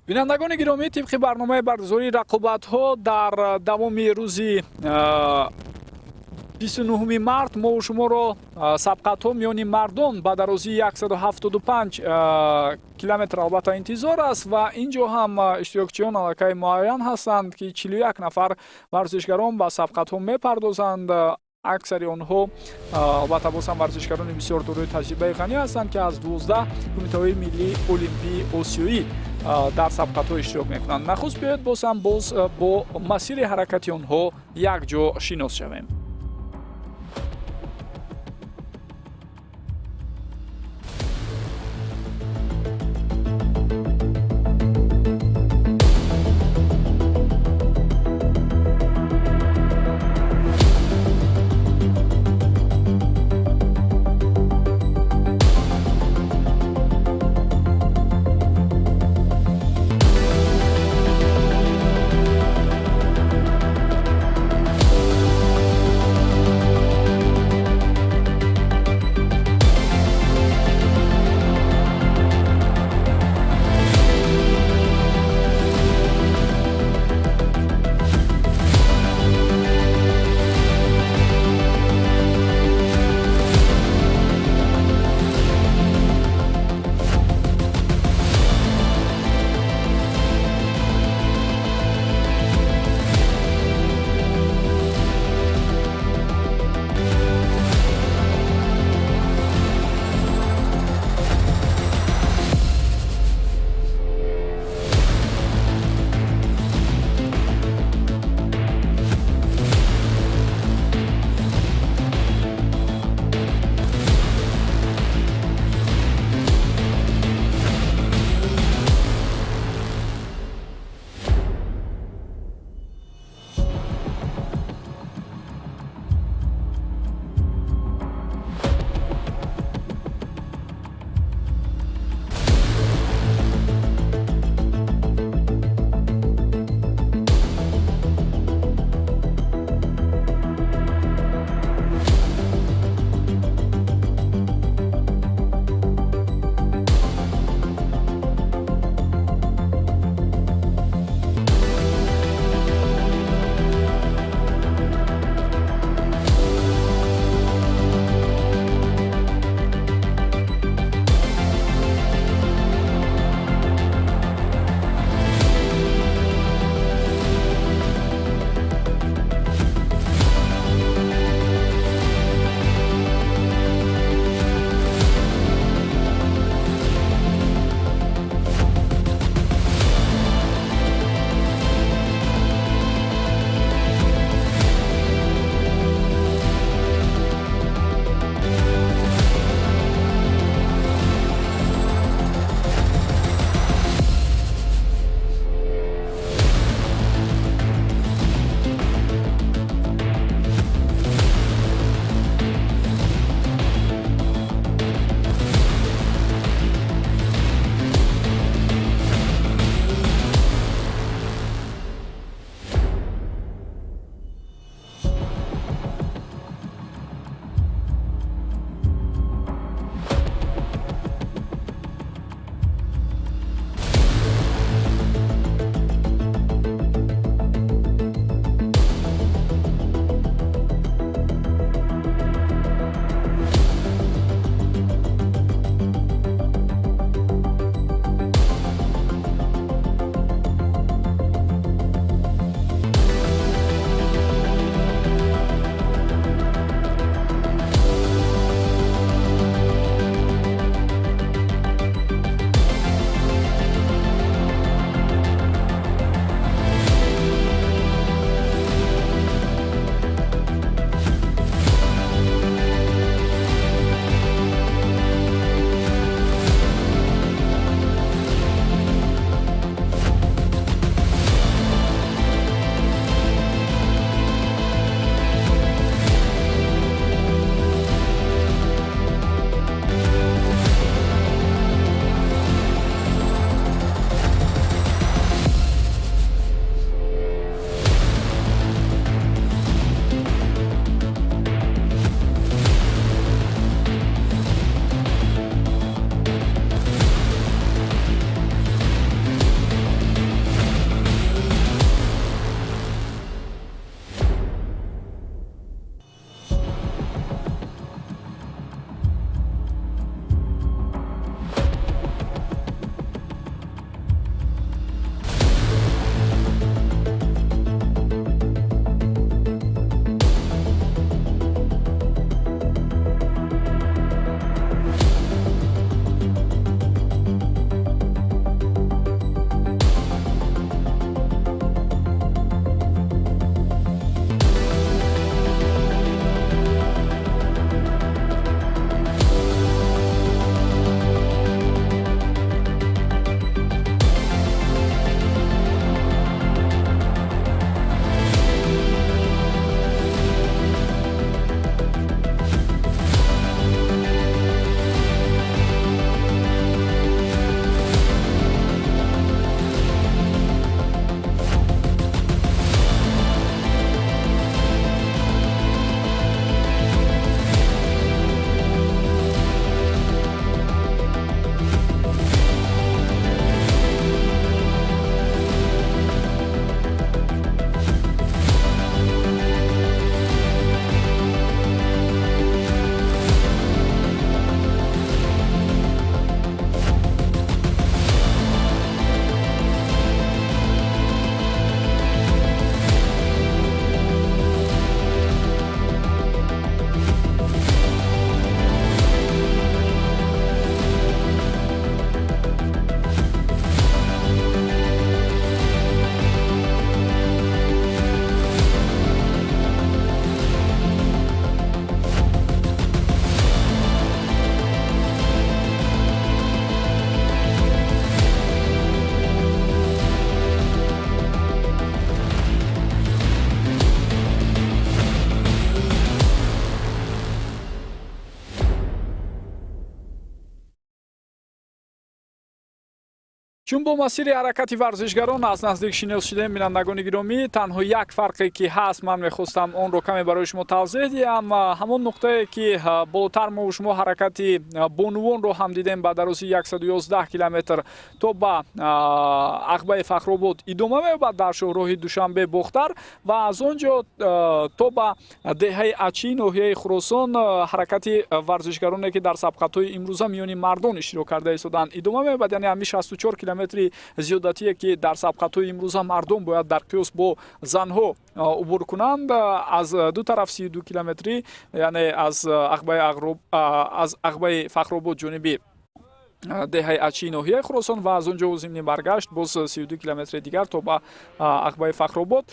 бинандагони гиромӣ, тибқи барномаи бардозории рақобатҳо дар давоми рӯзи 29 март мо шуморо сабқатҳо миёни мардон ба дарозии 175 километр албатта интизор аст ва ин ҷо ҳам иштирокчиён аллакай муайян ҳастанд ки 41 нафар варзишгарон ба сабқатҳо мепардозанд. аксари онҳо албатта боз ҳам варзишгарони бисёр дорои таҷрибаи ғанӣ ҳастанд ки аз 12 кумитаҳои миллии олимпии осиёӣ дар сабқатҳо иштирок мекунанд. нахуст биёед боз ҳам бо масири ҳаракати онҳо якҷо шинос шавем. чун бо масири ҳаракати варзишгарон аз наздик шинос шудем, бинандагони гиромӣ, танҳо як фарқе ки ҳаст, ман мехостам онро каме барои шумо тавзеҳ диҳам. ҳамон нуқтае ки болотар мо шумо ҳаракати бонувонро ҳам дидем ба дарозии 111 километр то ба ағбаи Фахробод идома меёбад дар шоҳроҳи Душанбе Бохтар ва аз он ҷо то ба деҳаи Ачи ноҳияи Хуросон ҳаракати варзишгароне ки дар сабқатҳои имрӯза миёни мардон иштирок карда истоданд идома меёбад, яъне ҳами 64 километри зиёдатие ки дар сабқатҳои имрӯза мардон бояд дар қиёс бо занҳо убур кунанд, аз ду тараф 32 километрӣ, яъне аз ағбаи Фахробод ҷониби деҳаи Ачи ноҳияи Хуросон ва аз он ҷо зимни баргашт боз 32 километри дигар то ба ағбаи Фахробод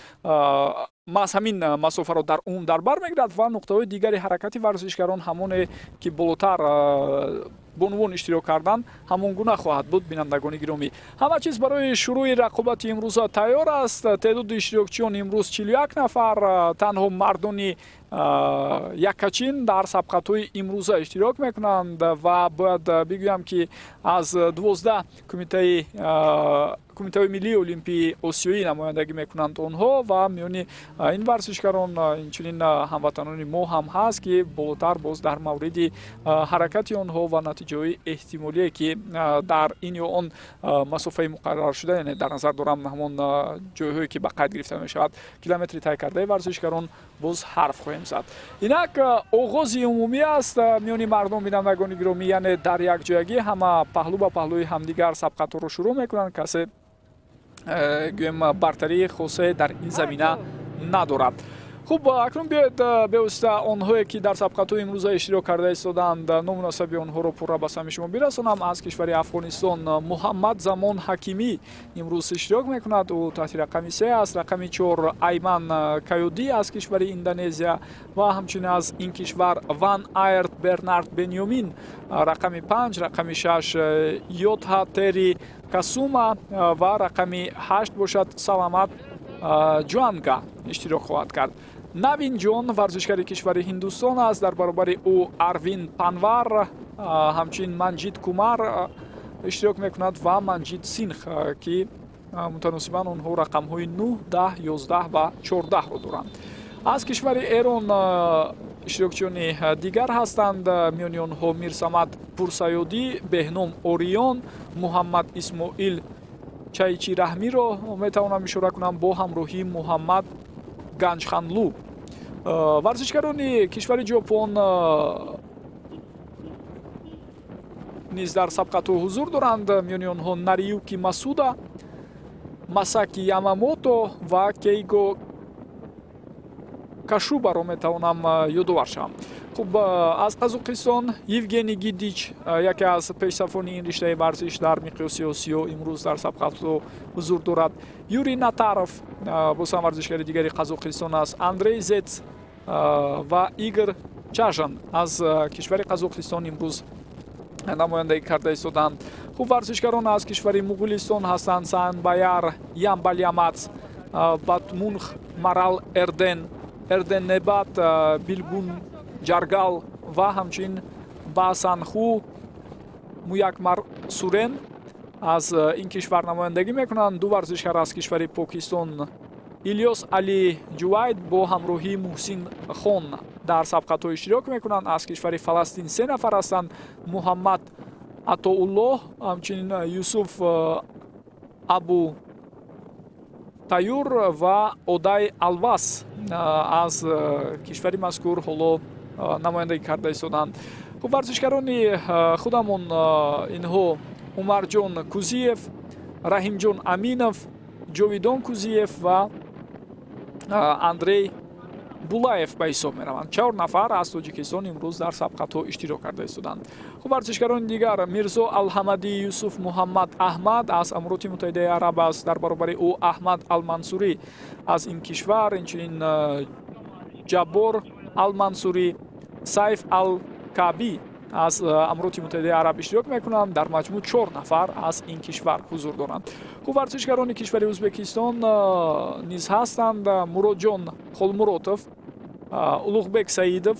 маҳз ҳамин масофаро дар умум дар бар мегирад ва нуқтаҳои дигари ҳаракати варзишгарон ҳамоне ки болотар бонувон иштирок карданд ҳамон гуна хоҳад буд. Бинандагони гиромӣ, ҳама чиз барои шурӯи рақобати имрӯза тайёр аст. теъдоди иштирокчиён имрӯз 41 нафар, танҳо мардони яккачин дар сабқатҳои имрӯза иштирок мекунанд ва бояд бигӯям ки аз 12 кумитаи миллии олимпии осиёӣ намояндагӣ мекунанд онҳо ва миёни ин варзишгарон инчунин ҳамватанони мо ҳам ҳаст ки болотар боз дар мавриди ҳаракати онҳо ва натиҷаҳои эҳтимолие ки дар ин ё он масофаи муқарраршуда, яъне дар назар дорам ҳамон ҷойҳое ки ба қайд гирифта мешавад, километри тай кардаи варзишгарон боз ҳарф хоҳем зад. Инак оғози умумӣ аст миёни мардон. Бинандагони гиромӣ, яъне дар якҷоягӣ ҳама паҳлӯ ба паҳлӯи ҳамдигар сабқатҳоро шурӯъ мекунанд, касе гӯем бартарии хосе дар ин замина надорад. хуб, акнун биёед бевосита онҳое ки дар сабқатҳои имрӯза иштирок карда истоданд номунасаби онҳоро пурра ба сами шумо бирасонам. аз кишвари Афғонистон Муҳаммад Замон Ҳакимӣ имрӯз иштирок мекунад, ӯ таҳти рақами 3 аст. рақами 4 Айман Кайодӣ аз кишвари Индонезия ва ҳамчунин аз ин кишвар Ван Айрт Бернард Бенёмин, рақами 5 рақами 6 Йотҳа Тери Касума ва рақами 8 бошад Саламат Ҷуанга иштирок хоҳад кард. Навин ҷон варзишгари кишвари Ҳиндустон аст, дар баробари ӯ Арвин Панвар, ҳамчунин Манҷид Кумар иштирок мекунад ва Манҷид Синх ки мутаносибан онҳо рақамҳои 9, 10, 11 ва 14ро доранд. аз кишвари Эрон иштирокчиёни дигар ҳастанд, миёни онҳо Мирсамад Пурсаёдӣ, Беҳном Ориён, Муҳаммад Исмоил Чайчи Раҳмиро метавонам ишора кунам бо ҳамроҳии Муҳаммад Ганҷханлу. варзишгарони кишвари Ҷопон низ дар сабқатҳо ҳузур доранд, миёни онҳо Нариюки Масуда, Масаки Ямамото ва Кейго Кашубаро метавонам ёдовар шавам. хуб, аз Қазоқистон Евгений Гидич, яке аз пешсафони ин риштаи варзиш дар миқёси Осиё имрӯз дар сабқатҳо ҳузур дорад. Юрий Натаров боз ҳам варзишгари дигари Қазоқистон аст. Андрей Зец ва Игор Чажан аз кишвари Қазоқистон имрӯз намояндагӣ карда истоданд. хуб, варзишгарон аз кишвари Муғулистон ҳастанд. Санбаяр Ямбалямац, Батмунх Марал Эрден Небат, Билгун Ҷаргал ва ҳамчунин Баъсанху Муякмар Сурен аз ин кишвар намояндагӣ мекунанд. ду варзишгар аз кишвари Покистон Ильёс Али Ҷувайд бо ҳамроҳии Муҳсин Хон дар сабқатҳо иштирок мекунанд. аз кишвари Фаластин 3 нафар ҳастанд. Муҳаммад Атоуллоҳ, ҳамчунин Юсуф Абу Таюр ва Одай Алвас аз кишвари мазкур ҳоло намояндагӣ карда истоданд. хуб, варзишгарони худамон инҳо Умарҷон Кузиев, Раҳимҷон Аминов, Ҷовидон Кузиев ва Андрей Булаев ба ҳисоб мераванд. 4 нафар аз Тоҷикистон имрӯз дар сабқатҳо иштирок карда истоданд. хуб, варзишгарони дигар Мирзо Алҳамадӣ Юсуф Муҳаммад Аҳмад аз Амирoti Муттаҳидаи Араб аст. дар баробари ӯ Аҳмад Алмансурӣ аз ин кишвар, инчунин Ҷаббор Алмансурӣ, Сайф Ал-Каъбӣ аз Амирoti Муттаҳидаи Араб иштирок мекунанд. дар маҷмӯъ 4 нафар аз ин кишвар ҳузур доранд. хуб, варзишгарони кишвари Ӯзбекистон низ ҳастанд. Муродҷон Холмуротов, Улуғбек Саидов,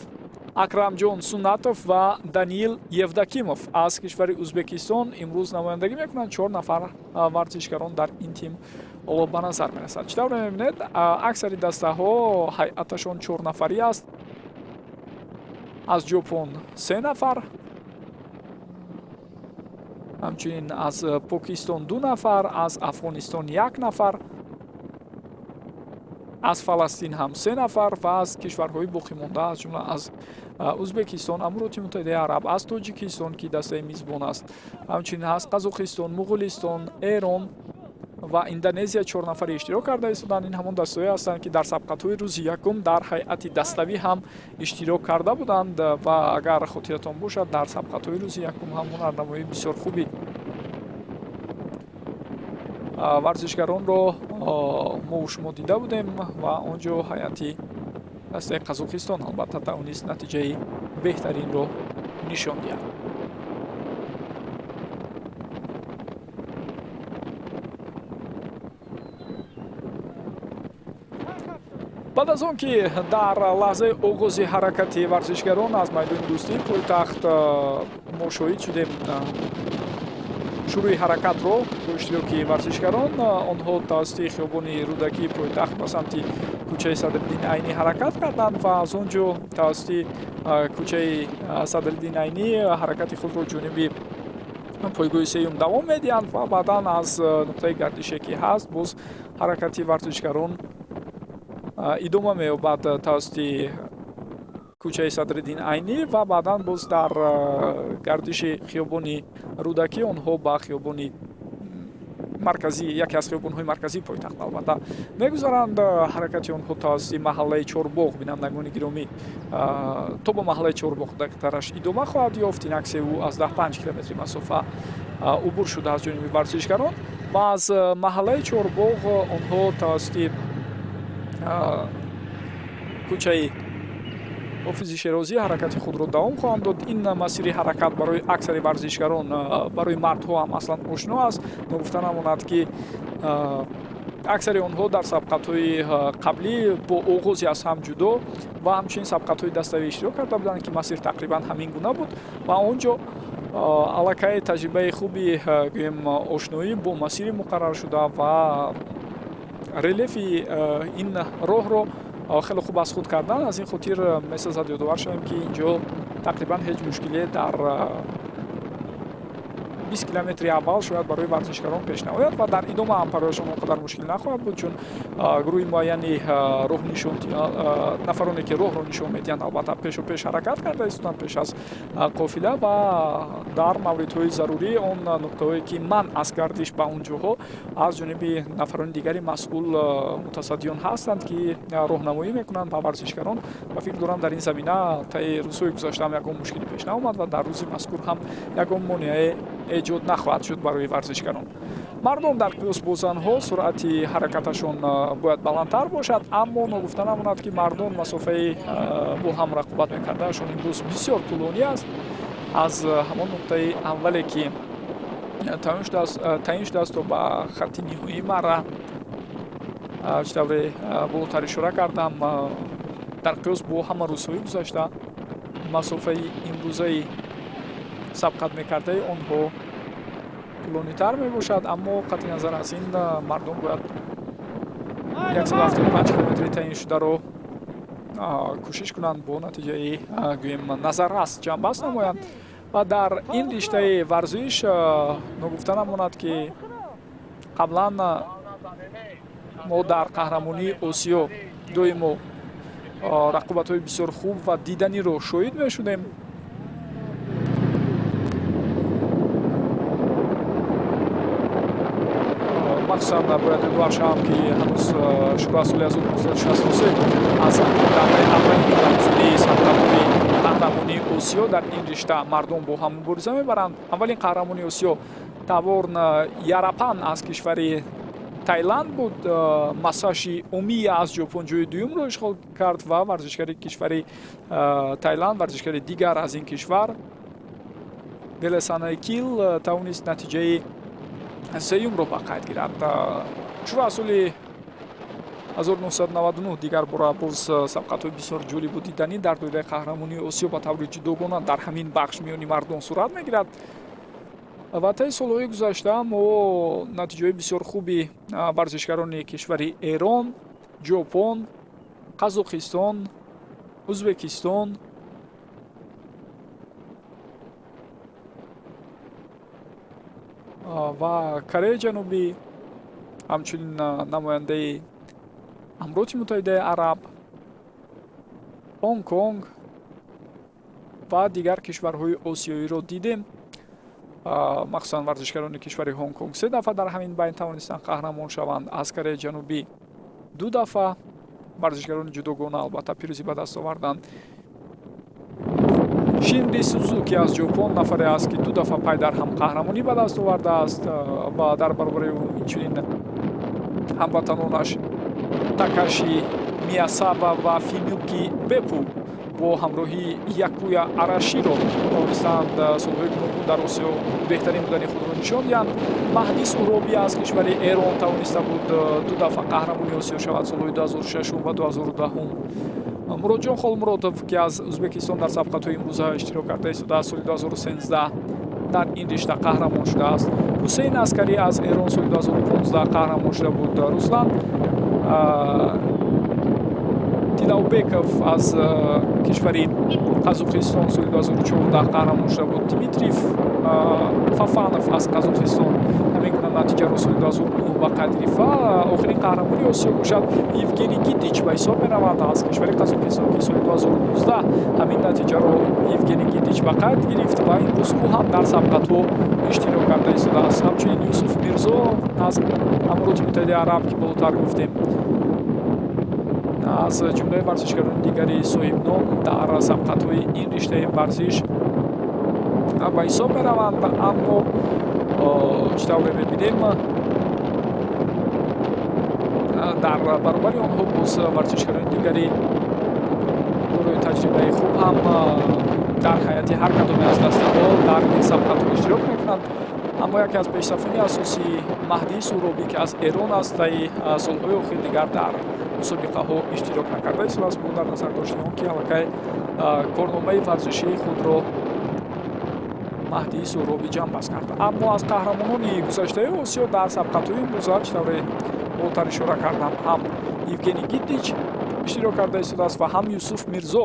Акрамҷон Сунатов ва Даниил Евдокимов аз кишвари Узбекистон имрӯз намояндагӣ мекунанд. 4 нафар варзишгарон дар ин тим ба назар мерасад. Чӣ тавр мебинед, аксари дастаҳо ҳайъаташон 4 нафарӣ аст. Аз Ҷопон 3 нафар, ҳамчунин аз Покистон 2 нафар, аз Афғонистон 1 нафар, аз Фаластин ҳам 3 нафар ва аз кишварҳои боқимонда аз ҷумла аз Узбекистон, Амирoti Муттаҳидаи Араб, аз Тоҷикистон ки дастаи мизбон аст, ҳамчунин аз Қазоқистон, Муғулистон, Эрон ва Индонезия 4 нафаре иштирок карда истоданд. Ин ҳамон дастаҳое ҳастанд ки дар сабқатҳои рӯзи якум дар ҳайати даставӣ ҳам иштирок карда буданд ва агар хотиратон бошад, дар сабқатҳои рӯзи якум ҳам ҳунарнамоии бисёр хуби варзишгаронро мо шумо дида будем ва он ҷо ҳайати дастаи Қазоқистон албатта тавонист натиҷаи беҳтаринро нишон диҳад. баъд аз он ки дар лаҳзаи оғози ҳаракати варзишгарон аз майдони дӯстии пойтахт мо шоҳид шудем шурӯи ҳаракатро бо иштироки варзишгарон, онҳо тавассути хиёбони Рӯдакии пойтахт ба самти кӯчаи Садриддини Айнӣ ҳаракат карданд ва аз он ҷо тавассути кӯчаи Садриддини Айнӣ ҳаракати худро ҷониби пойгоҳи сеюм давом медиҳанд ва баъдан аз нуқтаи гардише ки ҳаст боз ҳаракати варзишгарон идома меёбад тавассути кӯчаи Садриддини Айнӣ ва баъдан боз дар гардиши хиёбони Рӯдакӣ онҳо ба хиёбони марказӣ, яке аз хиёбонҳои марказии пойтахт албатта мегузаранд. ҳаракати онҳо тавассути маҳаллаи Чорбоғ, бинандагони гиромӣ, то ба маҳаллаи Чорбоғ дақиқтараш идома хоҳад ёфт. Ин акси ӯ аз 15 километри масофа убур шуда аз ҷониби варзишгарон ва аз маҳаллаи Чорбоғ онҳо тавассути кӯчаи ҳофизи Шерозӣ ҳаракати худро давом хоҳанд дод. Ин масири ҳаракат барои аксари варзишгарон, барои мардҳо ҳам аслан ошно аст. Ногуфта намонад ки аксари онҳо дар сабқатҳои қаблӣ бо оғози аз ҳам ҷудо ва ҳамчунин сабқатҳои даставӣ иштирок карда буданд ки масир тақрибан ҳамин гуна буд ва он ҷо аллакай таҷрибаи хуби гӯем ошноӣ бо масири муқарраршуда ва релефи ин роҳро хеле хуб аз худ кардан. Аз ин хотир месазад ёдовар шавем ки инҷо тақрибан ҳеҷ мушкиле дар 20 километри аввал шояд барои варзишгарон пеш наояд ва дар идома ҳам парвоишон он қадар мушкил нахоҳад буд, чун гурӯҳи муайяни роҳнишон нафароне ки роҳро нишон медиҳанд албатта пешопеш ҳаракат карда истоданд пеш аз қофила ва дар мавридҳои зарурӣ он нуқтаҳое ки манъ аз гардиш ба он ҷоҳо аз ҷониби нафарони дигари масъул мутасаддиён ҳастанд ки роҳнамоӣ мекунанд ба варзишгарон ва фикр дорам дар ин замина таи рӯзҳои гузашта ҳам ягон мушкиле пеш наомад ва дар рӯзи мазкур ҳам ягон монеае эҷод нахоҳад шуд барои варзишгарон. Мардум дар қиёс бо занҳо суръати ҳаракаташон бояд баландтар бошад, аммо ногуфта намонад ки мардон масофаи бо ҳам рақобат мекардаашон имрӯз бисёр тӯлонӣ аст. аз ҳамон нуқтаи аввале ки таъин шудааст то ба хатти ниҳоии марра чӣ тавре болотар ишора кардам, дар қиёс бо ҳама рӯзҳои гузашта масофаи имрӯзаи сабқат мекардаи онҳо тӯлонитар мебошад, аммо қатъи назар аз ин мардум бояд 175 километри таъин шударо кӯшиш кунанд бо натиҷаи гӯем назаррас ҷамъбаст намоянд. ва дар ин риштаи варзиш ногуфта намонад ки қаблан мо дар қаҳрамонии Осиё доимо рақобатҳои бисёр хуб ва диданиро шоҳид мешудем. махсусан бояд ёдовар шавам ки ҳанӯз шурӯъ соли 1963 аз давраи аввалини рамзунии сабқатҳои қаҳрамонии Осиё дар ин ришта мардум бо ҳам мубориза мебаранд. аввалин қаҳрамони Осиё Таворн Ярапан аз кишвари Таиланд буд. Масаши Омия аз Ҷопон ҷои дуюмро ишғол кард ва варзишгари кишвари Таиланд, варзишгари дигар аз ин кишвар Делесанайкил тавонист натиҷаи сеюмро ба қайд гирад. шурӯъ соли 1999 дигар бора боз сабқатҳои бисёр ҷолибу диданӣ дар доираи қаҳрамонии осиё ба таври ҷудогона дар ҳамин бахш миёни мардон сурат мегирад. ва таи солҳои гузашта мо натиҷаҳои бисёр хуби варзишгарони кишвари Эрон, Ҷопон, Қазоқистон, Ӯзбекистон ва Кореяи Ҷанубӣ, ҳамчунин намояндаи Амроти Муттаҳидаи Араб, Ҳонг Конг ва дигар кишварҳои осиёиро дидем. махсусан варзишгарони кишвари Ҳонг Конг 3 дафъа дар ҳамин байн тавонистанд қаҳрамон шаванд. Аз Кореяи Ҷанубӣ 2 дафъа варзишгарони ҷудогона албатта пирӯзӣ ба даст оварданд. Шинри Сузуки аз Ҷопон нафаре аст ки 2 дафъа пайдар ҳам қаҳрамонӣ ба даст овардааст ва дар баробари ӯ инчунин ҳамватанонаш Такаши Миясаба ва Фумиюки Беппу бо ҳамроҳии Якуя Араширо тавонистанд солҳои гуногун дар Осиё беҳтарин будани худро нишон диҳанд. Маҳдис Уробӣ аз кишвари Эрон тавониста буд 2 дафъа қаҳрамони Осиё шавад солҳои 2006 ва 2010. Муродҷон Холмуродов ки аз Ӯзбекистон дар сабқатҳои имрӯза иштирок карда истодааст, соли 2013 дар ин ришта қаҳрамон шудааст. Ҳусейн Аскарӣ аз Эрон соли 2015 қаҳрамон шуда буд. Руслан Тилаубеков аз кишвари Қазоқистон соли 2014 қаҳрамон шуда буд. Димитриев Фафанов аз Қазоқистон ҳамин гуна натиҷаро соли 2009 ба қайд гирифта. Охирин қаҳрамони Осиё бошад Евгений Гидич ба ҳисоб меравад аз кишвари Қазоқистон ки соли 2019 ҳамин натиҷаро Евгений Гидич ба қайд гирифт ва имрӯз ӯ ҳам дар сабқатҳо иштирок карда истодааст. ҳамчунин Юсуф Мирзо аз Амроти Муттаҳидаи Араб ки болотар гуфтем, аз ҷумлаи варзишгарони дигари соҳибном дар сабқатҳои ин риштаи варзиш ба ҳисоб мераванд. аммо чӣ тавре мебинем дар баробари онҳо боз варзишгарони дигари дорои таҷрибаи хуб ҳам дар ҳайати ҳар кадоме аз дастаҳо дар ин сабқатҳо иштирок мекунанд. аммо яке аз пешсафини асосии Маҳдис Уробӣ ки аз Эрон аст таи солҳои охир дигар дар мусобиқаҳо иштирок накарда истодааст. бо дар назар доштем ки аллакай корномаи варзишии худро Маҳдис Уробӣ ҷамъбаст карда. аммо аз қаҳрамонони гузаштаи Осиё дар сабқатҳои имрӯза чӣ тавре болотар ишора кардам, ҳам Евгений Гидич иштирок карда истодааст ва ҳам Юсуф Мирзо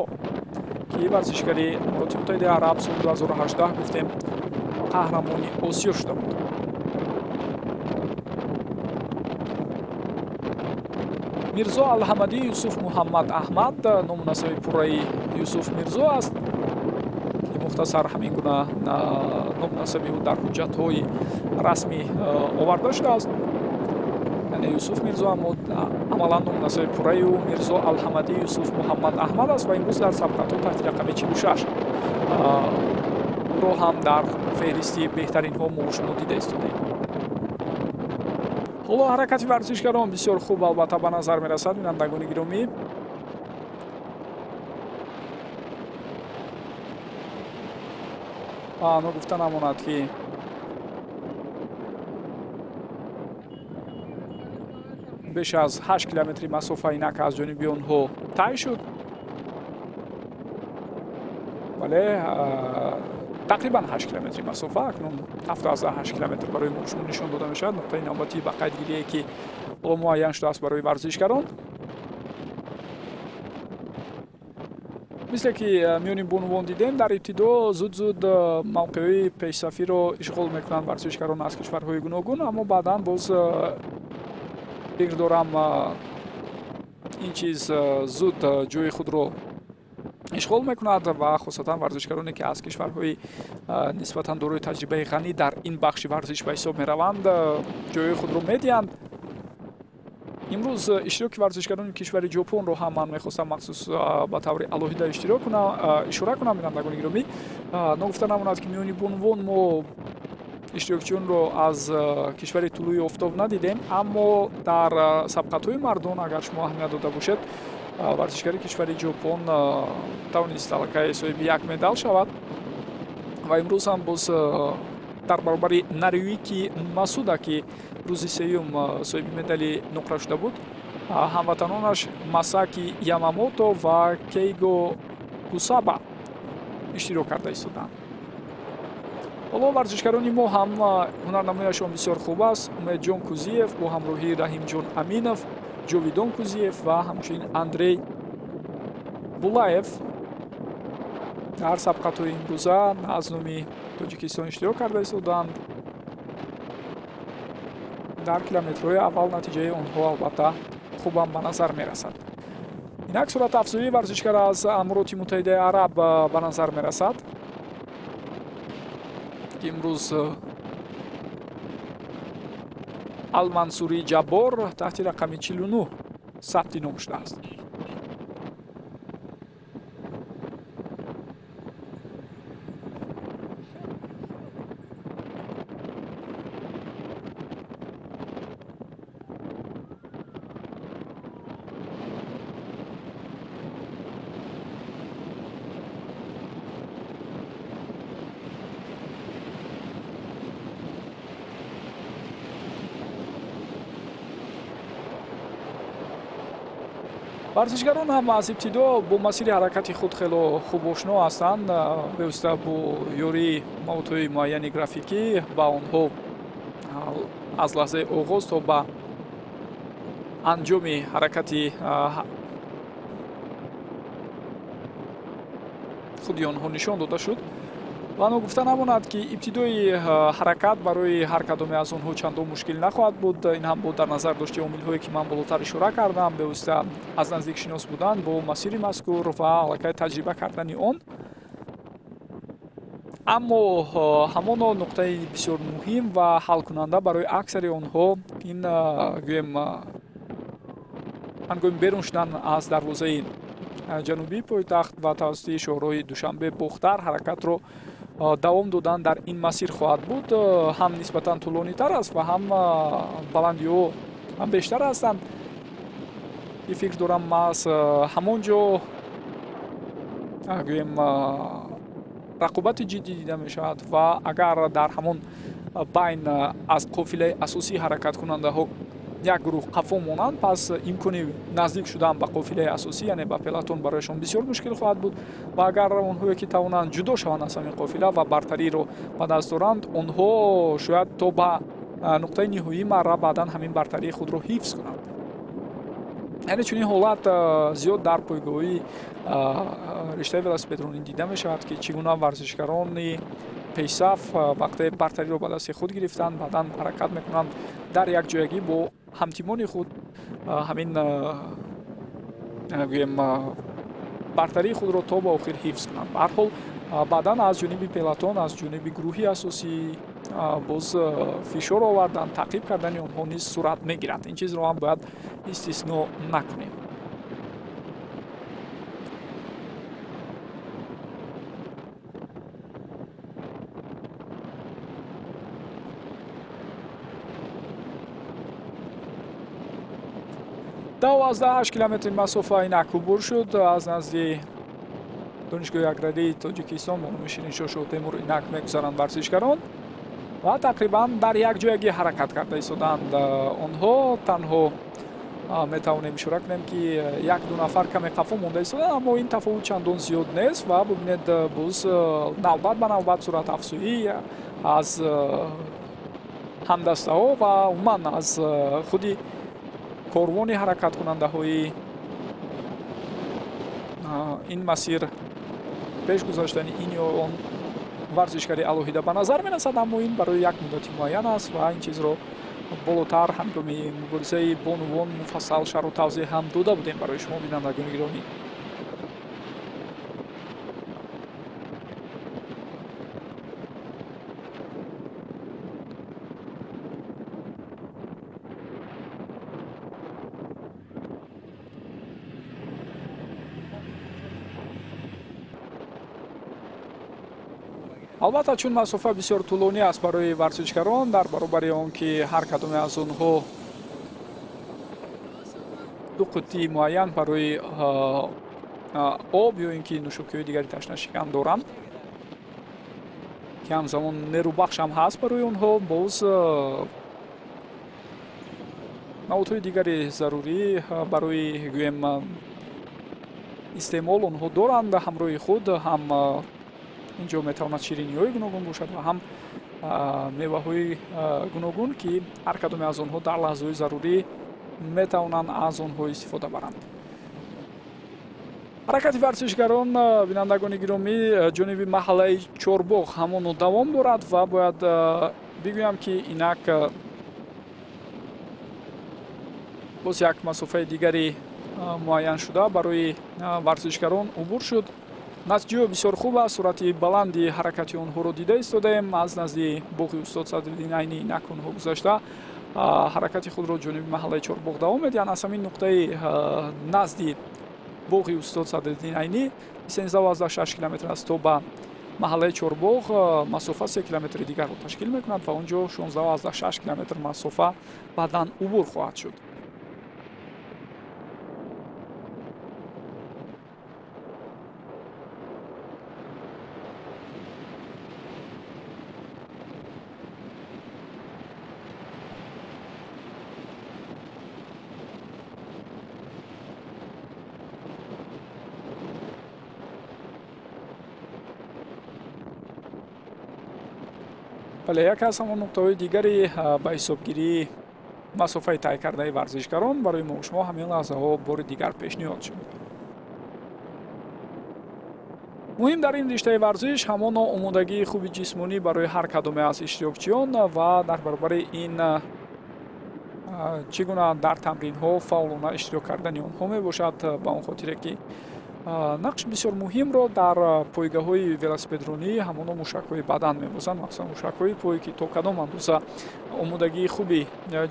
ки варзишгари Амроти Муттаҳидаи Араб соли 2018 гуфтем қаҳрамони Осиё шуда буд. Мирзо Алҳамадӣ Юсуф Муҳаммад Аҳмад номунасаби пурраи Юсуф Мирзо аст ки мухтасар ҳамин гуна номунасаби ӯ дар ҳуҷҷатҳои расмӣ оварда шудааст. яъне Юсуф Мирзо аммо амалан номунасаби пурраи ӯ Мирзо Алҳамадӣ Юсуф Муҳаммад Аҳмад аст ва имрӯз дар сабқатҳо таҳти рақами 46 ӯро ҳам дар феҳристи беҳтаринҳо мо шумо дида истодем. ҳоло ҳаракати варзишгарон бисёр хуб албатта ба назар мерасад. бинандагони гиромӣ, ано гуфта намонад ки беш аз 8 километри масофа инак аз ҷониби онҳо тай шуд. бале тақрибан 8 километри масофа, акнун 7-8 километр барои мо шумо нишон дода мешавад. нуқтаи навбатӣ ба қайдгирие ки муайян шудааст барои варзишгарон. мисле ки миёни бонувон дидем, дар ибтидо зуд мавқеҳои пешсафиро ишғол мекунанд варзишгарон аз кишварҳои гуногун, аммо баъдан боз фикр дорам ин чиз зуд ҷои худро ишғол мекунад ва хосатан варзишгароне ки аз кишварҳои нисбатан дорои таҷрибаи ғанӣ дар ин бахши варзиш ба ҳисоб мераванд ҷойи худро медиҳанд. имрӯз иштироки варзишгарони кишвари Ҷопонро ҳам ман мехостам махсус ба таври алоҳида ишора кунам. бинандагони гиромӣ, ногуфта намонад ки миёни бонувон мо иштирокчиёнро аз кишвари тулӯи офтоб надидем, аммо дар сабқатҳои мардон агар шумо аҳамият дода бошед, варзишгари кишвари Ҷопон тавонист аллакай соҳиби як медал шавад ва имрӯз ҳам боз дар баробари Нариюки Масуда ки рӯзи сеюм соҳиби медали нуқра шуда буд, ҳамватанонаш Масаки Ямамото ва Кейго Кусаба иштирок карда истоданд. ҳоло варзишгарони мо ҳам ҳунарнамояшон бисёр хуб аст. Умедҷон Кузиев бо ҳамроҳии Раҳимҷон Аминов, Ҷовидон Кузиев ва ҳамчунин Андрей Булаев дар сабқатҳои имрӯза аз номи Тоҷикистон иштирок карда истоданд. дар километрҳои аввал натиҷаи онҳо албатта хубам ба назар мерасад. инак суратафзоии варзишгар аз Амороти Муттаҳидаи Араб ба назар мерасад ки имрӯз Алмансури Ҷаббор таҳти рақами 49 сабти ном шудааст. варзишгарон ҳам аз ибтидо бо масири ҳаракати худ хело хуб ошно ҳастанд. бевосита бо ёрии маҳоратҳои муайяни графикӣ ба онҳо аз лаҳзаи оғоз то ба анҷоми ҳаракати худи онҳо нишон дода шуд. ва ногуфта намонад ки ибтидои ҳаракат барои ҳар кадоме аз онҳо чандон мушкил нахоҳад буд. ин ҳам бо дар назар дошти омилҳое ки ман болотар ишора кардам, бевосита аз наздик шинос будан бо масири мазкур ва аллакай таҷриба кардани он. аммо ҳамон нуқтаи бисёр муҳим ва ҳалкунанда барои аксари онҳо ин гӯем ҳангоми берун шудан аз дарвозаи ҷанубии пойтахт ва тавассути шоҳроҳи Душанбе бохтар ҳаракатро давом додан дар ин масир хоҳад буд. ҳам нисбатан тӯлонитар аст ва ҳам баландиҳо ҳам бештар ҳастанд. ин фикр дорам аз ҳамон ҷо гӯем рақобати ҷиддӣ дида мешавад ва агар дар ҳамон байн аз қофилаи асосии ҳаракаткунандаҳо як гурӯҳ қафо монанд, пас имкони наздик шудан ба қофилаи асосӣ, яъне ба пелотон барояшон бисёр мушкил хоҳад буд. ва агар онҳое ки тавонанд ҷудо шаванд аз ҳамин қофила ва бартариро ба даст оранд, онҳо шояд то ба нуқтаи ниҳоӣ марра баъдан ҳамин бартарии худро ҳифз кунанд. яъне чунин ҳолат зиёд дар пойгоҳии риштаи велосипедронӣ дида мешавад ки чӣ гуна варзишгарони пешсаф вақте бартариро ба дасти худ гирифтанд, баъдан ҳаракат мекунанд дар якҷоягӣ бо ҳамтимони худ ҳамин гӯем бартарии худро то ба охир ҳифз кунанд. ба ҳар ҳол баъдан аз ҷониби пелотон, аз ҷониби гурӯҳи асосӣ боз фишор овардан, таъқиб кардани онҳо низ сурат мегирад. ин чизро ҳам бояд истисно накунем. Даҳ километри масофа инак убур шуд аз назди донишгоҳи аграрии Тоҷикистон бо номи Шириншоҳ Темур инак мегузаранд варзишгарон ва тақрибан дар якҷоягӣ ҳаракат карда истоданд. онҳо танҳо метавонем ишора кунем ки як-ду нафар каме қафо монда истоданд, аммо ин тафовут чандон зиёд нест ва бубинед боз навбат ба навбат суратафзоӣ аз ҳамдастаҳо ва умуман аз худи корвони ҳаракаткунандаҳои ин масир пеш гузаштани ин ё он варзишгари алоҳида ба назар мерасад, аммо ин барои як муддати муайян аст ва ин чизро болотар ҳангоми муборизаи бонувон муфассал шарҳу тавзеҳ ҳам дода будем барои шумо бинандагони гиромӣ. албатта чун масофа бисёр тӯлонӣ аст барои варзишгарон, дар баробари он ки ҳар кадоме аз онҳо ду қуттии муайян барои об ё ин ки нӯшокиҳои дигари ташнашикан доранд, ки ҳамзамон нерӯбахш ҳам ҳаст барои онҳо, боз намудҳои дигари зарурӣ барои гӯем истеъмол онҳо доранд ҳамроҳи худ. Ҳам инҷо метавонад шириниҳои гуногун бошад ва ҳам меваҳои гуногун, ки ҳар кадоме аз онҳо дар лаҳзаҳои зарурӣ метавонанд аз онҳо истифода баранд. ҳаракати варзишгарон, бинандагони гиромӣ, ҷониби маҳаллаи Чорбоғ ҳамоно давом дорад ва бояд бигӯям, ки инак боз як масофаи дигари муайяншуда барои варзишгарон убур шуд. натиҷаи бисёр хуб аст. суръати баланди ҳаракати онҳоро дида истодаем. аз назди боғи устод Садриддин Айнӣ инак онҳо гузашта ҳаракати худро ҷониби маҳаллаи Чорбоғ давом медиҳанд. аз ҳамин нуқтаи назди боғи устод Садриддин Айнӣ 13,6 километр аст то ба маҳаллаи Чорбоғ масофа 3 километри дигарро ташкил мекунад ва онҷо 16,6 километр масофа баъдан убур хоҳад шуд. бале яке аз ҳамон нуқтаҳои дигари ба ҳисобгирии масофаи тай кардаи варзишгарон барои мо шумо ҳамин лаҳзаҳо бори дигар пешниҳод шуд. муҳим дар ин риштаи варзиш ҳамоно омодагии хуби ҷисмонӣ барои ҳар кадоме аз иштирокчиён ва дар баробари ин чӣ гуна дар тамринҳо фаъолона иштирок кардани онҳо мебошад. ба он хотире ки нақши бисёр муҳимро дар пойгаҳои велосипедронӣ ҳамоно мушакҳои бадан мебозанд, махсусан мушакҳои пой, ки то кадом андоза омодагии хуби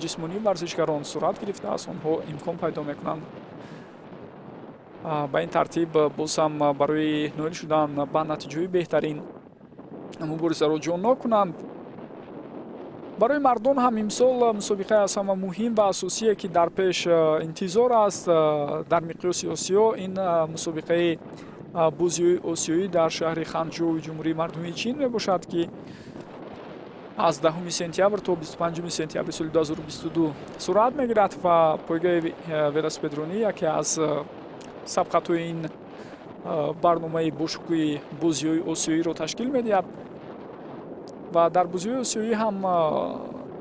ҷисмонии варзишгарон сурат гирифтааст, онҳо имкон пайдо мекунанд ба ин тартиб боз ҳам барои ноил шудан ба натиҷаҳои беҳтарин муборизаро ҷонно кунанд. барои мардон ҳам имсол мусобиқаи аз ҳама муҳим ва асосие, ки дар пеш интизор аст дар миқёси осиё, ин мусобиқаи бозиҳои осиёӣ дар шаҳри Ханчжоуи ҷумҳурии Мардумии Чин мебошад, ки аз 10 сентябр то 25 сентябри соли 2022 сурат мегирад ва пойгаи велосипедронӣ яке аз сабқатҳои ин барномаи бошукӯҳи бозиҳои осиёиро ташкил медиҳад. ва дар бозиҳои осиёӣ ҳам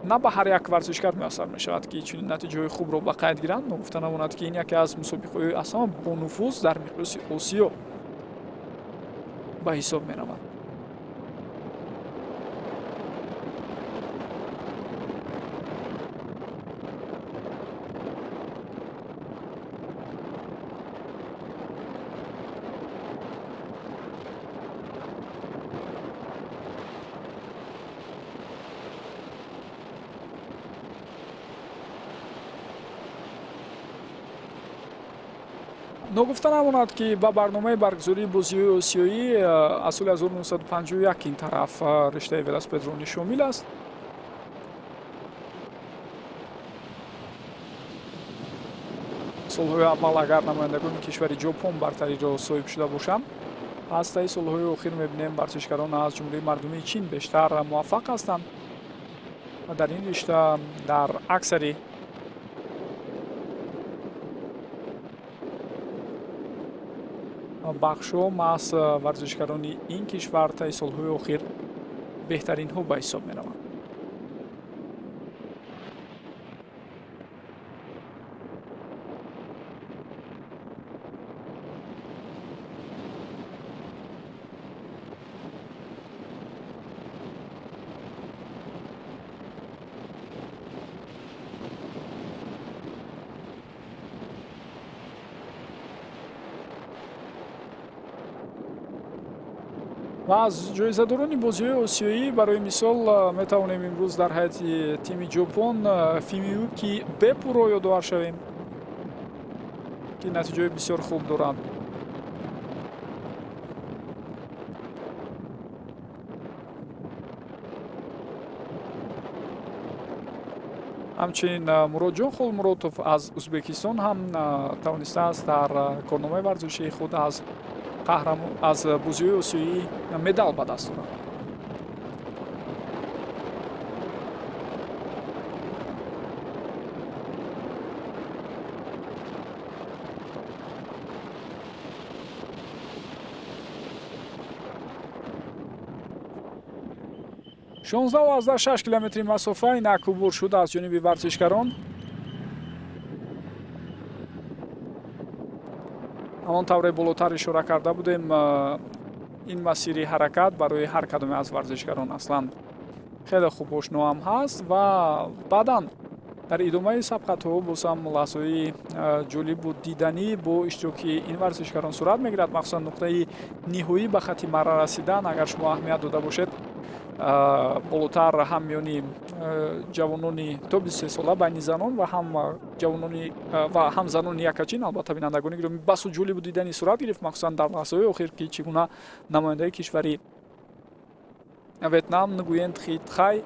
на ба ҳар як варзишгар муяссар мешавад, ки чунин натиҷаҳои хубро ба қайд гиранд. но гуфта намонад, ки ин яке аз мусобиқаҳои аз ҳама бонуфуз дар миқёси осиё ба ҳисоб меравад. ногуфта намонад, ки ба барномаи баргузории бозиҳои осиёӣ аз соли 1951 ин тараф риштаи велосипедронӣ шомил аст. солҳои аввал агар намояндагони кишвари ҷопон бартариро соҳиб шуда бошанд, аз таи солҳои охир мебинем варзишгарон аз ҷумҳурии Мардумии Чин бештар муваффақ ҳастанд ва дар ин ришта дар аксари бахшҳо маҳз варзишгарони ин кишвар таи солҳои охир беҳтаринҳо ба ҳисоб мераванд. ва аз ҷоизадорони бозиҳои осиёӣ барои мисол метавонем имрӯз дар ҳайати тими ҷопон Фумиюки Бепуро ёдовар шавем, ки натиҷаҳои бисёр хуб дорад. ҳамчунин Муродҷон Холмуродов аз Узбекистон ҳам тавонистааст дар корномаи варзишии худ аз бозиҳои осиёӣ медал ба даст орад. 16.6 километри масофа инак убур шуд аз ҷониби варзишгарон. ҳамон тавре болотар ишора карда будем, ин масири ҳаракат барои ҳар кадоме аз варзишгарон аслан хеле хуб ошноам ҳаст ва баъдан дар идомаи сабқатҳо бозам лаҳзаҳои ҷолибу диданӣ бо иштироки ин варзишгарон сурат мегирад. махсусан нуқтаи ниҳоӣ ба хати марра расидан, агар шумо аҳамият дода бошед, болотар ҳам миёни ҷавонони то 23 сола байни занон ва ҳам занони якачин, албатта бинандагони гиромӣ, басу ҷолибу диданӣ сурат гирифт, махсусан дар лаҳзаҳои охир ки чӣ гуна намояндаи кишвари ветнам Нгуен Тхит Хай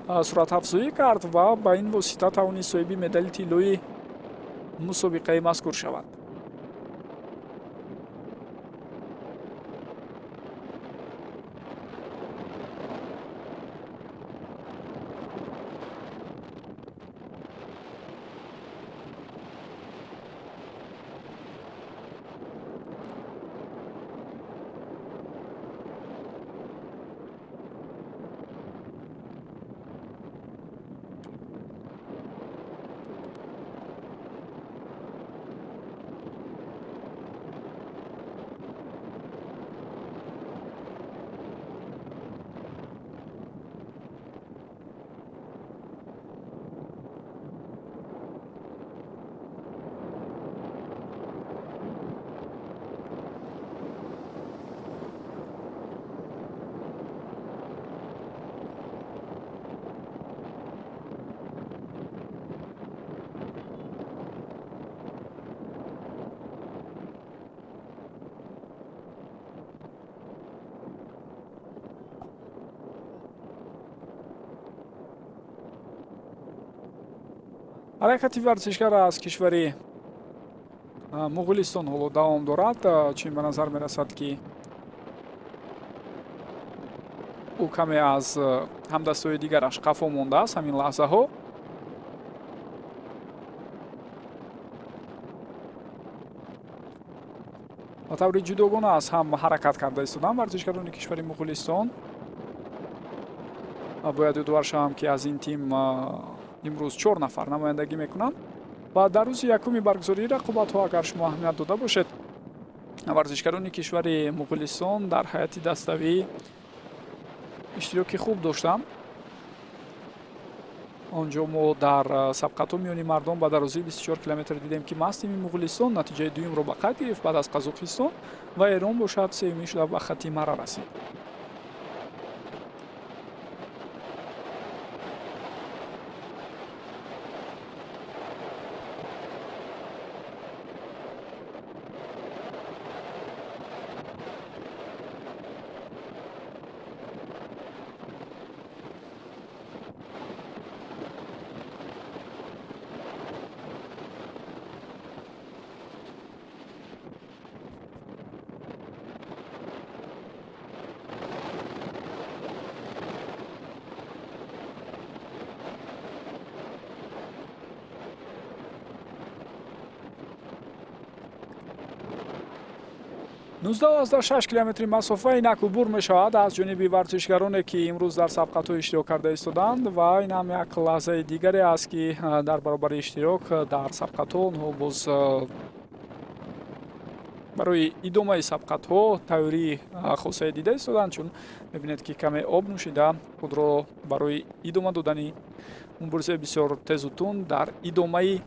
суратафзоӣ кард ва ба ин восита тавонист соҳиби медали тиллои мусобиқаи мазкур шавад. ҳаракати варзишгар аз кишвари муғулистон ҳоло давом дорад. чун ба назар мерасад ки ӯ каме аз ҳамдастҳои дигараш қафо мондааст ҳамин лаҳзаҳо. ба таври ҷудогона аз ҳам ҳаракат карда истодан варзишгарони кишвари муғулистон. бояд ёдовар шавам ки аз ин тим имрӯз 4 нафар намояндагӣ мекунанд ва дар рӯзи якуми баргузории рақобатҳо, агар шумо аҳамият дода бошед, варзишгарони кишвари муғулистон дар ҳайати dastavӣ иштироки хуб доштанд. онҷо мо дар сабқатҳо миёни мардон ба дарозии 24 километр дидем ки маст тими муғулистон натиҷаи дуюмро ба қайд гирифт баъд аз Қазоқистон ва Эрон бошад сеюмӣ шуда ба хати марра расид. نوزده 6 کیلومتری مسافه اینک عبور می شود از جانب ورزشکارانی که امروز در سبقت‌ها اشتراک کرده ایستادند و این هم یک لحظه دیگری است که در برابر اشتراک در سبقت‌ها اونها باز برای ادامه سبقت‌ها تیاری خاصی دیده ایستادند، چون می‌بینید که کمی آب نوشیده خود را برای ادامه دادن مبارزه بسیار تیز و تند در ادامه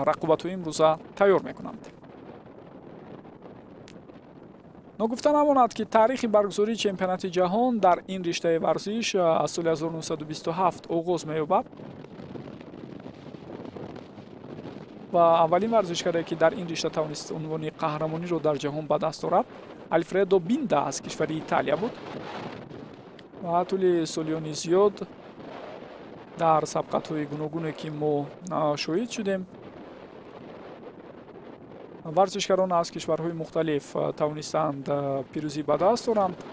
رقابت‌های امروز تیار می‌کنند. نگفته نماند که تاریخ برگزاری چمپیونات جهان در این رشته ورزش از سال 1927 آغاز می‌یابد و اولین ورزشکاری که در این رشته توانست عنوان قهرمانی را در جهان به دست آورد آلفردو بیندا از کشور ایتالیا بود و طول سالیان زیاد در سبقت‌های گوناگونی که ما شاهد شدیم ورزشکاران از کشورهای مختلف توانستند پیروزی به دست آورند.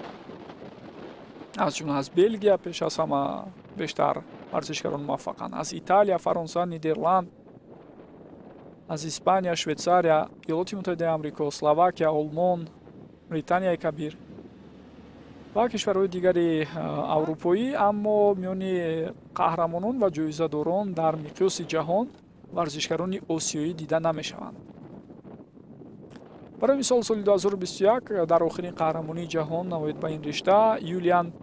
از جمله از بلژیم پیش از همه بیشتر ورزشکاران موفقند. از ایتالیا، فرانسه، نیدرلند، از اسپانیا، شویتزاریا، ایالات متحده آمریکا، اسلواکیا، آلمان، بریتانیای کبیر ва кишварҳои дигари аврупоӣ, аммо миёни қаҳрамонон ва ҷоизадорон дар миқёси ҷаҳон варзишгарони осиёӣ дида намешаванд. барои мисол соли 2021 дар охирин қаҳрамонии ҷаҳон навоид ба ин ришта Юлиан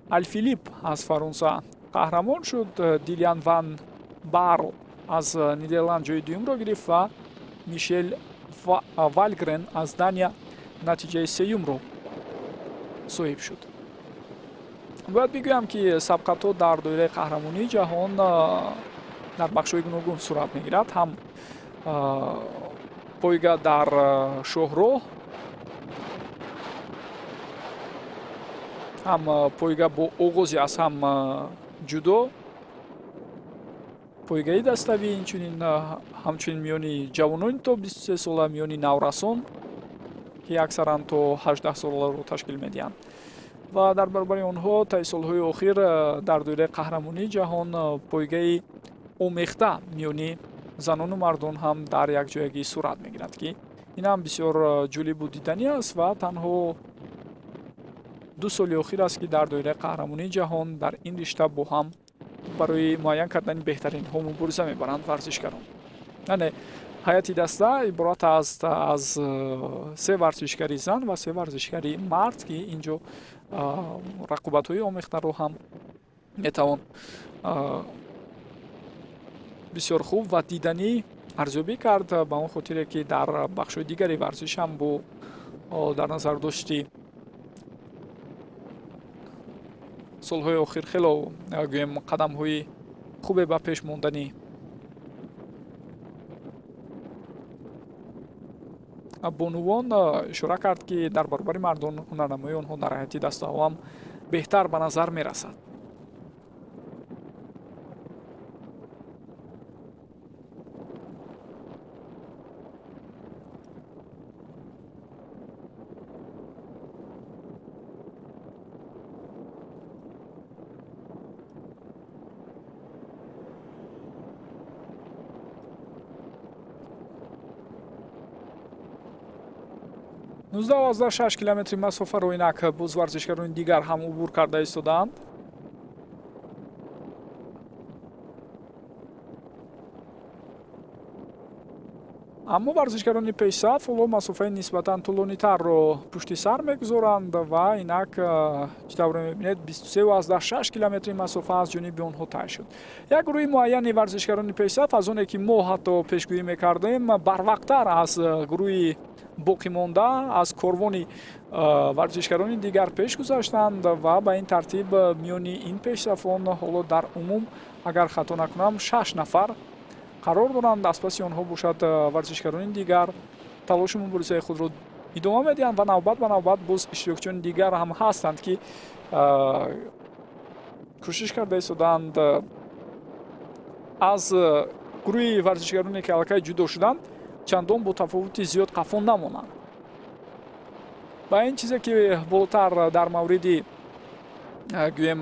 Альфилип аз Фаронса қаҳрамон шуд. Дилиан ван Барл аз Нидерланд ҷои дуюмро гирифт ва Мишел Вальгрен аз Дания натиҷаи сеюмро соҳиб шуд. бояд бигӯям ки сабқатҳо дар доираи қаҳрамонии ҷаҳон дар бахшҳои гуногун сурат мегирад. Ҳам пойга дар шоҳроҳ, ҳам пойга бо оғози аз ҳам ҷудо, пойгаи dastavӣ, инчунин ҳамчунин миёни ҷавонони то 23 сола, миёни наврасон ки аксаран то 18 соларо ташкил медиҳанд. ва дар баробари онҳо таи солҳои охир дар доираи қаҳрамонии ҷаҳон пойгаи омехта миёни занону мардон ҳам дар якҷоягӣ сурат мегирад, ки инам бисёр ҷолибу диданӣ аст ва танҳо 2 соли охир аст ки дар доираи қаҳрамонии ҷаҳон дар ин ришта бо ҳам барои муайян кардани беҳтаринҳо мубориза мебаранд варзишгарон. яъне ҳайати даста иборат аст аз 3 варзишгари зан ва 3 варзишгари мард, ки ин ҷо рақобатҳои омехтаро ҳам метавон бисёр хуб ва диданӣ арзёбӣ кард, ба он хотире ки дар бахшҳои дигари варзиш ҳам бо дар назардошти солҳои охир хело гӯем қадамҳои хубе ба пеш монданӣ бонувон ишора кард, ки дар баробари мардон ҳунарнамои онҳо дар ҳайати дастаҳо ҳам беҳтар ба назар мерасад. Нуздаҳ 6 километри масофаро инак боз варзишгарони дигар ҳам убур карда истодаанд. аммо варзишгарони пешсаф ҳоло масофаи нисбатан тӯлонитарро пушти сар мегузоранд ва инак чӣ тавре мебинед 23,6 километри масофа аз ҷониби онҳо тай шуд. як гурӯҳи муайяни варзишгарони пешсаф аз оне ки мо ҳатто пешгӯӣ мекардем барвақттар аз гурӯҳи боқимонда аз корвони варзишгарони дигар пеш гузаштанд ва ба ин тартиб миёни ин пешсафон ҳоло дар умум агар хато накунам 6 нафар қарор доранд. аз паси онҳо бошад варзишгарони дигар талоши муборизаи худро идома медиҳанд ва навбат ба навбат боз иштирокчиёни дигар ҳам ҳастанд, ки кӯшиш карда истодаанд аз гурӯҳи варзишгароне ки аллакай ҷудо шуданд чандон бо тафовути зиёд қафон намонанд. ба ин чизе ки болотар дар мавриди гӯем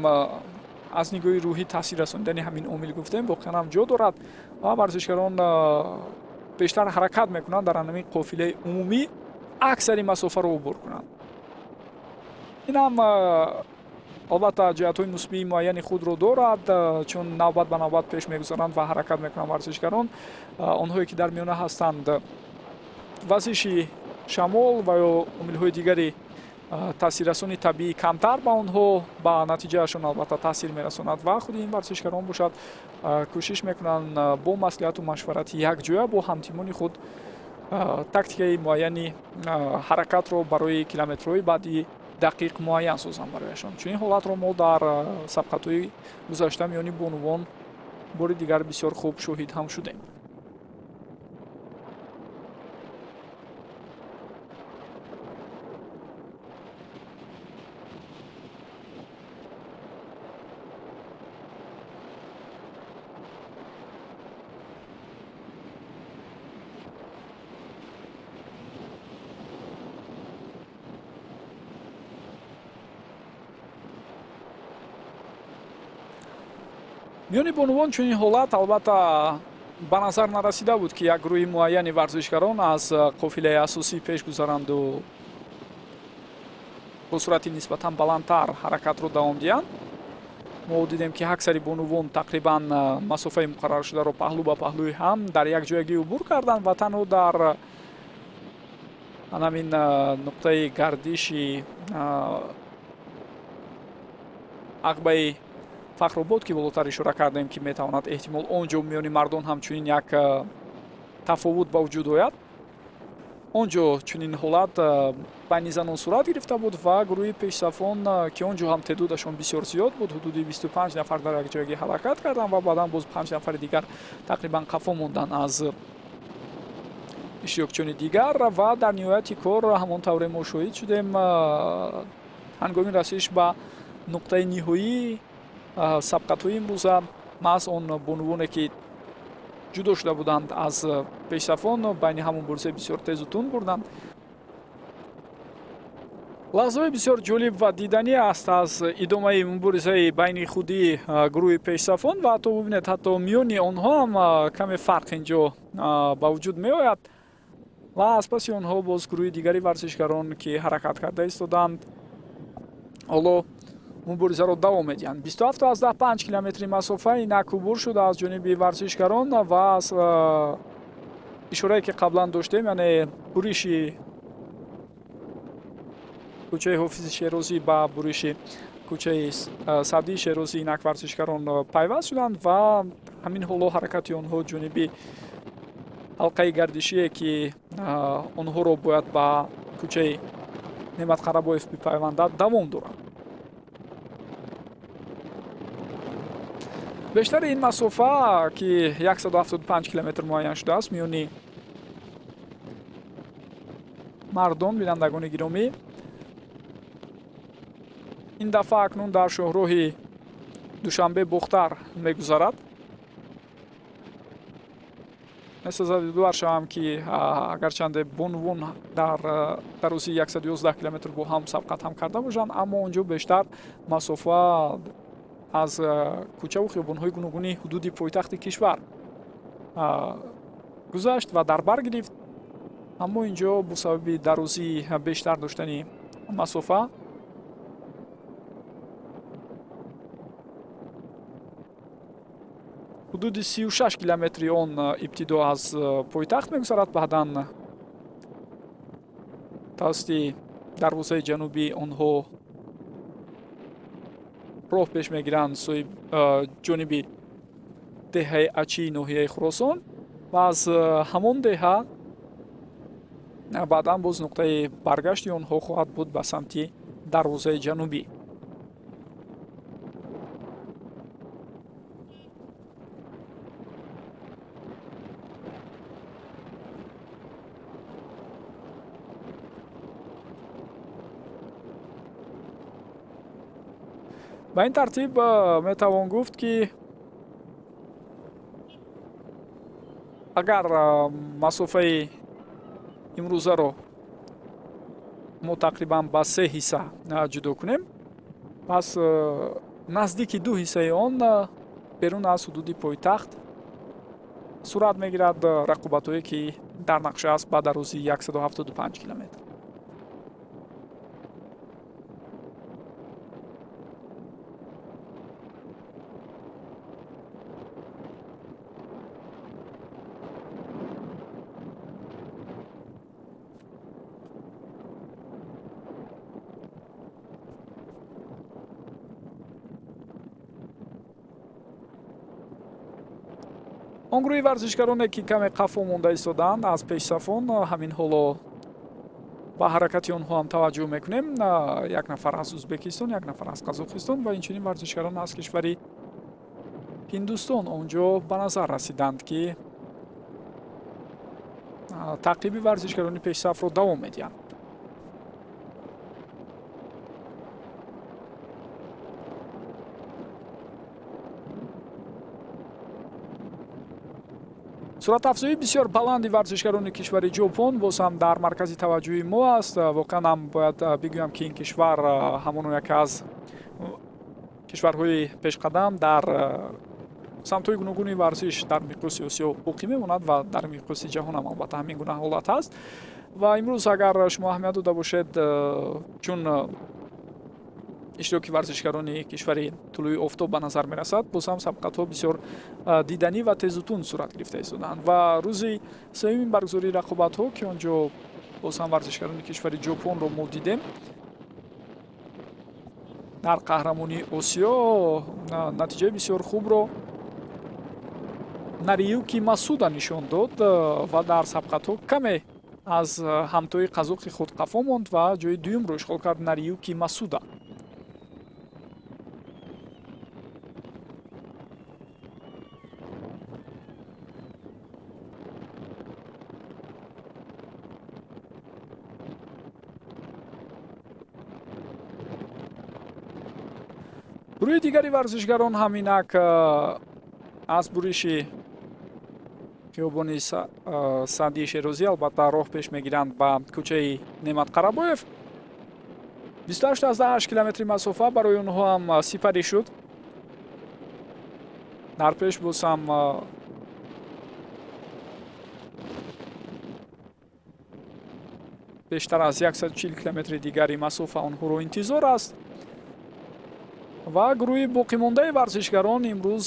аз нигоҳи рӯҳӣ таъсир расонидани ҳамин омил гуфтем, воқеан ҳам ҷо дорад ва варзишгарон бештар ҳаракат мекунанд дар ҳамин қофилаи умумӣ аксари масофаро убур кунанд. ин ҳам албатта ҷиҳатҳои мусбии муайяни худро дорад, чун навбат ба навбат пеш мегузаранд ва ҳаракат мекунанд варзишгарон. онҳое ки дар миёна ҳастанд вазиши шамол ва ё омилҳои дигари таъсиррасони табиӣ камтар ба онҳо ба натиҷаашон албатта таъсир мерасонад ва худи ин варзишгарон бошад кӯшиш мекунанд бо маслиҳату машварати якҷоя бо ҳамтимони худ тактикаи муайяни ҳаракатро барои километрҳои баъди дақиқ муайян созанд барояшон. чунин ҳолатро мо дар сабқатҳои гузашта миёни бонувон бори дигар бисёр хуб шоҳид ҳам шудем. миёни бонувон чунин ҳолат албатта ба назар нарасида буд, ки як гурӯҳи муайяни варзишгарон аз қофилаи асосӣ пеш гузаранду бо суръати нисбатан баландтар ҳаракатро давом диҳанд. мо дидем ки аксари бонувон тақрибан масофаи муқарраршударо паҳлӯ ба паҳлӯи ҳам дар якҷоягӣ убур карданд ва танҳо дар ҳамин нуқтаи гардиши ақбаи фахробод ки болотар ишора кардем ки метавонад эҳтимол он ҷо миёни мардон ҳамчунин як тафовут ба вуҷуд ояд. он ҷо чунин ҳолат байни занон сурат гирифта буд ва гурӯҳи пешсафон ки он ҷо ҳам теъдодашон бисёр зиёд буд, ҳудуди 25 нафар дар якҷоягӣ ҳаракат карданд ва баъдан боз 5 нафари дигар тақрибан қафо монданд аз иштирокчиёни дигар ва дар ниҳояти кор ҳамон тавре мо шоҳид шудем ҳангоми расиш ба нуқтаи ниҳоӣ сабқатҳои имрӯза маҳз он бонувоне ки ҷудо шуда буданд аз пешсафон байни ҳамон муборизаи бисёр тезу тун бурданд. лаҳзаҳои бисёр ҷолиб ва диданӣ аст аз идомаи муборизаи байни худи гурӯҳи пешсафон ва ҳатто бубинед ҳатто миёни онҳо ҳам каме фарқ инҷо ба вуҷуд меояд ва аз паси онҳо боз гурӯҳи дигари варзишгарон ки ҳаракат карда истоданд ҳоло муборизаро давом медиҳанд. 27,5 километри масофа инак убур шуда аз ҷониби варзишгарон ва аз ишорае ки қаблан доштем, яъне буриши кӯчаи ҳофизи шерозӣ ба буриши кӯчаи садии шерозӣ инак варзишгарон пайваст шуданд ва ҳамин ҳоло ҳаракати онҳо ҷониби ҳалқаи гардишие ки онҳоро бояд ба кӯчаи Неъмат Қарабоев бипайвандад давом дорад. бештари ин масофа ки 175 километр муайян шудааст миёни мардон бинандагони гиромӣ ин дафъа акнун дар шоҳроҳи Душанбе Бохтар мегузарад. месозад ёдовар шавам ки агарчанде бонувон дар дарозии 111 километр бо ҳам сабқат ҳам карда бошанд, аммо он ҷо бештар масофа аз кӯчаву хиёбонҳои гуногуни ҳудуди пойтахти кишвар гузашт ва дар бар гирифт. аммо ин ҷо бо сабаби дарозии бештар доштани масофа ҳудуди 36 километри он ибтидо аз пойтахт мегузарад, баъдан тавассути дарвозаи ҷанубӣ онҳо роҳ пеш мегиранд ҷониби деҳаи Ачии ноҳияи Хуросон ва аз ҳамон деҳа баъдан боз нуқтаи баргашти онҳо хоҳад буд ба самти дарвозаи ҷанубӣ. ба ин тартиб метавон гуфт ки агар масофаи имрӯзаро мо тақрибан ба 3 ҳисса ҷудо кунем, пас наздики 2 ҳиссаи он берун аз ҳудуди пойтахт сурат мегирад рақобатҳое ки дар нақша аст ба дарозии 175 километр. он гурӯҳи варзишгароне ки каме қафо монда истодаанд аз пешсафон ҳамин ҳоло ба ҳаракати онҳо ҳам таваҷҷӯҳ мекунем. як нафар аз Узбекистон, як нафар аз Қазоқистон ва инчунин варзишгарон аз кишвари Ҳиндустон он ҷо ба назар расиданд ки таъқиби варзишгарони пешсафро давом медиҳанд. суръатафзоии бисёр баланди варзишгарони кишвари ҷопон боз ҳам дар маркази таваҷҷӯҳи мо аст. воқеан ҳам бояд бигӯям ки ин кишвар ҳамон яке аз кишварҳои пешқадам дар самтҳои гуногуни варзиш дар миқёси Осиё боқӣ мемонад ва дар миқёси ҷаҳон ҳам албатта ҳамин гуна ҳолат ҳаст. ва имрӯз агар шумо аҳамият дода бошед, чун иштироки варзишгарони кишвари тулӯи офтоб ба назар мерасад. Боз ҳам сабқатҳо бисёр диданӣ ва тезутун сурат гирифта истоданд. Ва рӯзи сеюмин баргузории рақобатҳо ки он ҷо боз ҳам варзишгарони кишвари ҷопонро мо дидем дар қаҳрамонии Осиё натиҷаи бисёр хубро Нариюки Масуда нишон дод ва дар сабқатҳо каме аз ҳамтои қазоқи худ қафо монд ва ҷои дуюмро ишғол кард Нариюки Масуда. гурӯҳи дигари варзишгарон ҳам инак аз буриши хиёбони Саъдии Шерозӣ албатта роҳ пеш мегиранд ба кӯчаи Неъмат Қарабоев. 28 километри масофа барои онҳо ҳам сипарӣ шуд. дар пеш боз ҳам бештар аз 140 километри дигари масофа онҳоро интизор аст. ва гурӯҳи боқимондаи варзишгарон имрӯз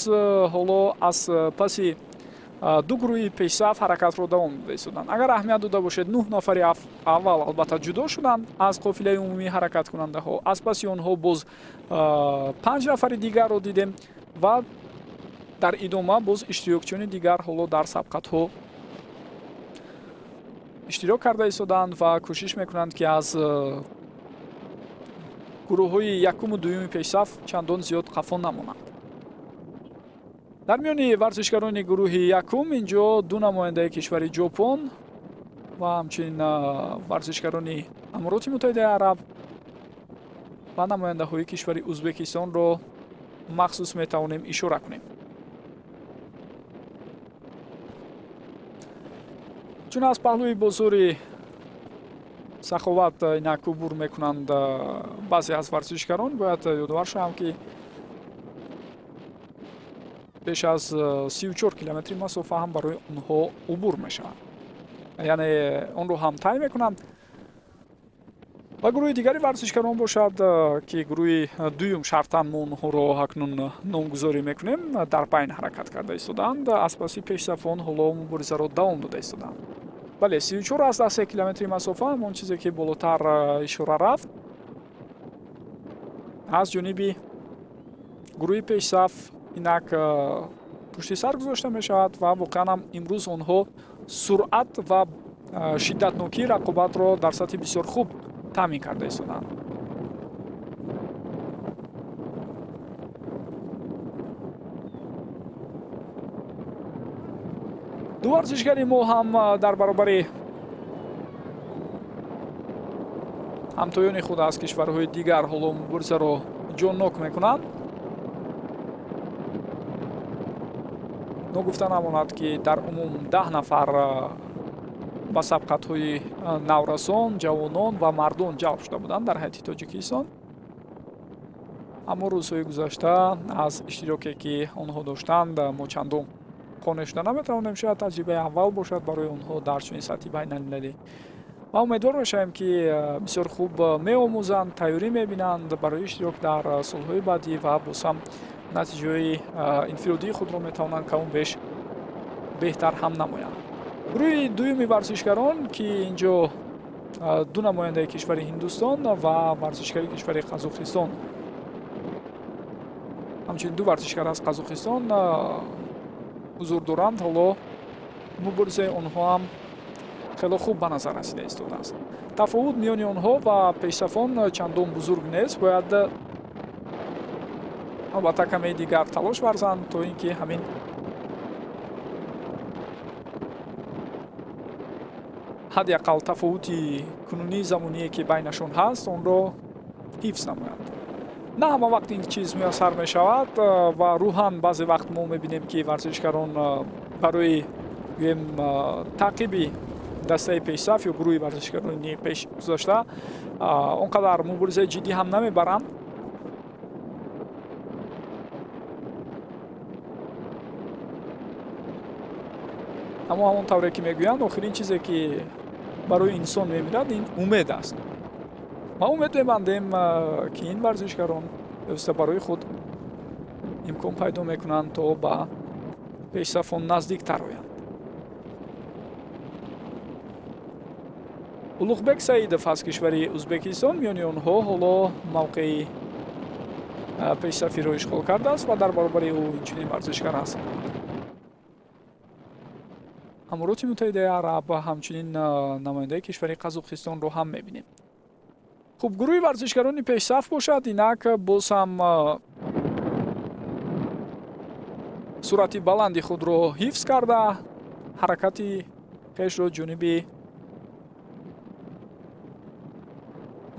ҳоло аз паси ду гурӯҳи пешсаф ҳаракатро давом дода истоданд. Агар аҳамият дода бошед 9 нафари аввал албатта ҷудо шуданд аз қофилаи умумии ҳаракаткунандаҳо. Аз паси онҳо боз 5 нафари дигарро дидем ва дар идома боз иштирокчиёни дигар ҳоло дар сабқатҳо иштирок карда истоданд ва кӯшиш мекунанд ки аз гурӯҳҳои якуму дуюми пешсаф чандон зиёд қафо намонанд. дар миёни варзишгарони гурӯҳи якум инҷо ду намояндаи кишвари ҷопон ва ҳамчунин варзишгарони Амороти Муттаҳидаи Араб ва намояндаҳои кишвари Узбекистонро махсус метавонем ишора кунем. чун аз паҳлӯи бозори Саховат инак убур мекунанд баъзе аз варзишгарон, бояд ёдовар шавам ки беш аз 34 километри масофа ҳам барои онҳо убур мешавад. яъне онро ҳам тай мекунанд. ва гурӯҳи дигари варзишгарон бошад ки гурӯҳи дуюм шартан мо онҳоро акнун номгузорӣ мекунем, дар байн ҳаракат карда истодаанд. Аз паси пешсафон ҳоло муборизаро давом дода истодаанд. бале 34 аз 10 километри масофа ҳамон чизе ки болотар ишора рафт аз ҷониби гурӯҳи пешсаф инак пушти сар гузошта мешавад ва воқеан ҳам имрӯз онҳо суръат ва шиддатнокии рақобатро дар сатҳи бисёр хуб таъмин карда истоданд. ду варзишгари мо ҳам дар баробари ҳамтоёни худ аз кишварҳои дигар ҳоло муборизаро ҷоннок мекунанд. ногуфта намонад ки дар умум 10 нафар ба сабқатҳои наврасон, ҷавонон ва мардон ҷалб шуда буданд дар ҳайати Тоҷикистон. аммо рӯзҳои гузашта аз иштироке ки онҳо доштанд мо чандон қонеъ шуда наметавонем. Шояд таҷрибаи аввал бошад барои онҳо дар чунин сатҳи байналмилалӣ. ва умедвор мешавем ки бисёр хуб меомӯзанд, тайёрӣ мебинанд барои иштирок дар солҳои баъдӣ ва боз ҳам натиҷаҳои инфиродии худро метавонанд каму беш беҳтар ҳам намоянд. гурӯҳи дуюми варзишгарон ки инҷо ду намояндаи кишвари Ҳиндустон ва варзишгари кишвари Қазоқистон, ҳамчунин ду варзишгар аз Қазоқистон ҳузур доранд. ҳоло муборизаи онҳо ҳам хело хуб ба назар расида истодааст. тафовут миёни онҳо ва пешсафон чандон бузург нест. бояд албатта каме дигар талош варзанд то ин ки ҳамин ҳадди ақал тафовути кунунии замоние ки байнашон ҳаст онро ҳифз намоянд. на ҳама вақт ин чиз муяссар мешавад ва рӯҳан баъзе вақт мо мебинем ки варзишгарон барои гӯем таъқиби дастаи пешсаф ё гурӯҳи варзишгарони пеш гузашта он қадар муборизаи ҷиддӣ ҳам намебаранд. аммо ҳамон тавре ки мегӯянд охирин чизе ки барои инсон мемирад ин умед аст. ма умед мебандем ки ин варзишгарон дӯста барои худ имкон пайдо мекунанд то ба пешсафон наздиктар оянд. улуғбек саидов аз кишвари ӯзбекистон миёни онҳо ҳоло мавқеи пешсафиро ишғол кардааст ва дар баробари ӯ инчунин варзишгар аст. амороти муттаҳидаи араб ва ҳамчунин намояндаи кишвари қазоқистонро ҳам мебинем. хуб, гурӯҳи варзишгарони пешсаф бошад. Инак боз ҳам суръати баланди худро ҳифз карда ҳаракати хешро ҷониби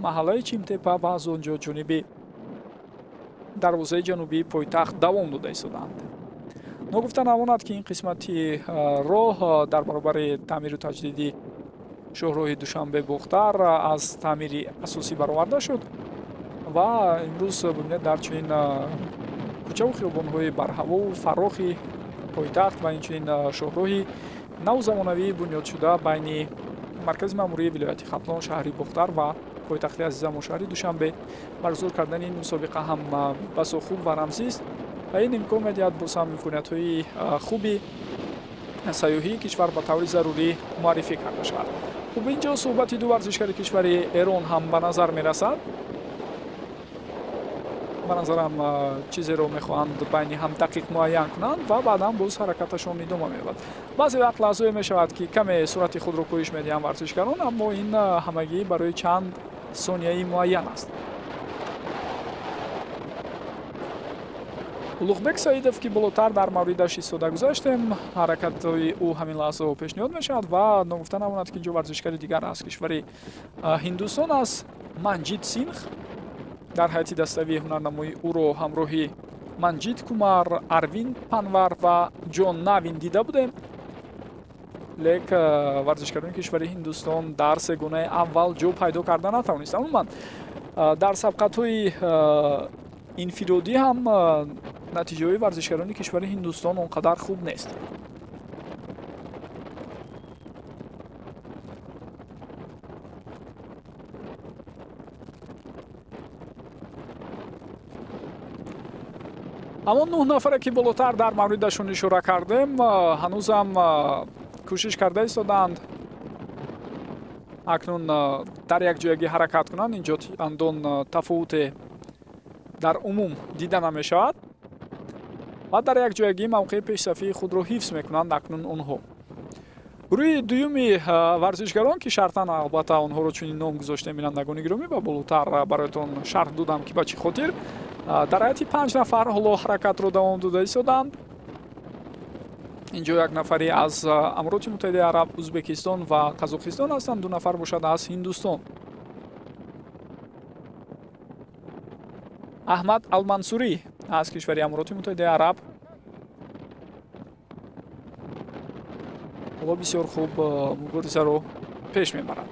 маҳаллаи Чимтепа ва аз он ҷо ҷониби дарвозаи ҷанубии пойтахт давом дода истоданд. ногуфта намонад ки ин қисмати роҳ дар баробари таъмиру таҷдиди шоҳроҳи Душанбе Бохтар аз таъмири асосӣ бароварда шуд ва имрӯз бубинед дар чунин кӯчаву хиёбонҳои барҳавову фарохи пойтахт ва инчунин шоҳроҳи навзамонавии бунёдшуда байни маркази маъмурии вилояти Хатлон шаҳри Бохтар ва пойтахти азизамон шаҳри Душанбе баргузор кардани ин мусобиқа ҳам басо хуб ва рамзист ва ин имкон медиҳад боз ҳам имкониятҳои хуби сайёҳии кишвар ба таври зарурӣ муаррифӣ карда шавад. хуб, инҷо суҳбати ду варзишгари кишвари Эрон ҳам ба назар мерасад. ба назарам чизеро мехоҳанд байни ҳам дақиқ муайян кунанд ва баъдан боз ҳаракаташон идома меёбад. баъзе вақт лаҳзое мешавад ки каме суръати худро коҳиш медиҳанд варзишгарон, аммо ин ҳамагӣ барои чанд сонияи муайян аст. улуғбек саидов ки болотар дар мавридаш истода гузаштем, ҳаракатҳои ӯ ҳамин лаҳзаҳо пешниҳод мешавад ва ногуфта намонад ки инҷо варзишгари дигар аз кишвари Ҳиндустон аст. Манҷид Синх дар ҳайати дастави ҳунарнамои ӯро ҳамроҳи Манҷид Кумар, Арвинд Панвар ва Ҷон Навин дида будем. лек варзишгарони кишвари Ҳиндустон дар сегонаи аввал ҷо пайдо карда натавонистанд. умуман дар сабқатҳои инфиродӣ ҳам натиҷаҳои варзишгарони кишвари Ҳиндустон он қадар хуб нест. ҳамон 9 нафаре ки болотар дар мавридашон ишора кардем ҳанӯзам кӯшиш карда истоданд акнун дар якҷоягӣ ҳаракат кунанд. инҷо андон тафовуте дар умум дида намешавад ва дар якҷоягӣ мавқеи пешсафии худро ҳифз мекунанд акнун онҳо. гурӯҳи дуюми варзишгарон ки шартан албатта онҳоро чунин ном гузоштем бинандагони гиромӣ ва болотар бароятон шарҳ додам ки ба чӣ хотир. дар ҳайати 5 нафар ҳоло ҳаракатро давом дода истоданд. инҷо як нафари аз амороти муттаҳидаи араб, ӯзбекистон ва қазоқистон ҳастанд, 2 нафар бошад аз Ҳиндустон. аҳмад Алмансурӣ аз кишвари амороти муттаҳидаи араб ҳоло бисёр хуб муборизаро пеш мебарад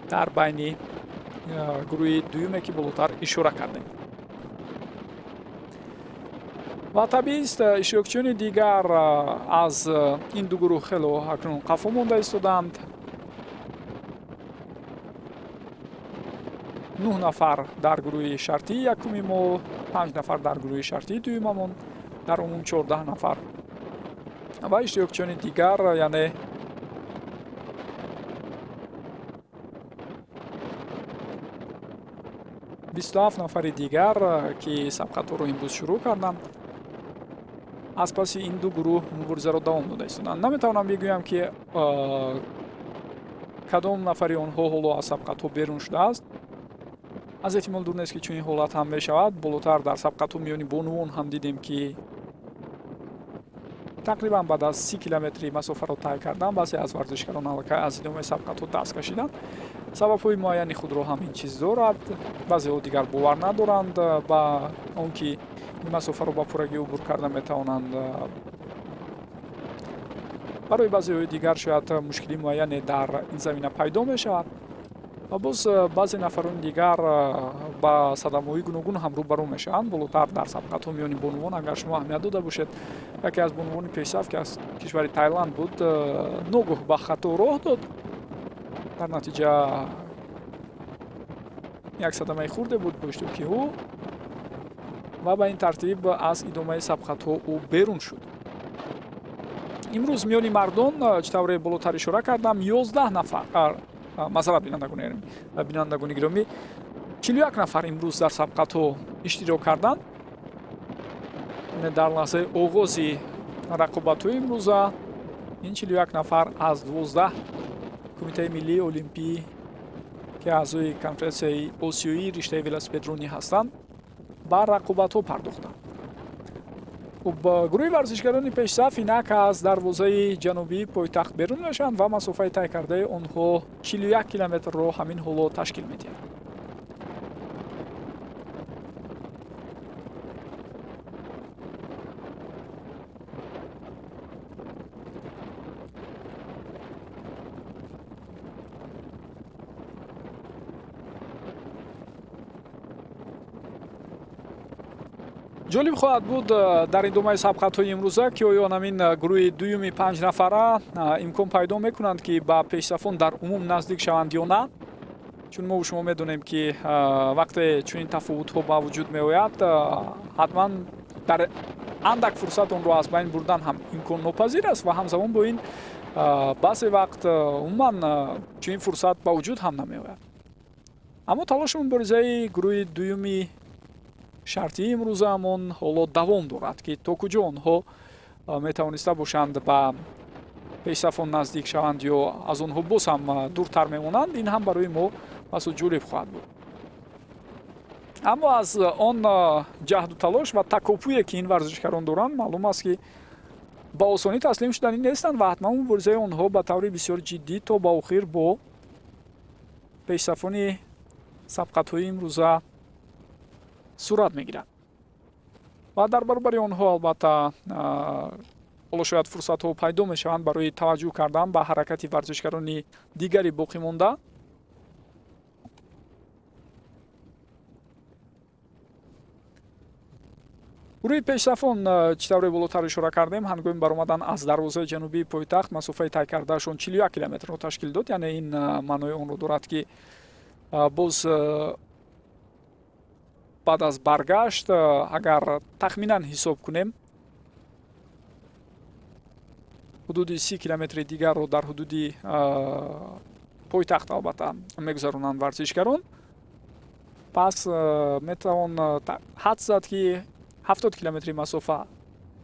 дар байни гурӯҳи дуюме ки болотар ишора кардем. ва табиист иштирокчиёни дигар аз ин ду гурӯҳ хело акнун қафо монда истоданд. 9 нафар дар гурӯҳи шартии якуми мо, 5 нафар дар гурӯҳи шартии дуюмамон, дар умум 14 нафар ва иштирокчиёни дигар, яъне бисту ҳафт нафари дигар ки сабқатҳоро имрӯз шурӯъ карданд, аз паси ин ду гурӯҳ муборизаро давом дода истоданд. наметавонам бигӯям ки кадом нафари онҳо ҳоло аз сабқатҳо берун шудааст. аз эҳтимол дур нест ки чунин ҳолат ҳам мешавад. болотар дар сабқатҳо миёни бонувон ҳам дидем ки тақрибан баъд аз 30 километри масофаро тай кардан баъзе аз варзишгарон аллакай аз идомаи сабқатҳо даст кашиданд. сабабҳои муайяни худро ҳамин чиз дорад. баъзеҳо дигар бовар надоранд ба он ки ин масофаро ба пуррагӣ убур карда метавонанд. барои баъзеҳои дигар шояд мушкили муайяне дар ин замина пайдо мешавад ва боз баъзе нафарони дигар ба садамаҳои гуногун ҳам рӯбарӯ мешаванд. болотар дар сабқатҳо миёни бонувон, агар шумо аҳамият дода бошед, яке аз бонувони пешсаф ки аз кишвари Тайланд буд, ногоҳ ба хато роҳ дод. дар натиҷа як садамаи хурде буд бо иштироки ӯ ва ба ин тартиб аз идомаи сабқатҳо ӯ берун шуд. имрӯз миёни мардон чӣ тавре болотар ишора кардам 11 нафар мазарат бинандагони гиромӣ 41 нафар имрӯз дар сабқатҳо иштирок карданд. дар лаҳзаи оғози рақобатҳои имрӯза ин 41 нафар аз 12 кумитаи миллии олимпӣ ки аъзои конференсияи осиёии риштаи велосипедронӣ ҳастанд ба рақобатҳо пардохтанд. гурӯҳи варзишгарони пешсаф инак аз дарвозаи ҷанубии пойтахт берун мешаванд ва масофаи тай кардаи онҳо 41 километрро ҳамин ҳоло ташкил медиҳад. ҷолиб хоҳад буд дар идомаи сабқатҳои имрӯза ки оё ҳамин гурӯҳи дуюми 5 нафара имкон пайдо мекунанд ки ба пешсафон дар умум наздик шаванд ё на. чун мо шумо медонем ки вақте чунин тафовутҳо ба вуҷуд меояд ҳатман дар андак фурсат онро аз байн бурдан ҳам имконнопазир аст ва ҳамзамон бо ин баъзе вақт умуман чунин фурсат ба вуҷуд ҳам намеояд. аммо талошамон боризаи гурӯҳи дуюми шартии имрӯзаамон ҳоло давом дорад ки то куҷо онҳо метавониста бошанд ба пешсафон наздик шаванд ё аз онҳо боз ҳам дуртар мемонанд. ин ҳам барои мо басу ҷолиб хоҳад буд. аммо аз он ҷаҳду талош ва такопуе ки ин варзишгарон доранд маълум аст ки ба осонӣ таслим шудани нестанд ва ҳатман муборизаи онҳо ба таври бисёр ҷиддӣ то ба охир бо пешсафони сабқатҳои имрӯза сурат мегирад ва дар баробари онҳо албатта ҳоло шояд фурсатҳо пайдо мешаванд барои таваҷҷӯҳ кардан ба ҳаракати варзишгарони дигари боқимонда. гурӯҳи пешсафон чӣ тавре болотар ишора кардем ҳангоми баромадан аз дарвозаи ҷанубии пойтахт масофаи тай кардаашон 41 километрро ташкил дод. яъне ин маънои онро дорад ки боз баъд аз баргашт агар тахминан ҳисоб кунем ҳудуди 30 километри дигарро дар ҳудуди пойтахт албатта мегузаронанд варзишгарон, пас метавон ҳад зад ки 70 километри масофа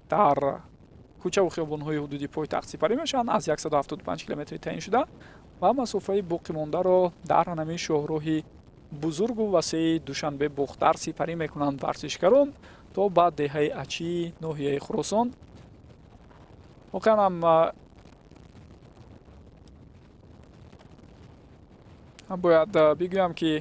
дар кӯчаву хиёбонҳои ҳудуди пойтахт сипарӣ мешаванд аз 175 километри таъин шуда ва масофаи боқимондаро дар ҳамин шоҳроҳи бузургу васеи душанбе бохтар сипарӣ мекунанд варзишгарон то ба деҳаи ачии ноҳияи хӯросон. воқеан ҳам бояд бигӯям ки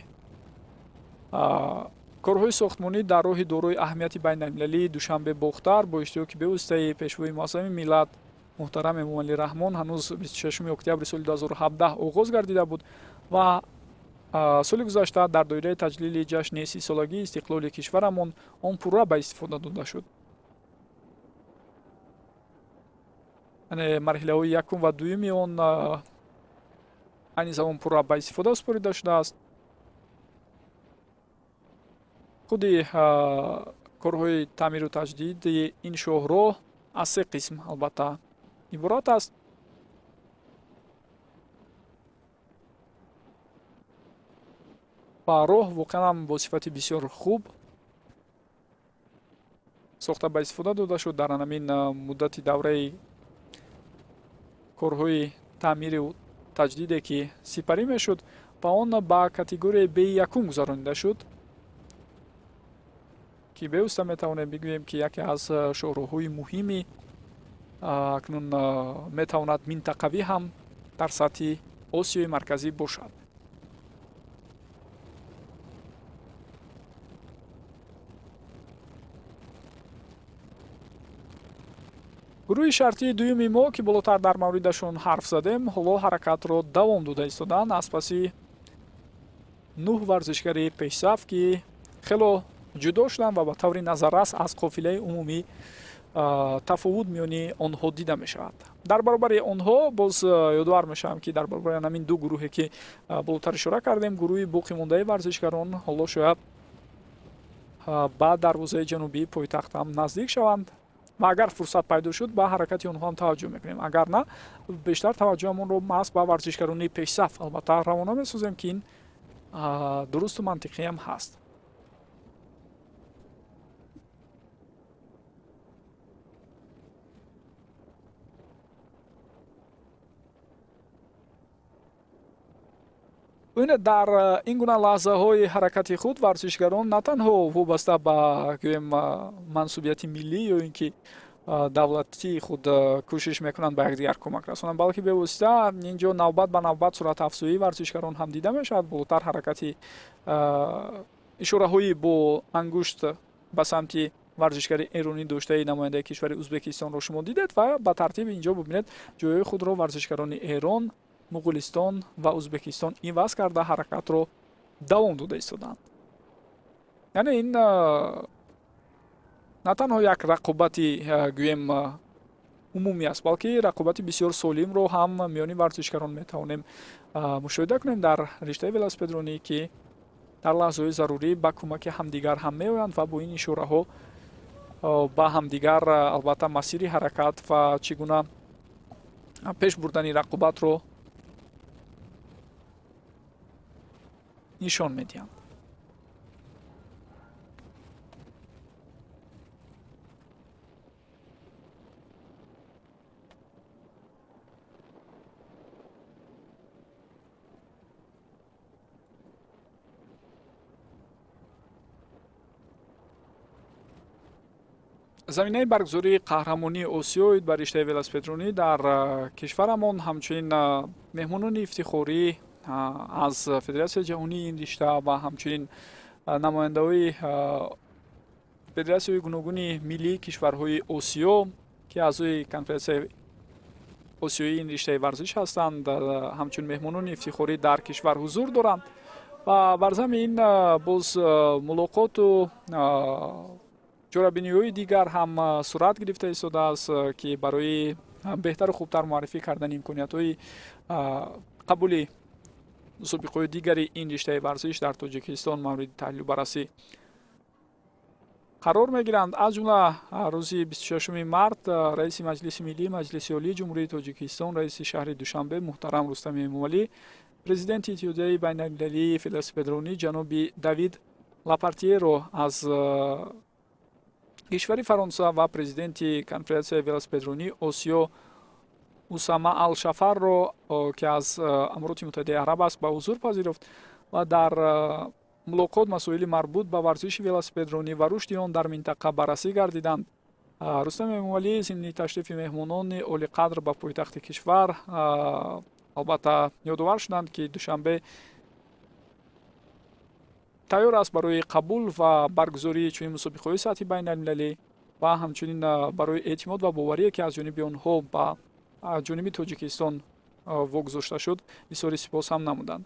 корҳои сохтмонӣ дар роҳи дорои аҳамияти байналмилалии душанбе бохтар бо иштироки бевоситаи пешвои муассисаи миллат муҳтарам эмомалӣ раҳмон ҳанӯз 26 октябри соли 2017 оғоз гардида буд ва соли гузашта дар доираи таҷлили ҷашни 30-солагии истиқлоли кишварамон он пурра ба истифода дода шуд. яъне марҳилаҳои якум ва дуюми он айни замон пурра ба истифода супорида шудааст. худи корҳои таъмиру таҷдиди ин шоҳроҳ аз 3 қисм албатта иборат аст. ва роҳ воқеан бо сифати бисёр хуб сохта ба истифода дода шуд дар ҳамин муддати давраи корҳои таъмиру таҷдиде ки сипарӣ мешуд ва он ба категорияи Б1 гузаронида шуд ки бевосита метавонем бигӯем ки яке аз шоҳроҳҳои муҳими акнун метавонад минтақавӣ ҳам дар сатҳи Осиёи марказӣ бошад. гурӯҳи шартии дуюми мо ки болотар дар мавридашон ҳарф задем ҳоло ҳаракатро давом дода истоданд аз паси 9 варзишгари пешсаф ки хело ҷудо шуданд ва ба таври назаррас аз қофилаи умумӣ тафовут миёни онҳо дида мешавад. дар баробари онҳо боз ёдовар мешавам ки дар баробари ҳамин ду гурӯҳе ки болотар ишора кардем, гурӯҳи боқӣ мондаи варзишгарон ҳоло шояд ба дарвозаи ҷанубии пойтахт ҳам наздик шаванд ва агар фурсат пайдо шуд ба ҳаракати онҳо ҳам таваҷҷӯҳ мекунем. Агар на, бештар таваҷҷӯҳамонро маҳз ба варзишгарони пешсаф албатта равона месозем ки ин дурусту мантиқӣ ҳам ҳаст. бинед дар ин гуна лаҳзаҳои ҳаракати худ варзишгарон на танҳо вобаста ба гӯем мансубияти миллӣ ё ин ки давлатии худ кӯшиш мекунанд ба якдигар кӯмак расонанд, балки бевосита инҷо навбат ба навбат суръатафзоии варзишгарон ҳам дида мешавад. болотар ҳаракати ишораҳои бо ангушт ба самти варзишгари эронӣ доштаи намояндаи кишвари ӯзбекистонро шумо дидед ва ба тартиб инҷо бубинед ҷойҳои худро варзишгарони Эрон, Муғулистон ва Ӯзбекистон иваз карда ҳаракатро давом дода истоданд. яъне ин на танҳо як рақобати гӯем умумӣ аст, балки рақобати бисёр солимро ҳам миёни варзишгарон метавонем мушоҳида кунем дар риштаи велосипедронӣ ки дар лаҳзаҳои зарурӣ ба кӯмаки ҳамдигар ҳам меоянд ва бо ин ишораҳо ба ҳамдигар албатта масири ҳаракат ва чӣ гуна пеш бурдани рақобатро нишон медиҳанд. заминаи баргузории қаҳрамонии осиёид ба риштаи велосипедронӣ дар кишварамон ҳамчунин меҳмонони ифтихорӣ аз Федератсияи ҷаҳонии ин ришта ва ҳамчунин намояндаҳои федератсияҳои гуногуни миллии кишварҳои Осиё ки аъзои конференсияи осиёии ин риштаи варзиш ҳастанд, ҳамчун меҳмонони ифтихорӣ дар кишвар ҳузур доранд ва бар замми ин боз мулоқоту ҷорабиниҳои дигар ҳам сурат гирифта истодааст ки барои беҳтару хубтар муаррифӣ кардани имкониятҳои қабули мусобиқаҳои дигари ин риштаи варзиш дар Тоҷикистон мавриди таҳлилу баррасӣ қарор мегиранд. аз ҷумла рӯзи 26 март раиси маҷлиси миллии маҷлиси олии ҷумҳурии Тоҷикистон, раиси шаҳри Душанбе муҳтарам Рустами Эмомалӣ, президенти иттиҳодияи байналмилалии велосипедронӣ ҷаноби Давид Лапартьеро аз кишвари Фаронса ва президенти конференсияи велосипедронии Осиё Усама Ал-Шафарро ки аз Амирoti Муттаҳидаи Араб аст ба ҳузур пазируфт ва дар мулоқот масоили марбут ба варзиши велосипедронӣ ва рушди он дар минтақа баррасӣ гардиданд. Рустами Эмомалӣ зимни ташрифи меҳмонони олиқадр ба пойтахти кишвар албатта ёдовар шуданд ки Душанбе тайёр аст барои қабул ва баргузории чунин мусобиқаҳои сатҳи байналмилалӣ ва ҳамчунин барои эътимод ва боварие ки аз ҷониби онҳо ба ҷониби Тоҷикистон вогузошта шуд изҳори сипос ҳам намуданд.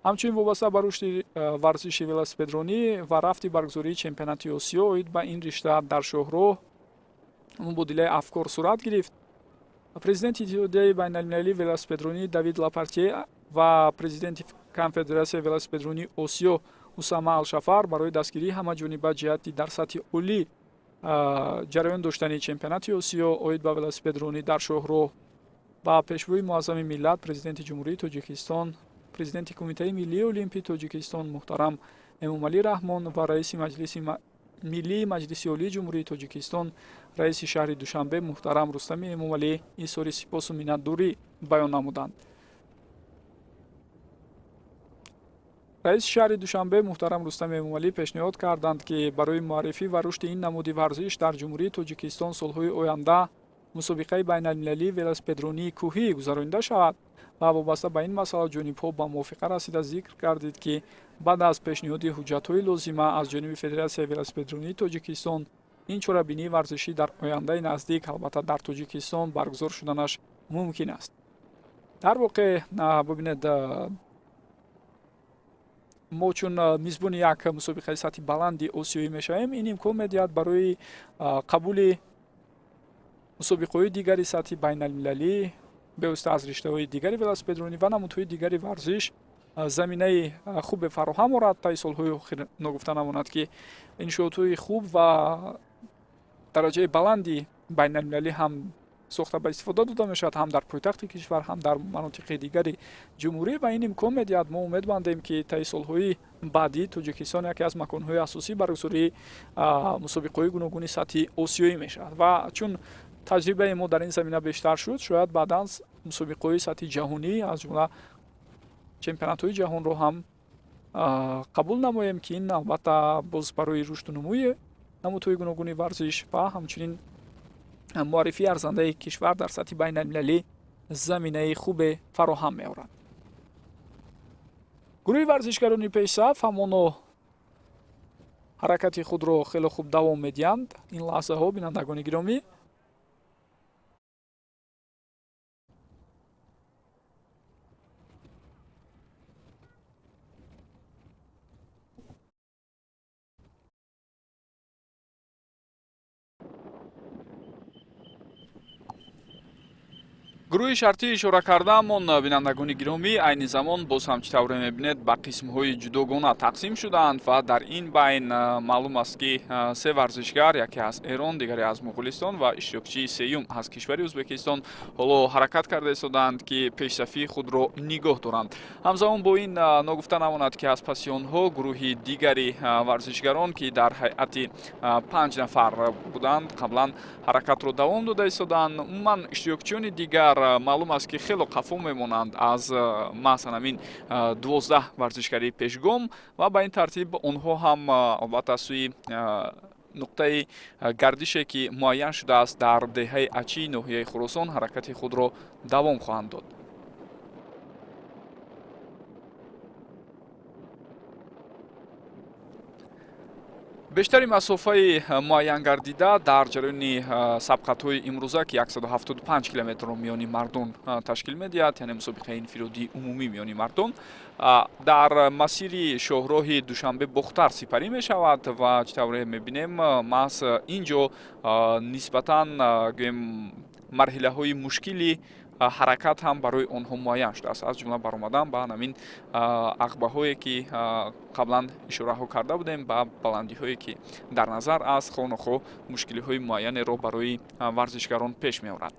ҳамчунин вобаста ба рушди варзиши велосипедронӣ ва рафти баргузории чемпионати Осиё оид ба ин ришта дар шоҳроҳ мубодилаи афкор сурат гирифт. президенти иттиҳодияи байналмилалии велосипедронӣ Давид Лапартье ва президенти конфедератсияи велосипедронии Осиё Усама Ал-Шафар барои дастгирии ҳамаҷониба ҷиҳати дар сатҳи олӣ ҷараён доштани чемпионати Осиё оид ба велосипедронӣ дар шоҳроҳ ба пешвои муаззами миллат президенти ҷумҳурии Тоҷикистон, президенти Кумитаи Миллии Олимпии Тоҷикистон муҳтарам Эмомалӣ Раҳмон ва раиси маҷлиси миллии маҷлиси олии ҷумҳурии Тоҷикистон, раиси шаҳри Душанбе муҳтарам Рустами Эмомалӣ изҳори сипосу миннатдорӣ баён намуданд. раиси шаҳри Душанбе муҳтарам Рустами Эмомалӣ пешниҳод карданд ки барои муаррифӣ ва рушди ин намуди варзиш дар ҷумҳурии Тоҷикистон солҳои оянда мусобиқаи байналмилалии велосипедронии кӯҳӣ гузаронида шавад ва вобаста ба ин масъала ҷонибҳо ба мувофиқа расида зикр гардид ки баъд аз пешниҳоди ҳуҷҷатҳои лозима аз ҷониби Федератсияи велосипедронии Тоҷикистон ин чорабинии варзишӣ дар ояндаи наздик албатта дар Тоҷикистон баргузор шуданаш мумкин аст. дар воқеъ бубинед мо чун мизбони як мусобиқаи сатҳи баланди осиёӣ мешавем, ин имкон медиҳад барои қабули мусобиқаҳои дигари сатҳи байналмилалӣ бевосита аз риштаҳои дигари велосипедронӣ ва намудҳои дигари варзиш заминаи хубе фароҳам орад. таи солҳои охир ногуфта намонад ки иншоотҳои хуб ва дараҷаи баланди байналмилалӣ ҳам сохта ба истифода дода мешавад, ҳам дар пойтахти кишвар, ҳам дар манотиқи дигари ҷумҳурӣ ва ин имкон медиҳад. мо умедвандем ки таи солҳои баъдӣ Тоҷикистон яке аз маконҳои асосии баргузории мусобиқаҳои гуногуни сатҳи осиёӣ мешавад ва чун таҷрибаи мо дар ин замина бештар шуд, шояд баъдан мусобиқаҳои сатҳи ҷаҳонӣ аз ҷумла чемпионатҳои ҷаҳонро ҳам қабул намоем, ки ин албатта боз барои рушду нумӯи намудҳои гуногуни варзиш ва ҳамчунин муаррифии арзандаи кишвар дар сатҳи байналмилалӣ заминаи хубе фароҳам меорад. гурӯҳи варзишгарони пешсаф ҳамоно ҳаракати худро хеле хуб давом медиҳанд. ин лаҳзаҳо, бинандагони гиромӣ, гурӯҳи шартӣ ишора кардаамон, бинандагони гиромӣ, айни замон боз ҳам чӣ тавре мебинед ба қисмҳои ҷудогона тақсим шудаанд ва дар ин байн маълум аст ки се варзишгар, яке аз Эрон, дигаре аз Муғулистон ва иштирокчии сеюм аз кишвари Ӯзбекистон ҳоло ҳаракат карда истодаанд, ки пешсафии худро нигоҳ доранд. ҳамзамон бо ин ногуфта намонад, ки аз паси онҳо гурӯҳи дигари варзишгарон, ки дар ҳайати 5 нафар буданд, қаблан ҳаракатро давом дода истодаанд. умуман иштирокчиёни дигар маълум аст ки хело қафо мемонанд аз масалан ҳамин 12 варзишгари пешгом ва ба ин тартиб онҳо ҳам албатта сӯи нуқтаи гардише ки муайян шудааст дар деҳаи Ачии ноҳияи Хӯросон ҳаракати худро давом хоҳанд дод. бештари масофаи муайян гардида дар ҷараёни сабқатҳои имрӯза, ки 175 километрро миёни мардон ташкил медиҳад, яъне мусобиқаи инфиродии умумӣ миёни мардон, дар масири шоҳроҳи Душанбе-Бохтар сипарӣ мешавад ва чӣ тавре мебинем, маҳз ин ҷо нисбатан гӯем марҳилаҳои мушкили ҳаракат ҳам барои онҳо муайян шудааст, аз ҷумла баромадан ба намин ақбаҳое, ки қаблан ишораҳо карда будем, ба баландиҳое, ки дар назар аст, хонохо мушкилиҳои муайянеро барои варзишгарон пеш меорад.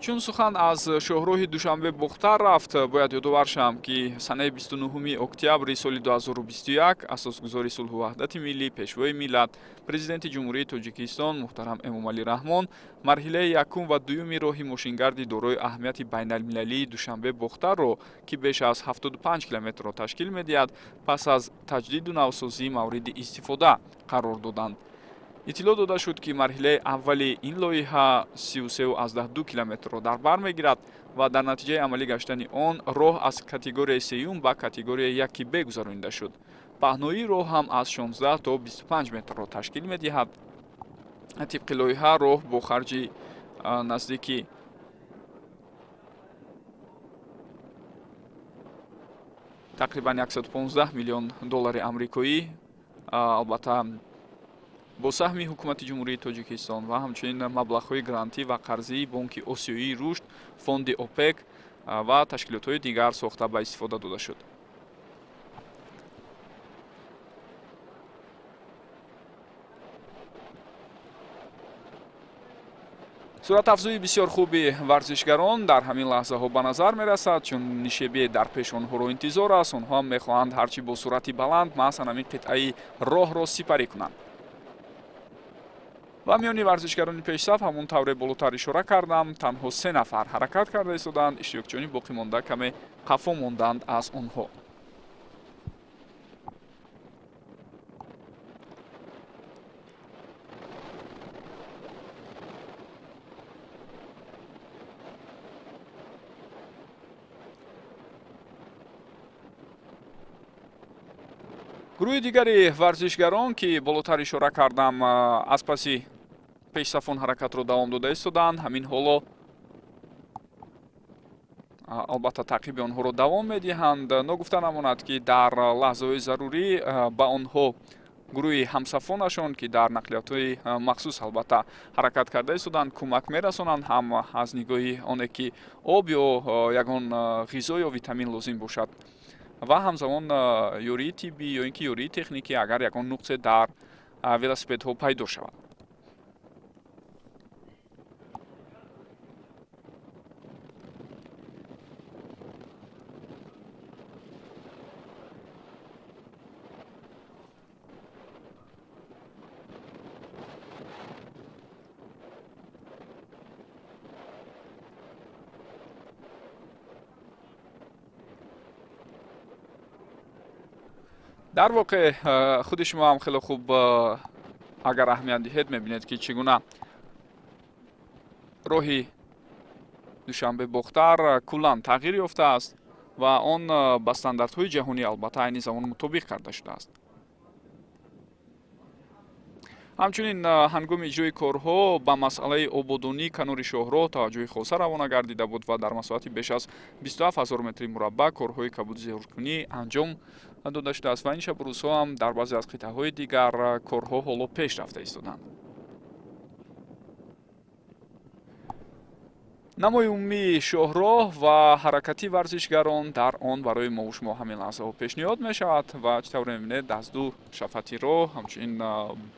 чун сухан аз шоҳроҳи Душанбе-Бохтар рафт, бояд ёдовар шавам, ки санаи 29 октябри соли 2021 асосгузори сулҳу ваҳдати миллӣ, пешвои миллат, президенти ҷумҳурии Тоҷикистон муҳтарам Эмомалӣ Раҳмон марҳилаи якум ва дуюми роҳи мошингарди дорои аҳамияти байналмилалии Душанбе-Бохтарро, ки беш аз 75 километрро ташкил медиҳад, пас аз таҷдиду навсозӣ мавриди истифода қарор доданд. иттилоъ дода шуд, ки марҳилаи аввали ин лоиҳа 33,2 километрро дар бар мегирад ва дар натиҷаи амалӣ гаштани он роҳ аз категорияи сеюм ба категорияи 1Б гузаронида шуд. паҳноии роҳ ҳам аз 16 то 25 метрро ташкил медиҳад. тибқи лоиҳа роҳ бо харҷи наздики тақрибан 115 миллион доллари амрикоӣ, албатта бо саҳми ҳукумати ҷумҳурии Тоҷикистон ва ҳамчунин маблағҳои грантӣ ва қарзии Бонки Осиёии рушд, фонди ОПЕК ва ташкилотҳои дигар сохта ба истифода дода шуд. суратафзои бисёр хуби варзишгарон дар ҳамин лаҳзаҳо ба назар мерасад, чун нишебие дар пеш онҳоро интизор аст. онҳо ҳам мехоҳанд ҳарчи бо суръати баланд масалан ҳамин қитъаи роҳро сипарӣ кунанд. ва миёни варзишгарони пешсаф ҳамон тавре болотар ишора кардам, танҳо 3 нафар ҳаракат карда истоданд. иштирокчиёни боқимонда каме қафо монданд аз онҳо. гурӯҳи дигари варзишгарон, ки болотар ишора кардам, аз паси пешсафон ҳаракатро давом дода истоданд. Ҳамин ҳоло албатта таъқиби онҳоро давом медиҳанд. Ногуфта намонад ки дар лаҳзаҳои зарурӣ ба онҳо гурӯҳи ҳамсафонашон ки дар нақлиётҳои махсус албатта ҳаракат карда истоданд кӯмак мерасонанд, ҳам аз нигоҳи оне ки об ё ягон ғизо ё витамин лозим бошад ва ҳамзамон ёрии тиббӣ ё ин ки ёрии техникӣ агар ягон нуқсе дар велосипедҳо пайдо шавад. дар воқеъ худи шумо ҳам хеле хуб агар аҳамият диҳед мебинед ки чӣ гуна роҳи Душанбе Бохтар куллан тағйир ёфтааст ва он ба стандартҳои ҷаҳонӣ албатта айни замон мутобиқ карда шудааст. ҳамчунин ҳангоми иҷрои корҳо ба масъалаи ободонии канори шоҳроҳ таваҷҷӯҳи хоса равона гардида буд ва дар масоҳати беш аз 27 000 метри мураббаъ корҳои кабудзиёркунӣ анҷом дода шудааст ва ин шабу рӯзҳо ҳам дар баъзе аз қитъаҳои дигар корҳо ҳоло пеш рафта истоданд. намои умумии шоҳроҳ ва ҳаракати варзишгарон дар он барои мову шумо ҳамин лаҳзаҳо пешниҳод мешавад ва чӣ тавре мебинед дазду шафати роҳ ҳамчунин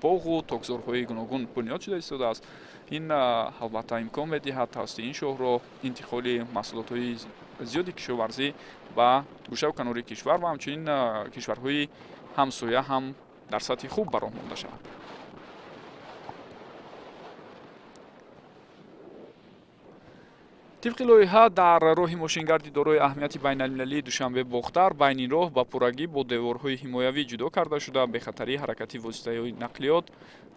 боғу тогзорҳои гуногун бунёд шуда истодааст. ин албатта имкон медиҳад тавассути ин шоҳроҳ интиқоли маҳсулотҳои зиёди кишоварзӣ ба гӯшаву канори кишвар ва ҳамчунин кишварҳои ҳамсоя ҳам дар сатҳи хуб ба роҳ монда шавад. طبق لایحه در راه ماشینگردی دارای اهمیت بین‌المللی دوشنبه باختر بین این راه با پورگی با دیوارهای حمایوی جدا کرده شده به خطری حرکتی واسطه‌های نقلیات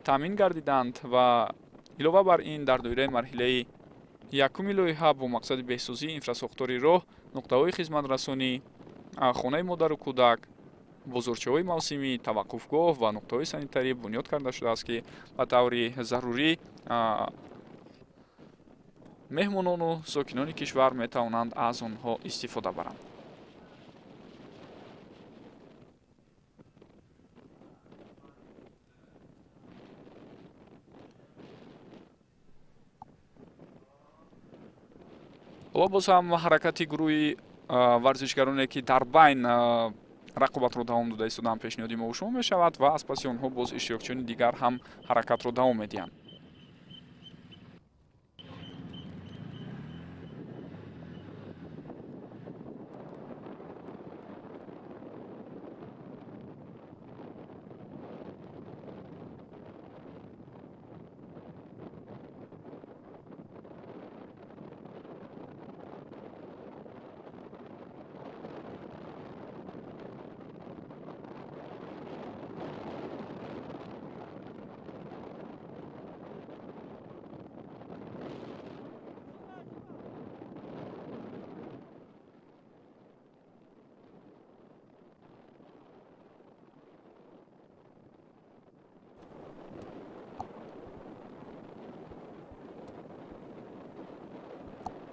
تامین گردیدند و علاوه بر این در دایره مرحله یکم لایحه با مقصد بهسازی اینفراساختاری راه نقطه‌های خدمت‌رسانی، خانه مادر و کودک، بازارچه‌های موسمی، توقفگاه و نقطه‌های سانیتاری بنیاد کرده شده است که به طور ضروری меҳмонону сокинони кишвар метавонанд аз онҳо истифода баранд. ҳоло боз ҳам ҳаракати гурӯҳи варзишгароне ки дар байн рақобатро давом дода истоданд пешниҳоди мо шумо мешавад ва аз паси онҳо боз иштирокчиёни дигар ҳам ҳаракатро давом медиҳанд.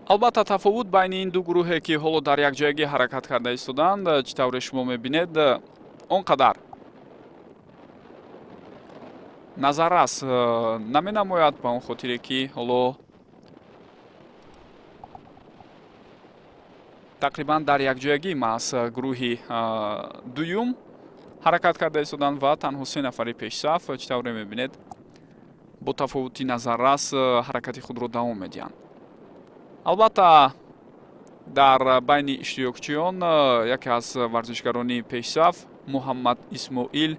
албатта тафовут байни ин ду гурӯҳе ки ҳоло дар якҷоягӣ ҳаракат карда истоданд чӣ тавре шумо мебинед он қадар назаррас наменамояд ба он хотире ки ҳоло тақрибан дар якҷоягӣ маҳз гурӯҳи дуюм ҳаракат карда истоданд ва танҳо 3 нафари пешсаф чӣ тавре мебинед бо тафовути назаррас ҳаракати худро давом медиҳанд. албатта дар байни иштирокчиён яке аз варзишгарони пешсаф муҳаммад исмоил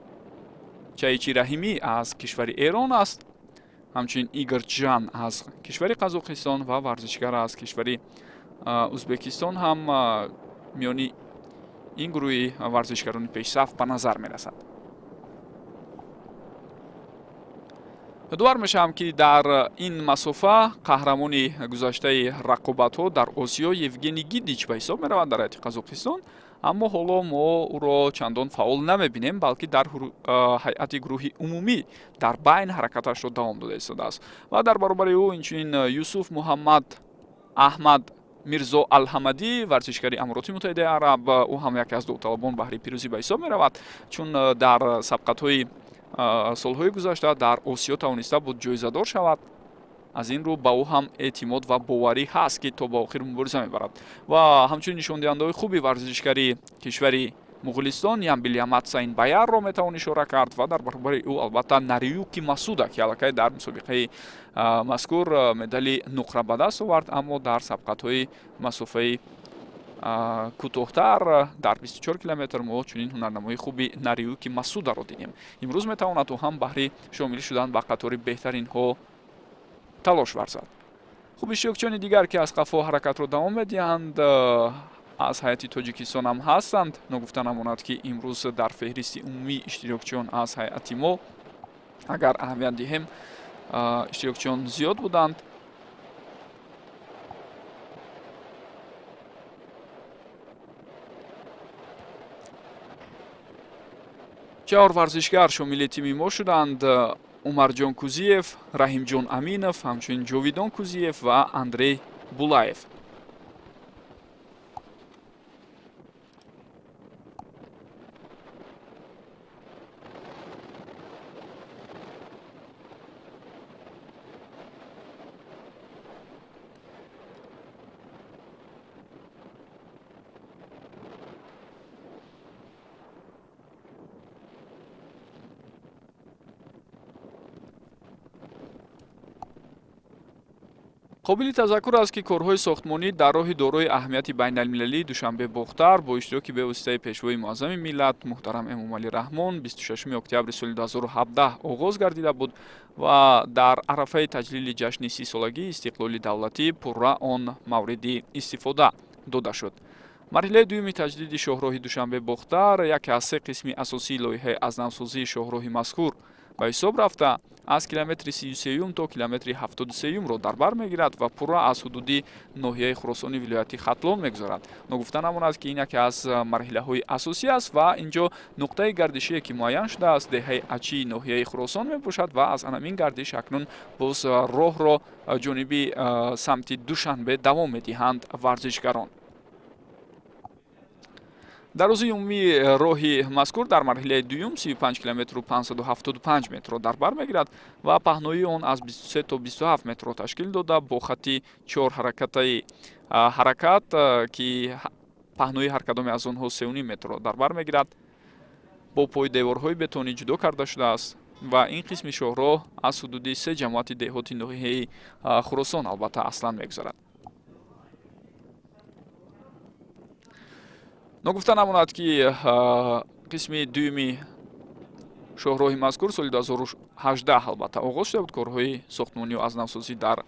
чаичираҳимӣ аз кишвари эрон аст, ҳамчунин игорҷан аз кишвари қазоқистон ва варзишгар аз кишвари узбекистон ҳам миёни ин гурӯҳи варзишгарони пешсаф ба назар мерасад. یادآور میشم که در این مسافه قهرمانی گذشته رقابت‌ها در آسیا یوگنی گیدیچ به حساب می‌رود در ایالت قزاقستان аммо ҳоло мо ӯро чандон фаъол намебинем, балки дар ҳайати гурӯҳи умумӣ дар байн ҳаракаташро давом дода истодааст. Ва дар баробари ӯ инчунин Юсуф Муҳаммад Аҳмад Мирзо Алҳамадӣ, варзишгари Амороти Муттаҳидаи Араб, ӯ ҳам яке аз довталабон баҳри пирӯзӣ ба ҳисоб меравад, чун дар сабқатҳои солҳои гузашта дар Осиё тавониста буд ҷоизадор шавад. аз ин рӯ ба ӯ ҳам эътимод ва боварӣ ҳаст ки то ба охир мубориза мебарад. Ва ҳамчунин нишондиҳандаҳои хуби варзишгари кишвари Муғулистон Ямбил Яматсайн Баярро метавон ишора кард ва дар баробари ӯ албатта Нариюки Масуда ки аллакай дар мусобиқаи мазкур медали нуқра ба даст овард, аммо дар сабқатҳои масофаи кӯтоҳтар дар 24 километр мо чунин ҳунарнамои хуби Нариюки Масударо дидем. имрӯз метавонад ӯ ҳам баҳри шомилӣ шудан ба қатори беҳтаринҳо талош варзад. хуб, иштирокчиёни дигар ки аз қафо ҳаракатро давом медиҳанд аз ҳайати Тоҷикистон ҳам ҳастанд. Ногуфта намонад ки имрӯз дар феҳристи умумии иштирокчиён аз ҳайати мо, агар аҳамият диҳем, иштирокчиён зиёд буданд. чаҳор варзишгар шомили тими мо шуданд: Умарҷон Кузиев, Раҳимҷон Аминов, ҳамчунин Ҷовидон Кузиев ва Андрей Булаев. қобили тазаккур аст ки корҳои сохтмонӣ дар роҳи дорои аҳамияти байналмилалии Душанбе Бохтар бо иштироки бевоситаи пешвои муаззами миллат муҳтарам Эмомалӣ Раҳмон 26 октябри соли 2017 оғоз гардида буд ва дар арафаи таҷлили ҷашни 30-солагии истиқлоли давлатӣ пурра он мавриди истифода дода шуд. марҳилаи дуюми таҷдиди шоҳроҳи Душанбе Бохтар яке аз се қисми асосии лоиҳаи азнавсозии шоҳроҳи мазкур ба ҳисоб рафта аз километри 33 то километри 73-ро дар бар мегирад ва пурра аз ҳудуди ноҳияи Хуросони вилояти Хатлон мегузарад. Ногуфта намонад ки ин яке аз марҳилаҳои асосӣ аст ва инҷо нуқтаи гардишие ки муайян шудааст деҳаи Ачии ноҳияи Хуросон мебошад ва аз анамин гардиш акнун боз роҳро ҷониби самти Душанбе давом медиҳанд варзишгарон. дарозии умумии роҳи мазкур дар марҳилаи дуюм 35 километру 575 метрро дар бар мегирад ва паҳноии он аз 23 то 27 метрро ташкил дода бо хатти 4 ҳаракатаи ҳаракат ки паҳнои ҳар кадоме аз онҳо 3,5 метрро дар бар мегирад бо пои деворҳои бетонӣ ҷудо карда шудааст ва ин қисми шоҳроҳ аз ҳудуди 3 ҷамоати деҳоти ноҳияи Хуросон албатта аслан мегузарад. ногуфта намонад ки қисми дуюми шоҳроҳи мазкур соли 2018 албатта оғоз шуда буд корҳои сохтмонию азнавсозӣ дар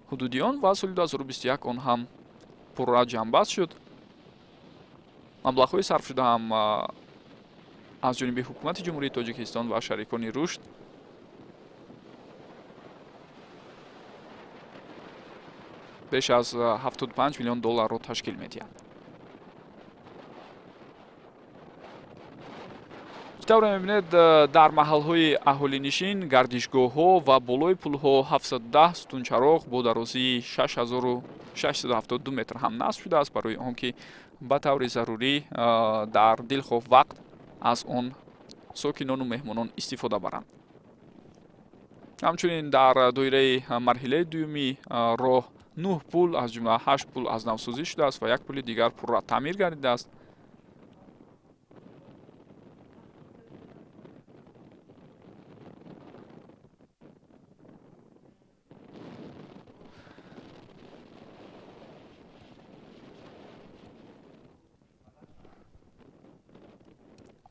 ҳудуди он ва соли 2021 он ҳам пурра ҷамъбаст шуд. маблағҳои сарф шуда ҳам аз ҷониби ҳукумати ҷумҳурии Тоҷикистон ва шарикони рушд беш аз 75 миллион долларро ташкил медиҳанд. тавре мебинед дар маҳалҳои аҳолинишин, гардишгоҳҳо ва болои пулҳо 710 стунчароғ бо дарозии 6672 метр ҳам насб шудааст барои он ки ба таври зарурӣ дар дилхоҳ вақт аз он сокинону меҳмонон истифода баранд. ҳамчунин дар доираи марҳилаи дуюми роҳ 9 пул аз ҷумла 8 пул азнавсозӣ шудааст ва як пули дигар пурра таъмир гардидааст.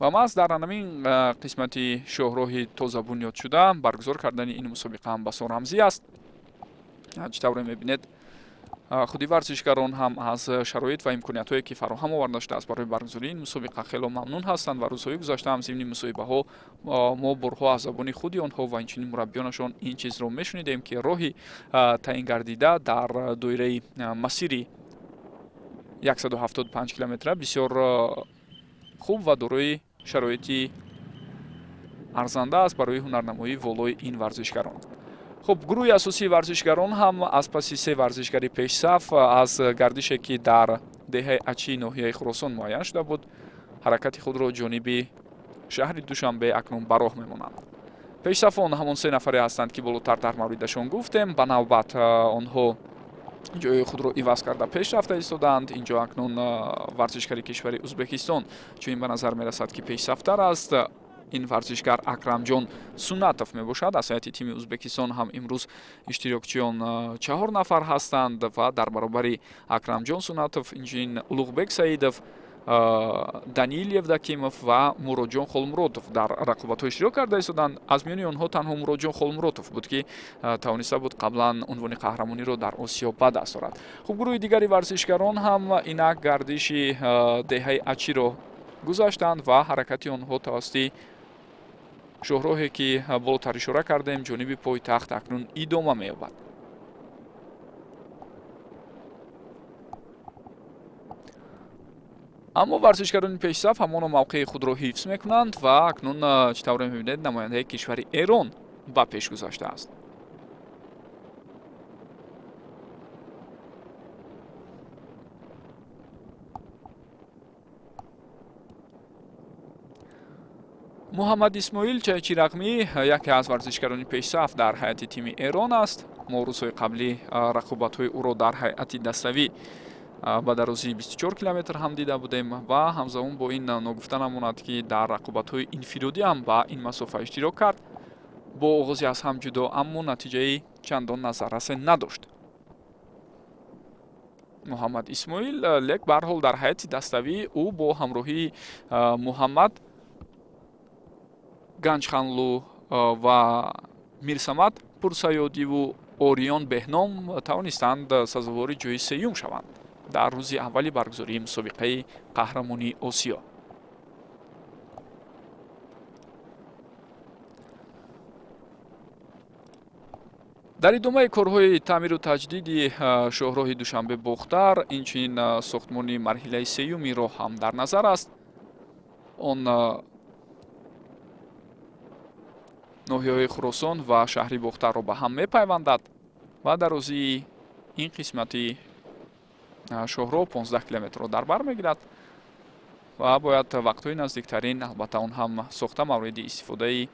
ва маҳз дар анамин қисмати шоҳроҳи тоза бунёдшуда баргузор кардани ин мусобиқа ҳам басо рамзӣ аст. ҷи тавре мебинед худи варзишгарон ҳам аз шароит ва имкониятҳое ки фароҳам оварда шудааст барои баргузории ин мусобиқа хело мамнун ҳастанд ва рӯзҳои гузашта ҳам зимни мусоҳибаҳо мо борҳо аз забони худи онҳо ва инчунин мураббиёнашон ин чизро мешунидем ки роҳи таъин гардида дар доираи масири 175 километра бисёр хуб ва дорои шароити арзанда аст барои ҳунарнамоии волои ин варзишгарон. хуб гурӯҳи асосии варзишгарон ҳам аз паси се варзишгари пешсаф аз гардише ки дар деҳаи ачии ноҳияи Хуросон муайян шуда буд, ҳаракати худро ҷониби шаҳри Душанбе акнун ба роҳ мемонанд. пешсафон ҳамон се нафаре ҳастанд ки болотар дар мавридашон гуфтем. Ба навбат онҳо ҷойи худро иваз карда пеш рафта истодаанд. Инҷо акнун варзишгари кишвари Узбекистон чунин ба назар мерасад ки пешсафтар аст. ин варзишгар Акрамҷон Сунатов мебошад. Аз ҳайати тими Узбекистон ҳам имрӯз иштирокчиён 4 нафар ҳастанд ва дар баробари Акрамҷон Сунатов инчунин Улуғбек Саидов, Даниил Евдокимов ва Муроҷон Холмуродов дар рақобатҳо иштирок карда истоданд. Аз миёни онҳо танҳо Муроҷон Холмуродов буд ки тавониста буд қаблан унвони қаҳрамониро дар Осиё ба даст орад. хуб гурӯҳи дигари варзишгарон ҳам инак гардиши деҳаи Ачиро гузаштанд ва ҳаракати онҳо тавассути шоҳроҳе ки болотар ишора кардем ҷониби пойтахт акнун идома меёбад. аммо варзишгарони пешсаф ҳамоно мавқеи худро ҳифз мекунанд ва акнун чӣ тавре мебинед намояндаи кишвари Эрон ба пеш гузаштааст. муҳаммад Исмоил Чайчирағмӣ яке аз варзишгарони пешсаф дар ҳайати тими Эрон аст. мо рӯзҳои қаблӣ рақобатҳои ӯро дар ҳайати даставӣ ба дарозии 24 километр ҳам дида будем ва ҳамзамон бо ин ногуфта намонад ки дар рақобатҳои инфиродӣ ҳам ба ин масофа иштирок кард. бо оғози аз ҳам ҷудо, аммо натиҷаи чандон назаррасе надошт. муҳаммад Исмоил лек ба ҳар ҳол дар ҳайати даставӣ ӯ бо ҳамроҳии муҳаммад Ганҷханлу ва Мирсамад Пурсаёдиву Ориён Беҳном тавонистанд сазовори ҷойи сеюм шаванд дар рӯзи аввали баргузории мусобиқаи қаҳрамонии Осиё. дар идомаи корҳои таъмиру таҷдиди шоҳроҳи Душанбе Бохтар инчунин сохтмони марҳилаи сеюми роҳ ҳам дар назар аст. он ноҳияҳои Хуросон ва шаҳри Бохтарро ба ҳам мепайвандад ва дарозии ин қисмати шоҳроҳ 15 километрро дар бар мегирад ва бояд вақтҳои наздиктарин албатта он ҳам сохта мавриди истифодаи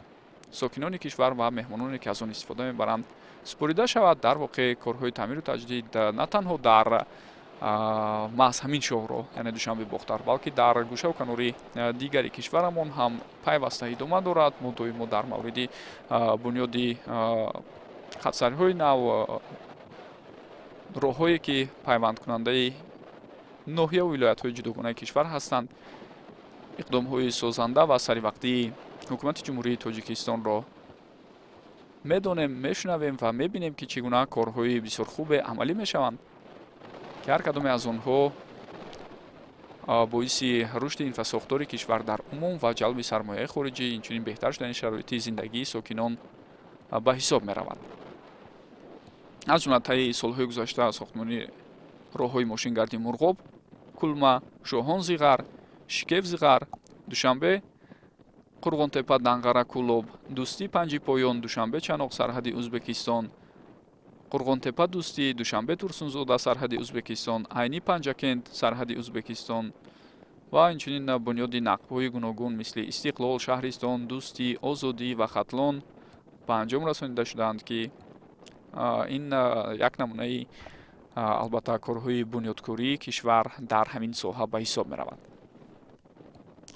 сокинони кишвар ва меҳмононе ки аз он истифода мебаранд супорида шавад. дар воқеъ корҳои таъмиру таҷдид на танҳо дар маҳз ҳамин шоҳроҳ яъне Душанбе Бохтар, балки дар гӯшаву канори дигари кишварамон ҳам пайваста идома дорад. мо доимо дар мавриди бунёди хатсариҳои нав, роҳҳое ки пайвандкунандаи ноҳияву вилоятҳои ҷудогонаи кишвар ҳастанд, иқдомҳои созанда ва саривақтии ҳукумати ҷумҳурии Тоҷикистонро медонем, мешунавем ва мебинем ки чӣ гуна корҳои бисёр хубе амалӣ мешаванд ки ҳар кадоме аз онҳо боиси рушди инфрасохтори кишвар дар умум ва ҷалби сармояи хориҷӣ, инчунин беҳтар шудани шароити зиндагии сокинон ба ҳисоб меравад. аз ҷумла таи солҳои гузашта сохтмони роҳҳои мошингарди Мурғоб, Кулма, Шоҳон Зиғар, Шикев Зиғар, Душанбе, Қурғонтепа, Данғара, Кулоб, Дӯстӣ, Панҷи Поён, Душанбе, Чаноқ, сарҳади Ӯзбекистон, Қурғонтепа, Дӯстӣ, Душанбе, Турсунзода, сарҳади Ӯзбекистон, Айни, Панҷакент, сарҳади Ӯзбекистон ва инчунин бунёди нақбҳои гуногун мисли Истиқлол, Шаҳристон, Дӯстӣ, Озодӣ ва Хатлон ба анҷом расонида шудаанд ки ин як намунаи албатта корҳои бунёдкории кишвар дар ҳамин соҳа ба ҳисоб меравад.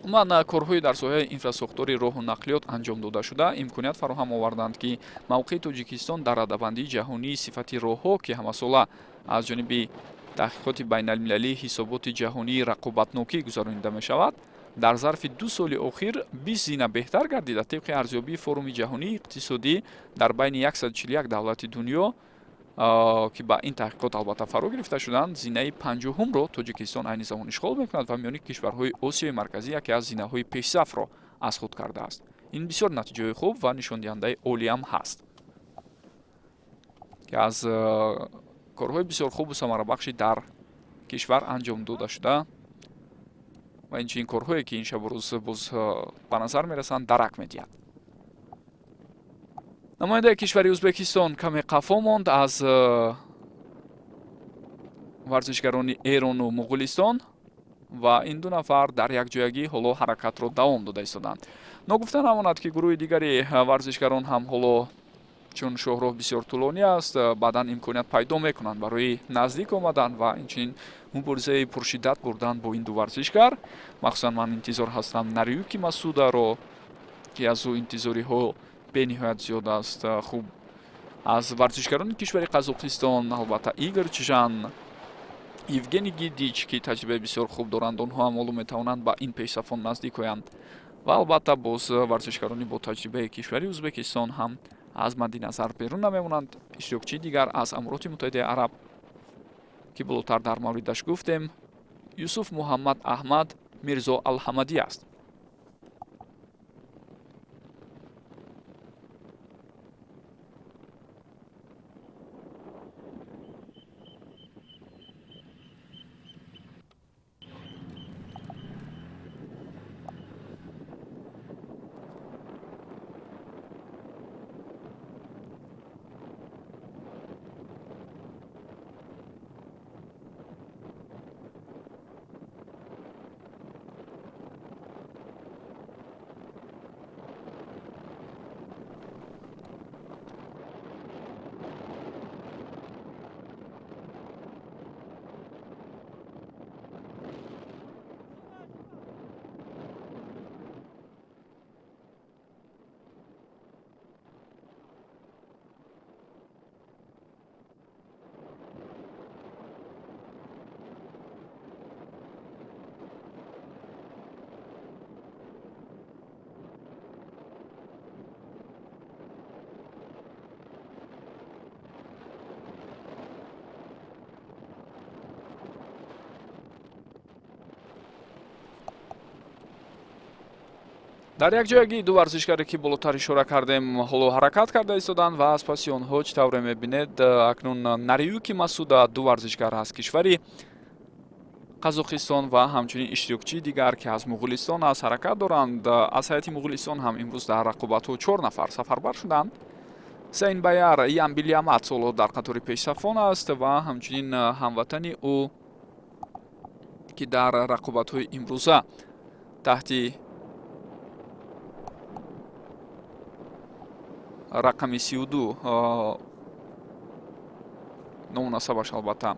умуман корҳои дар соҳаи инфрасохтори роҳу нақлиёт анҷом дода шуда имконият фароҳам оварданд ки мавқеи Тоҷикистон дар раддабандии ҷаҳонии сифати роҳҳо ки ҳамасола аз ҷониби таҳқиқоти байналмилалии ҳисоботи ҷаҳонии рақобатнокӣ гузаронида мешавад, дар зарфи 2 соли охир 20 зина беҳтар гардида. Тибқи арзёбии форуми ҷаҳонии иқтисодӣ дар байни 141 давлати дунё ки ба ин таҳқиқот албатта фаро гирифта шуданд, зинаи 50-умро Тоҷикистон айни замон ишғол мекунад ва миёни кишварҳои Осиёи марказӣ яке аз зинаҳои пешсафро аз худ кардааст. ин бисёр натиҷаҳои хуб ва нишондиҳандаи олиам ҳаст ки аз корҳои бисёр хубу самарабахши дар кишвар анҷом дода шуда ва инчунин корҳое ки ин шабу рӯз боз ба назар мерасанд дарак медиҳад. намояндаи кишвари ӯзбекистон каме қафо монд аз варзишгарони Эрону Муғулистон ва ин ду нафар дар якҷоягӣ ҳоло ҳаракатро давом дода истоданд. Ногуфта намонад ки гурӯҳи дигари варзишгарон ҳам ҳоло чун шоҳроҳ бисёр тӯлонӣ аст, баъдан имконият пайдо мекунанд барои наздик омадан ва инчунин муборизаи пуршиддат бурдан бо ин ду варзишгар. махсусан ман интизор ҳастам Нариюки Масударо, ки аз ӯ интизориҳо бениҳоят зиёд аст. хуб аз варзишгарони кишвари Қазоқистон албатта Игор Чжан, Евгений Гидич, ки таҷрибаи бисёр хуб доранд, онҳо ҳам ҳоло метавонанд ба ин пешсафон наздик оянд. ва албатта боз варзишгарони бо таҷрибаи кишвари Ӯзбекистон ҳам аз мадди назар берун намемонанд. иштирокчии дигар аз Амирoti Муттаҳидаи Араб, ки болотар дар мавридаш гуфтем, Юсуф Муҳаммад Аҳмад Мирзо Алҳамадӣ аст. дар якҷоягӣ ду варзишгаре ки болотар ишора кардем ҳоло ҳаракат карда истоданд ва аз паси онҳо чӣ тавре мебинед, акнун Нариюки Масуда ду варзишгар аз кишвари Қазоқистон ва ҳамчунин иштирокчии дигар ки аз Муғулистон аз ҳаракат доранд. аз ҳайати Муғулистон ҳам имрӯз дар рақобатҳо 4 нафар сафарбар шуданд. Сейн Баяр Ямбилямат соло дар қатори пешсафон аст ва ҳамчунин ҳамватани ӯ ки дар рақобатҳои имрӯза таҳти рақами 32 номунасабаш албатта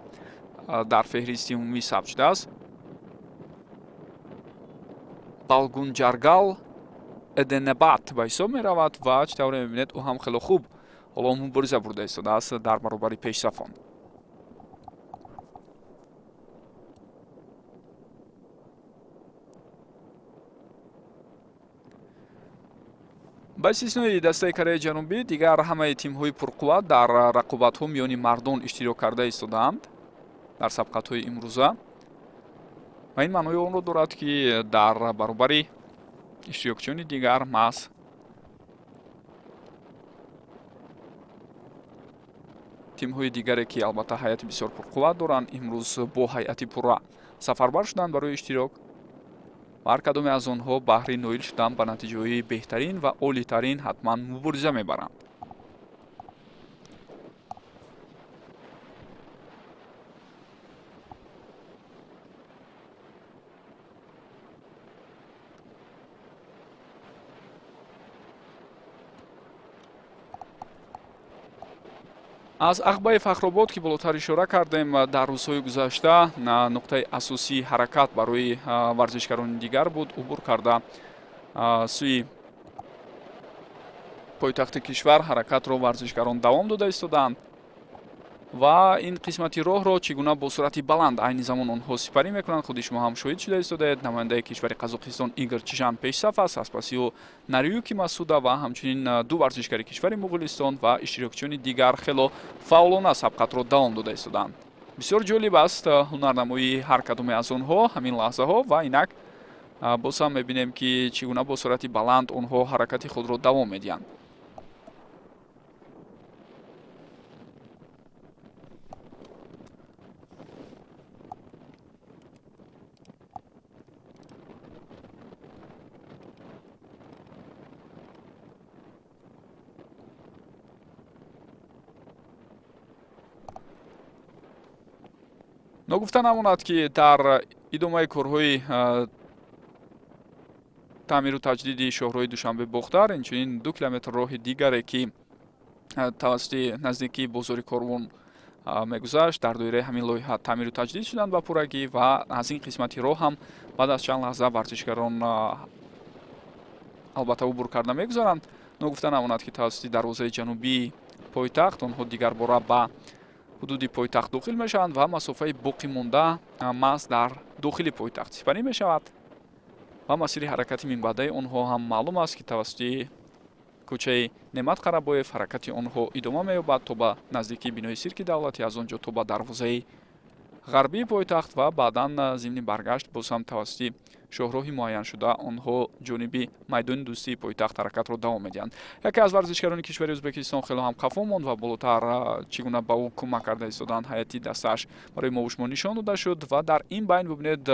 дар феҳристи умумӣ сабт шудааст. Балгунҷаргал Эденебат ба ҳисоб меравад ва чӣ тавре мебинед ӯ ҳам хело хуб ҳоло мубориза бурда истодааст дар баробари пешсафон. ба истиснои дастаи Кореяи Ҷанубӣ дигар ҳамаи тимҳои пурқувват дар рақобатҳо миёни мардон иштирок карда истодаанд дар сабқатҳои имрӯза. ва ин маънои онро дорад ки дар баробари иштирокчиёни дигар маҳз тимҳои дигаре ки албатта ҳайати бисёр пурқувват доранд имрӯз бо ҳайати пурра сафарбар шуданд барои иштирок. ҳар кадоме аз онҳо баҳри ноил шудан ба натиҷаҳои беҳтарин ва олитарин ҳатман мубориза мебаранд. аз ахбаи Фахробод ки болотар ишора кардем, дар рӯзҳои гузашта нуқтаи асосии ҳаракат барои варзишгарони дигар буд убур карда сӯи пойтахти кишвар ҳаракатро варзишгарон давом дода истоданд ва ин қисмати роҳро чӣ гуна бо суръати баланд айни замон онҳо сипарӣ мекунанд худи шумо ҳам шоҳид шуда истодаед. намояндаи кишвари Қазоқистон Игор Чжан пешсаф аст, аз паси ӯ Нариюки Масуда ва ҳамчунин ду варзишгари кишвари Муғулистон ва иштирокчиёни дигар хело фаъолона сабқатро давом дода истоданд. бисёр ҷолиб аст ҳунарнамоии ҳар кадоме аз онҳо ҳамин лаҳзаҳо ва инак боз ҳам мебинем ки чӣ гуна бо суръати баланд онҳо ҳаракати худро давом медиҳанд. ногуфта намонад ки дар идомаи корҳои таъмиру таҷдиди шоҳроҳи Душанбе Бохтар инчунин 2 километр роҳи дигаре ки тавассути наздикии бозори Корвон мегузашт дар доираи ҳамин лоиҳа таъмиру таҷдид шуданд ба пуррагӣ ва аз ин қисмати роҳ ҳам баъд аз чанд лаҳза варзишгарон албатта убур карда мегузаранд. ногуфта намонад ки тавассути дарвозаи ҷанубии пойтахт онҳо дигар бора ба ҳудуди пойтахт дохил мешаванд ва масофаи боқӣ монда маҳз дар дохили пойтахт сипарӣ мешавад ва масири ҳаракати минбаъдаи онҳо ҳам маълум аст ки тавассути кӯчаи Немат Қарабоев ҳаракати онҳо идома меёбад то ба наздикии бинои сирки давлатӣ, аз он ҷо то ба дарвозаи ғарбии пойтахт ва баъдан зимни баргашт боз ҳам тавассути шоҳроҳи муайяншуда онҳо ҷониби майдони дӯстии пойтахт ҳаракатро давом медиҳанд. Яке аз варзишгарони кишвари Ӯзбекистон хело ҳам хафо монд ва болотар чӣ гуна ба ӯ кӯмак карда истоданд ҳайати дастааш барои мо шумо нишон дода шуд ва дар ин байн бубинед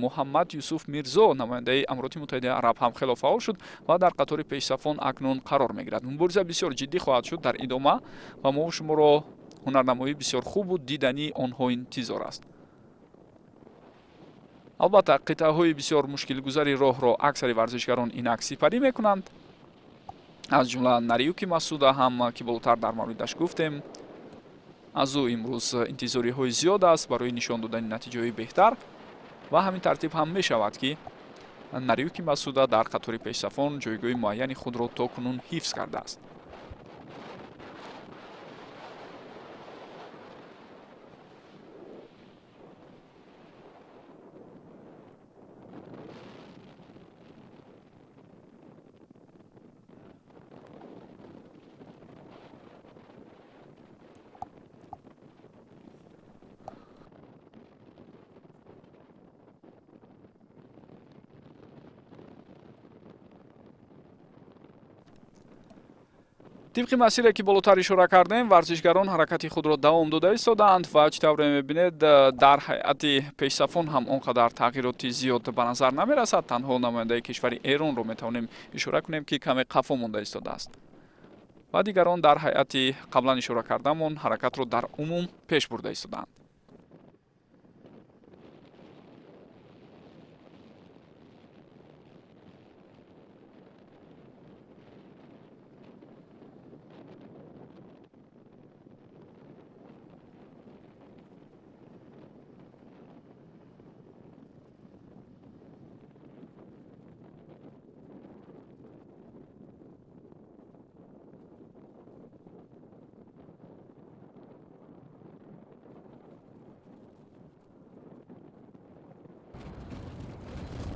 Муҳаммад Юсуф Мирзо намояндаи Амирoti Муттаҳидаи Араб ҳам хело фаъол шуд ва дар қатори пешсафон акнун қарор мегирад. Мубориза бисёр ҷиддӣ хоҳад шуд дар идома ва мо шуморо ҳунарнамоии бисёр хубу дидани онҳо интизор аст. албатта қитъаҳои бисёр мушкилгузари роҳро аксари варзишгарон инак сипарӣ мекунанд, аз ҷумла Нариюки Масуда ҳам ки болотар дар мавридаш гуфтем, аз ӯ имрӯз интизориҳои зиёд аст барои нишон додани натиҷаҳои беҳтар ва ҳамин тартиб ҳам мешавад ки Нариюки Масуда дар қатори пешсафон ҷойгоҳи муайяни худро то кунун ҳифз кардааст. طبق مسیری که بالاتر اشاره کردیم ورزشگران حرکت خود را دوام داده ایستادند و چطور می‌بینید در هیئت پیش‌صفان هم اونقدر تغییرات زیاد به نظر نمی‌رسد. تنها نماینده کشور ایران رو می‌توانیم اشاره کنیم که کمی قفا مونده ایستاده است و دیگران در هیئت قبلا اشاره کرده‌مون حرکت رو در عموم پیش برده ایستادند.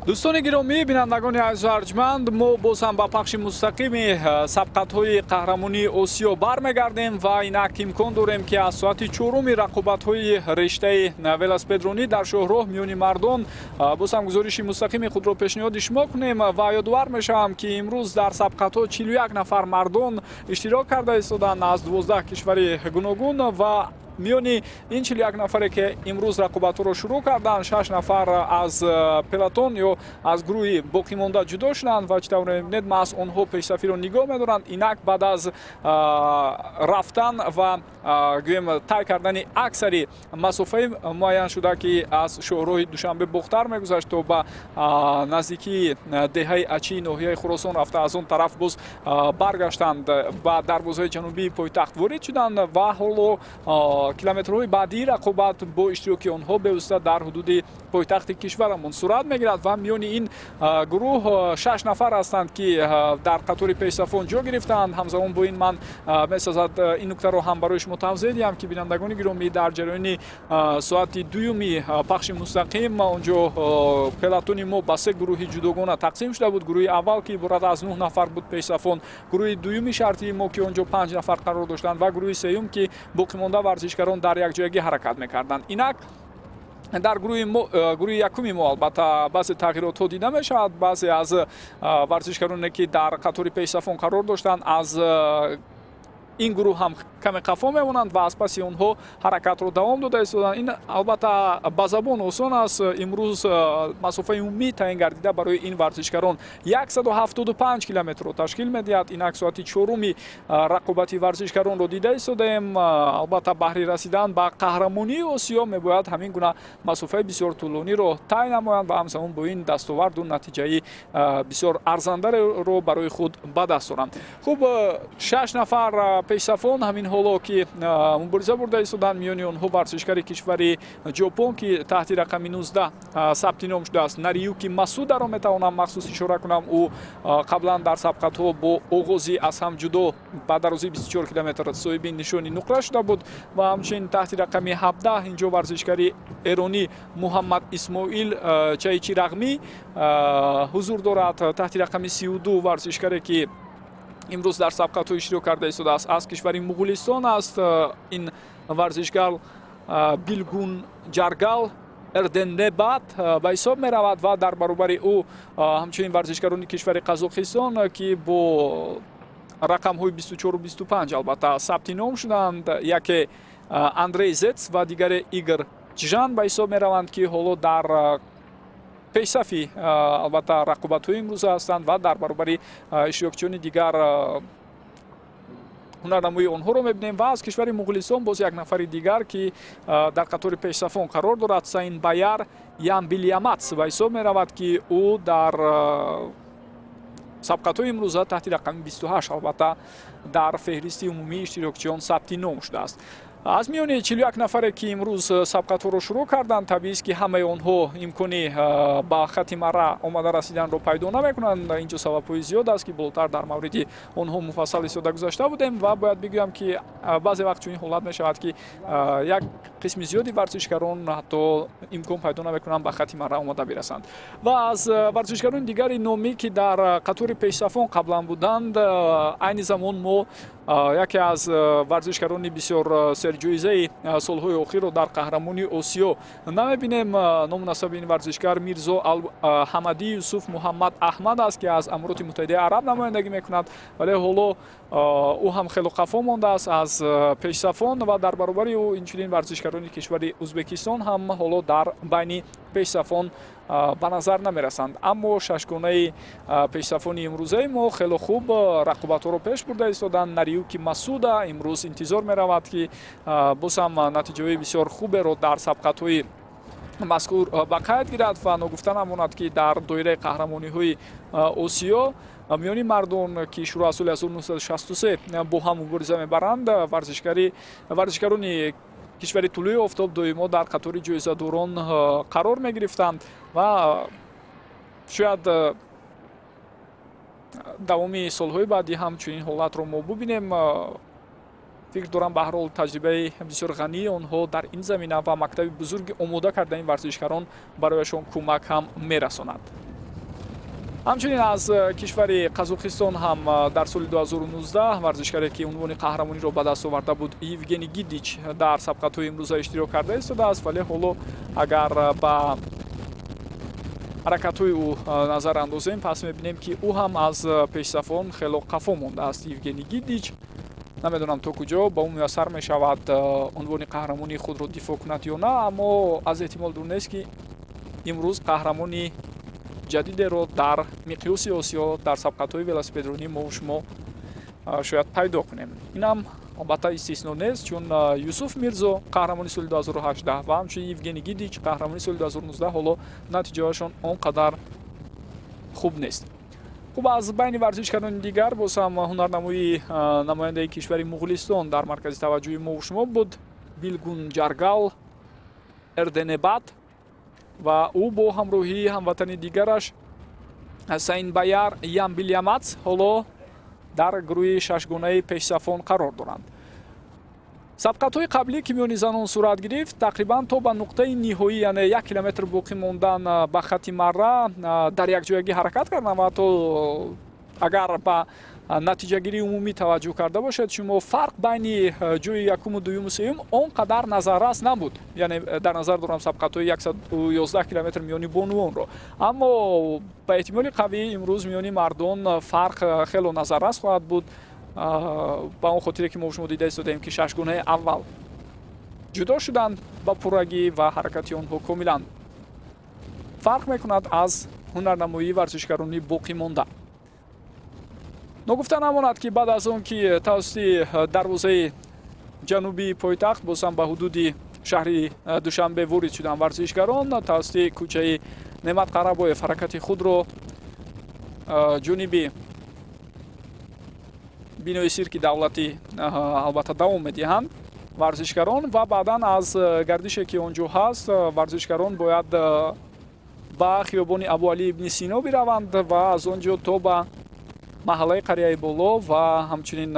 دوستان گرامی، بینندگان عزیز و ارجمند، ما باز هم با پخش مستقیم سبقت‌های قهرمانی آسیا برمیگردیم و اینک امکان داریم که از ساعت 4 رقابت‌های رشته ولاسپدرانی در شاهراه میان مردان باز هم گزارش مستقیم خود را پیشنهاد شما کنیم و یادآور میشم که امروز در سبقت‌ها 41 نفر مردان اشتراک کرده ایستادند از 12 کشور گوناگون و میانی این 41 نفره که امروز رقابت رو شروع کردن 6 نفر از پلاتون یا از گروه باقی مانده جدا شدند و چطور می‌بینید ما از آنها پیش‌صفی رو نگاه می‌دارند. اینک بعد از رفتن و گویم طی کردن اکثری مسافه معین شده که از شهرهای دوشنبه بختر می‌گذشت و به نزدیکی دهه اچی ناحیه خراسان رفته از اون طرف باز برگشتند و دروازه جنوبی پایتخت وارد شدند و حالا کیلومترهای بعدی رقابت با اشتراک آنها بواسطه در حدود پایتخت کشورمون صورت میگیرد و میان این گروه 6 نفر هستند که در قطار پیش‌صفان جا گرفتند. همزمان با این من می‌سازد این نکته رو هم برای شما توضیح دهم که بینندگان گرامی در جریان ساعت دومی پخش مستقیم اونجا پلاتون ما به 3 گروه جداگانه تقسیم شده بود. گروه اول که عبارت از 9 نفر بود پیش‌صفان، گروه دومی شرطی ما که اونجا 5 نفر قرار داشتند و گروه سوم که باقی مانده ورزشکاران در یک جایگی حرکت می‌کردند. اینک در گروه یکمی ما البته بعضی تغییرات ها دیده می شود. بعضی از ورزشکارانی که در قطار پیش‌صفان قرار داشتند از این گروه هم каме қафо мемонанд ва аз паси онҳо ҳаракатро давом дода истоданд. Ин албатта ба забон осон аст. имрӯз масофаи умумӣ таъин гардида барои ин варзишгарон 175 километрро ташкил медиҳад. Инак соати 4-уми рақобати варзишгаронро дида истодаем. албатта баҳри расидан ба қаҳрамонии осиё мебояд ҳамин гуна масофаи бисёр тӯлониро тай намоянд ва ҳамзамон бо ин дастоварду натиҷаи бисёр арзандаро барои худ ба даст оранд. хуб 6 нафар пешсафон ҳамин ҳоло ки мубориза бурда истоданд. миёни онҳо варзишгари кишвари ҷопон ки таҳти рақами 19 сабти ном шудааст Нариюки Масударо метавонам махсус ишора кунам. ӯ қаблан дар сабқатҳо бо оғози аз ҳам ҷудо ба дарозии 24 километр соҳиби нишони нуқра шуда буд ва ҳамчунин таҳти рақами 17 инҷо варзишгари эронӣ Муҳаммад Исмоил Чайчирағмӣ ҳузур дорад. таҳти рақами 32 варзишгаре ки имрӯз дар сабқатҳо иштирок карда истодааст аз кишвари Муғулистон аст. ин варзишгар Билгун Ҷаргал Эрденебад ба ҳисоб меравад ва дар баробари ӯ ҳамчунин варзишгарони кишвари Қазоқистон ки бо рақамҳои 24-25 албатта сабти ном шуданд. яке Андрей Зец ва дигаре Игор Чжан ба ҳисоб мераванд ки ҳоло дар пешсафи албатта рақобатҳои имрӯза ҳастанд ва дар баробари иштирокчиёни дигар ҳунарнамоии онҳоро мебинем. ва аз кишвари Муғулистон боз як нафари дигар ки дар қатори пешсафон қарор дорад Сайн Баяр Ямбилямац ба ҳисоб меравад ки ӯ дар сабқатҳои имрӯза таҳти рақами 28 албатта дар феҳристи умумии иштирокчиён сабти ном шудааст. аз миёни 41 нафаре ки имрӯз сабқатҳоро шурӯъ карданд табиист ки ҳамаи онҳо имкони ба хати марра омада расиданро пайдо намекунанд. инҷо сабабҳои зиёд аст ки болотар дар мавриди онҳо муфассал истода гузашта будем ва бояд бигӯям ки баъзе вақт чунин ҳолат мешавад ки як қисми зиёди варзишгарон ҳатто имкон пайдо намекунанд ба хати марра омада бирасанд. ва аз варзишгарони дигари номӣ ки дар қатори пешсафон қаблан буданд айни замон мо яке аз варзишгарони бисёр серҷоизаи солҳои охирро дар қаҳрамонии осиё намебинем. ному насаби ин варзишгар Мирзо Ҳамадӣ Юсуф Муҳаммад Аҳмад аст ки аз Амороти Муттаҳидаи Араб намояндагӣ мекунад, вале ҳоло ӯ ҳам хело қафо мондааст аз пешсафон ва дар баробари ӯ инчунин варзишгарони кишвари Узбекистон ҳам ҳоло дар байни пешсафон ба назар намерасанд. аммо шашгонаи пешсафони имрӯзаи мо хело хуб рақобатҳоро пеш бурда истоданд. Нариюки Масуда имрӯз интизор меравад ки боз ҳам натиҷаҳои бисёр хуберо дар сабқатҳои мазкур ба қайд гирад ва ногуфта намонад ки дар доираи қаҳрамониҳои осиё миёни мардон ки шурӯъ аз соли 1963 бо ҳам мубориза мебаранд варзишгарони кишвари тулӯи офтоб доимо дар қатори ҷоизадорон қарор мегирифтанд ва шояд давоми солҳои баъдӣ ҳам чунин ҳолатро мо бубинем. фикр дорам ба ҳар ҳол таҷрибаи бисёр ғании онҳо дар ин замина ва мактаби бузурги омода кардаи варзишгарон барояшон кӯмак ҳам мерасонад. ҳамчунин аз кишвари Қазоқистон ҳам дар соли 2019 варзишгаре ки унвони қаҳрамониро ба даст оварда буд Евгений Гидич дар сабқатҳои имрӯза иштирок карда истодааст, вале ҳоло агар ба ҳаракатҳои ӯ назар андозем пас мебинем ки ӯ ҳам аз пешсафон хело қафо мондааст. Евгений Гидич намедонам то куҷо ба ӯ муяссар мешавад унвони қаҳрамонии худро дифоъ кунад ё на, аммо аз эҳтимол дур нест ки имрӯз қаҳрамони ҷадидеро дар миқёси осиё дар сабқатҳои велосипедронӣ мо шумо шояд пайдо кунем. инам албатта истисно нест, чун Юсуф Мирзо қаҳрамони соли 2018 ва ҳамчунин Евгений Гидич қаҳрамони соли 2019 ҳоло натиҷаҳояшон он қадар хуб нест. хуб аз байни варзишгарони дигар боз ҳам ҳунарнамоии намояндаи кишвари Муғулистон дар маркази таваҷҷӯҳи мо шумо буд Билгун Ҷаргал Эрденебад ва ӯ бо ҳамроҳии ҳамватани дигараш Сайн Баяр Ямбилямац ҳоло дар гурӯҳи шашгонаи пешсафон қарор доранд. сабқатҳои қаблӣ ки миёни занон сурат гирифт тақрибан то ба нуқтаи ниҳоӣ, яъне 1 километр боқӣ мондан ба хати марра дар якҷоягӣ ҳаракат карданд ва то агар ба натиҷагирии умумӣ таваҷҷӯҳ карда бошед шумо фарқ байни ҷои якуму дуюму сеюм он қадар назаррас набуд, яъне дар назар дорам сабқатҳои 111 километр миёни бонуонро, аммо ба эҳтимоли қавӣ имрӯз миёни мардон фарқ хело назаррас хоҳад буд ба он хотире ки мо шумо дида истодаем ки шашгонаи аввал ҷудо шуданд ба пуррагӣ ва ҳаракати онҳо комилан фарқ мекунад аз ҳунарнамоии варзишгарони боқӣ монда. Ногуфта намонад ки баъд аз он ки тавассути дарвозаи ҷанубии пойтахт бозам ба ҳудуди шаҳри Душанбе ворид шуданд варзишгарон, тавассути кӯчаи Неъмат Қарабоев ҳаракати худро ҷониби бинои сирки давлатӣ албатта давом медиҳанд варзишгарон ва баъдан аз гардише ки он ҷо ҳаст варзишгарон бояд ба хиёбони Абу Али ибни Сино бираванд ва аз он ҷо то ба маҳаллаи Қарияи Боло ва ҳамчунин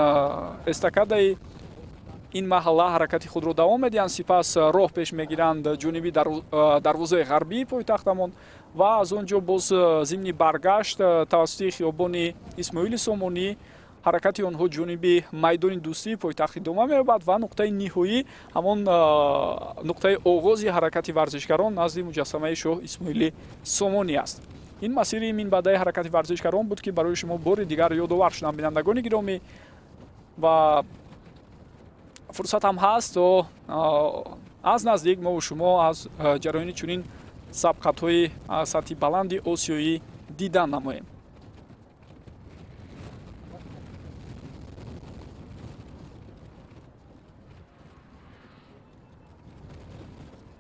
эстакадаи ин маҳалла ҳаракати худро давом медиҳанд. Сипас роҳ пеш мегиранд ҷониби дарвозаи ғарбии пойтахтамон ва аз он ҷо боз зимни баргашт тавассути хиёбони Исмоили Сомонӣ ҳаракати онҳо ҷониби майдони дӯстии пойтахт идома меёбад ва нуқтаи ниҳоӣ ҳамон нуқтаи оғози ҳаракати варзишгарон назди муҷассамаи шоҳ Исмоили Сомонӣ аст. ин масири минбаъдаи ҳаракати варзишгарон буд ки барои шумо бори дигар ёдовар шудам. Бинандагони гиромӣ ва фурсат ҳам ҳаст то аз наздик мо шумо аз ҷараёни чунин сабқатҳои сатҳи баланди осиёӣ дидан намоем.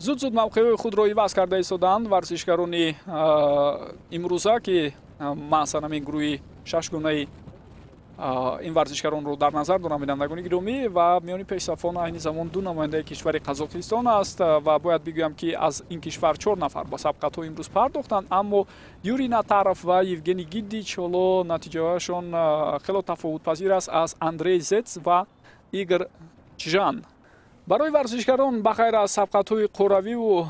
зуд мавқеҳои худро иваз карда истоданд варзишгарони имрӯза ки маъсалан ин гурӯҳи шашгонаи ин варзишгаронро дар назар дорам. Бинандагони гиромӣ ва миёни пешсафон айни замон ду намояндаи кишвари Қазоқистон аст ва бояд бигӯям ки аз ин кишвар 4 нафар ба сабқатҳо имрӯз пардохтанд, аммо Юрий Натаров ва Евгений Гиддич ҳоло натиҷаҳояшон хело тафовутпазир аст аз Андрей Зец ва Игор Чжан. барои варзишгарон ба ғайр аз сабқатҳои қуравиву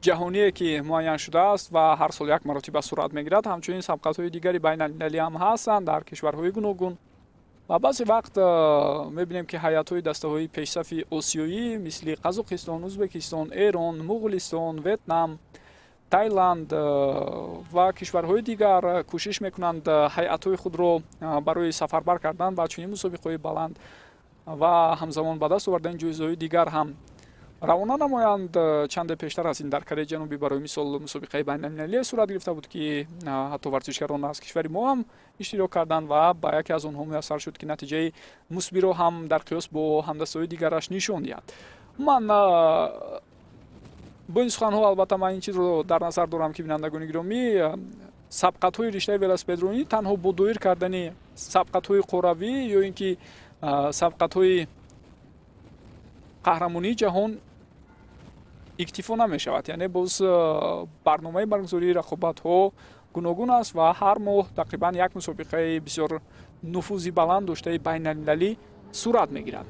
ҷаҳоние ки муайян шудааст ва ҳар сол як маротиба сурат мегирад, ҳамчунин сабқатҳои дигари байналмилалӣ ҳам ҳастанд дар кишварҳои гуногун ва баъзе вақт мебинем ки ҳайатҳои дастаҳои пешсафи осиёӣ мисли Қазоқистон, Узбекистон, Эрон, Муғулистон, Ветнам, Таиланд ва кишварҳои дигар кӯшиш мекунанд ҳайатҳои худро барои сафарбар кардан ба чунин мусобиқаҳои баланд ва ҳамзамон ба даст овардани ҷоизаҳои дигар ҳам равона намоянд. Чанде пештар аз ин дар Кореяи Ҷанубӣ барои мисол мусобиқаи байналмилалие сурат гирифта буд ки ҳатто варзишгарон аз кишвари мо ҳам иштирок карданд ва ба яке аз онҳо муяссар шуд ки натиҷаи мусбиро ҳам дар қиёс бо ҳамдастаҳои дигараш нишон диҳад. Ман бо ин суханҳо албатта ман ин чизро дар назар дорам ки бинандагони гиромӣ сабқатҳои риштаи велосипедронӣ танҳо бо доир кардани сабқатҳои қуравӣ ё ин ки сабқатҳои қаҳрамонии ҷаҳон иктифо намешавад. Яъне боз барномаи баргузории рақобатҳо гуногун аст ва ҳар моҳ тақрибан як мусобиқаи бисёр нуфузи баланд доштаи байналмилалӣ сурат мегирад.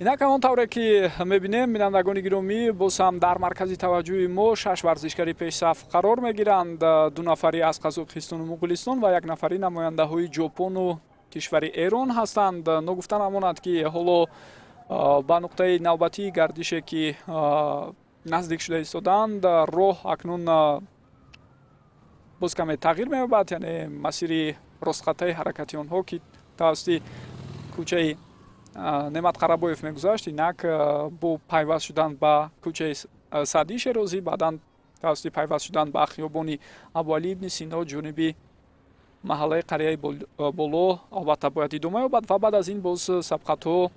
инак ҳамон тавре ки мебинем, бинандагони гиромӣ, боз ҳам дар маркази таваҷҷӯҳи мо 6 варзишгари пешсаф қарор мегиранд. 2 нафари аз Қазоқистону Муғулистон ва 1 нафари намояндаҳои Ҷопону кишвари Эрон ҳастанд. Ногуфта намонад ки ҳоло ба нуқтаи навбатии гардише ки наздик шуда истоданд, роҳ акнун боз каме тағйир меёбад, яъне масири ростхаттаи ҳаракати онҳо ки тавассути кӯчаи Неъмат Қарабоев мегузашт, инак бо пайваст шудан ба кӯчаи Саъдии Шерозӣ, баъдан тавассути пайваст шудан ба хиёбони Абу Али ибни Сино ҷониби маҳаллаи Қарияи Боло албатта бояд идома ёбад ва баъд аз ин боз сабқатҳо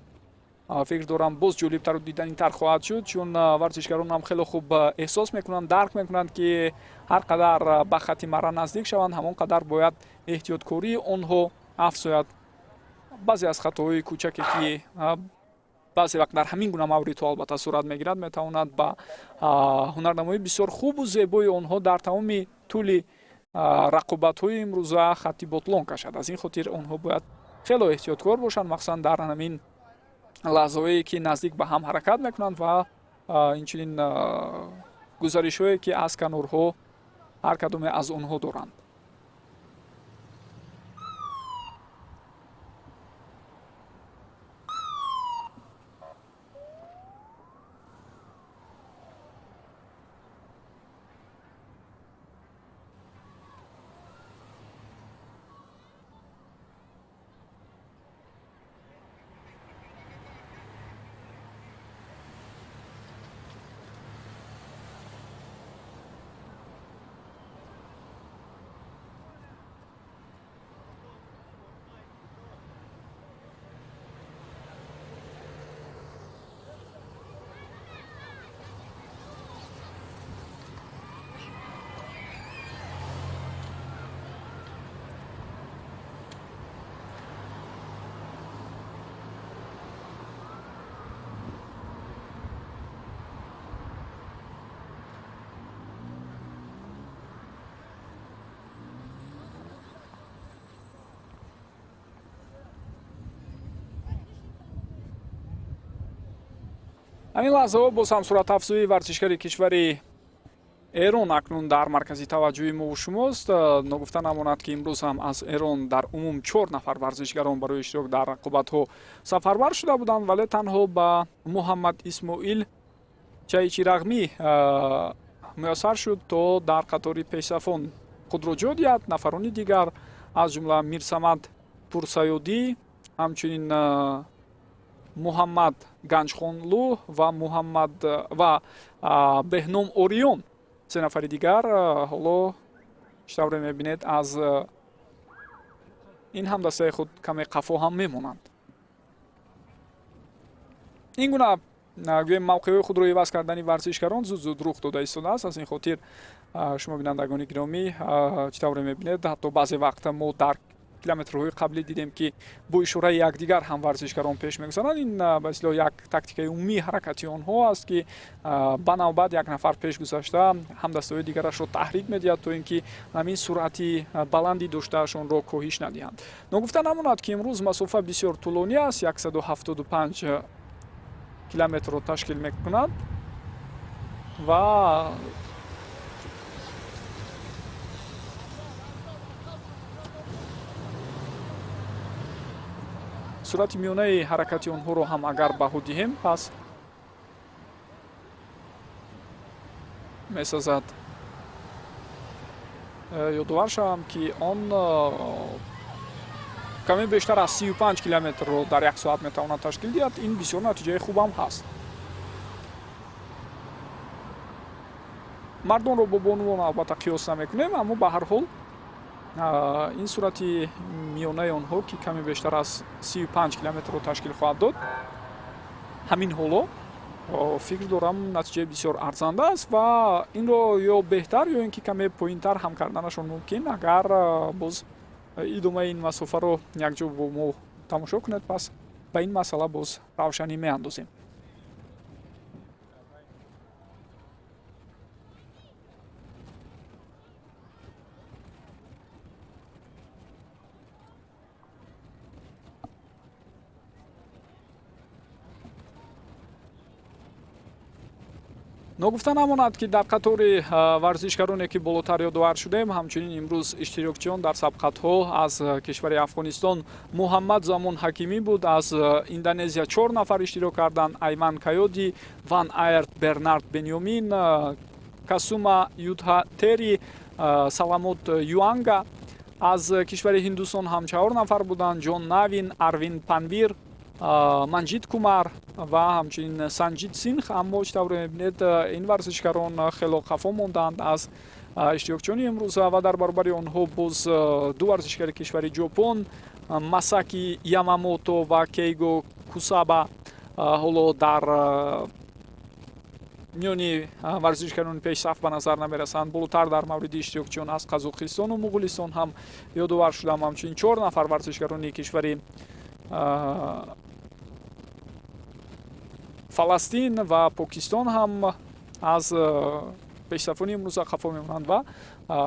фикр дорам боз ҷолибтару диданитар хоҳад шуд, чун варзишгарон ҳам хело хуб эҳсос мекунанд, дарк мекунанд ки ҳар қадар ба хатти марра наздик шаванд, ҳамон қадар бояд эҳтиёткории онҳо афзояд. баъзе аз хатоҳои кӯчаке ки баъзе вақт дар ҳамин гуна мавридҳо албатта сурат мегирад, метавонад ба ҳунарнамоии бисёр хубу зебои онҳо дар тамоми тӯли рақобатҳои имрӯза хатти ботлон кашад. аз ин хотир онҳо бояд хело эҳтиёткор бошанд, махсусан дар ҳамин лаҳзаҳое ки наздик ба ҳам ҳаракат мекунанд ва инчунин гузаришҳое ки аз канорҳо ҳар кадоме аз онҳо доранд. ҳамин лаҳзаҳо боз ҳам суръатафзои варзишгари кишвари эрон акнун дар маркази таваҷҷӯҳи мо шумост. ногуфта намонад ки имрӯз ҳам аз эрон дар умум 4 нафар варзишгарон барои иштирок дар рақобатҳо сафарбар шуда буданд, вале танҳо ба муҳаммад исмоил чайчирағмӣ муяссар шуд то дар қатори пешсафон худро ҷо диҳад. нафарони дигар аз ҷумла мирсамад пурсаёдӣ, ҳамчунин муҳаммад ганҷхонлӯ ва беҳном ориён, се нафари дигар ҳоло штавре мебинед аз ин ҳамдастаи худ каме қафо ҳам мемонанд. ин гуна гӯем мавқеҳои худро иваз кардани варзишгарон зуд рух дода истодааст. аз ин хотир шумо бинандагони гиромӣ чӣ тавре мебинед, ҳатто баъзе вақта мо дар километрҳои қаблӣ дидем ки бо ишораи якдигар ҳам варзишгарон пеш мегузаранд. ин ба ислоҳ як тактикаи умумии ҳаракати онҳо аст ки ба навбат як нафар пеш гузашта ҳамдастаҳои дигарашро таҳрик медиҳад то ин ки ҳамин суръати баланди доштаашонро коҳиш надиҳанд. ногуфта намонад ки имрӯз масофа бисёр тӯлонӣ аст, 175 километрро ташкил мекунад ва суръати миёнаи ҳаракати онҳоро ҳам агар баҳо диҳем, пас месазад ёдовар шавам ки он каме бештар аз 35 километрро дар як соат метавонад ташкил диҳад. ин бисёр натиҷаи хубам ҳаст. мардонро бо бонувон албатта қиёс намекунем, аммо ба ҳар ҳол ин суръати миёнаи онҳо ки каме бештар аз 35 километрро ташкил хоҳад дод, ҳамин ҳоло фикр дорам натиҷаи бисёр арзанда аст ва инро ё беҳтар ё ин ки каме поинтар ҳам карданашон мумкин. агар боз идомаи ин масофаро якҷо бо мо тамошо кунед, пас ба ин масъала боз равшанӣ меандозем. ногуфта намонад ки дар қатори варзишгароне ки болотар ёдовар шудем, ҳамчунин имрӯз иштирокчиён дар сабқатҳо аз кишвари Афғонистон Муҳаммад Замон Ҳакимӣ буд, аз Индонезия 4 нафар иштирок карданд: Айман Кайоди, Ван Айрт Бернард Бенёмин, Касума Юдҳатери, Саламот Юанга. аз кишвари Ҳиндустон ҳам 4 нафар буданд: Ҷон Навин, Арвин Панвир, Манҷид Кумар ва ҳамчунин Санҷид Синх. аммо чӣ тавре мебинед, ин варзишгарон хело қафо монданд аз иштирокчиёни имрӯза ва дар баробари онҳо боз ду варзишгари кишвари Ҷопон, Масаки Ямамото ва Кейго Кусаба ҳоло дар миёни варзишгарони пешсаф ба назар намерасанд. болотар дар мавриди иштирокчиён аз Қазоқистону Муғулистон ҳам ёдовар шудам. ҳамчунин 4 нафар варзишгарони кишвари Фаластин ва Покистон ҳам аз пешсафони имрӯза қафо мемонанд ва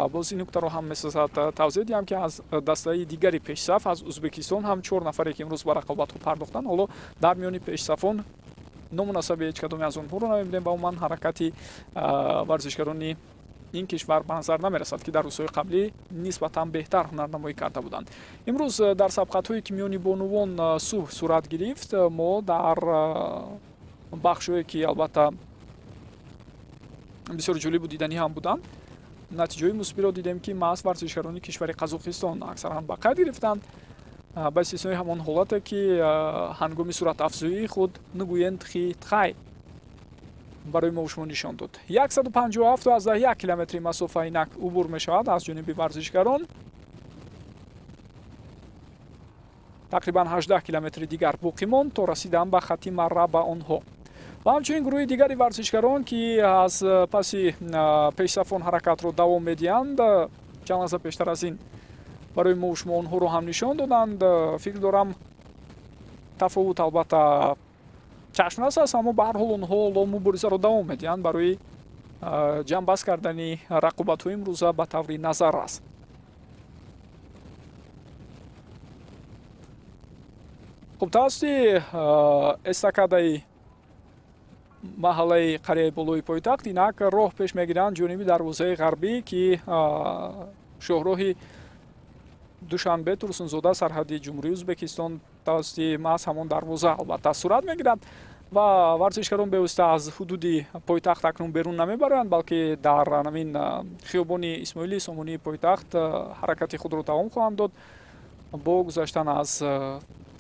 боз ин нуктаро ҳам месозад тавзеҳ диҳам ки аз дастаи дигари пешсаф аз Узбекистон ҳам 4 нафаре ки имрӯз ба рақобатҳо пардохтанд, ҳоло дар миёни пешсафон номунасаби ҳеҷ кадоме аз онҳоро намебинем. ба умуман ҳаракати варзишгарони ин кишвар ба назар намерасад ки дар рӯзҳои қаблӣ нисбатан беҳтар ҳунарнамоӣ карда буданд. имрӯз дар сабқатҳое ки миёни бонувон субҳ сурат гирифт, мо дар бахшҳое ки албатта бисёр ҷолибу диданӣ ҳам буданд, натиҷаҳои мусбиро дидем ки маҳз варзишгарони кишвари Қазоқистон аксаран ба қайд гирифтанд, ба истиснои ҳамон ҳолате ки ҳангоми суръатафзоии худ нугӯянд хи тхай барои мо шумо нишон дод. 157.1 километри масофа инак убур мешавад аз ҷониби варзишгарон. тақрибан 18 километри дигар боқӣ монд то расидан ба хатти марра ба онҳо. ва ҳамчунин гурӯҳи дигари варзишгарон ки аз паси пешсафон ҳаракатро давом медиҳанд, чанд лаҳза пештар аз ин барои мо шумо онҳоро ҳам нишон доданд. фикр дорам тафовут албатта чашмрас аст, аммо ба ҳар ҳол онҳо муборизаро давом медиҳанд барои ҷамъбаст кардани рақобатҳои имрӯза ба таври назаррас. хуб, тавассути эстакадаи маҳаллаи қарияи болои пойтахт инак роҳ пеш мегиранд ҷониби дарвозаи ғарбӣ ки шоҳроҳи душанбе турсунзода сарҳади ҷумҳурии ӯзбекистон тавассути маҳз ҳамон дарвоза албатта сурат мегирад ва варзишгарон бевосита аз ҳудуди пойтахт акнун берун намебаранд, балки дар намин хиёбони Исмоили Сомонии пойтахт ҳаракати худро давом хоҳанд дод бо гузаштан аз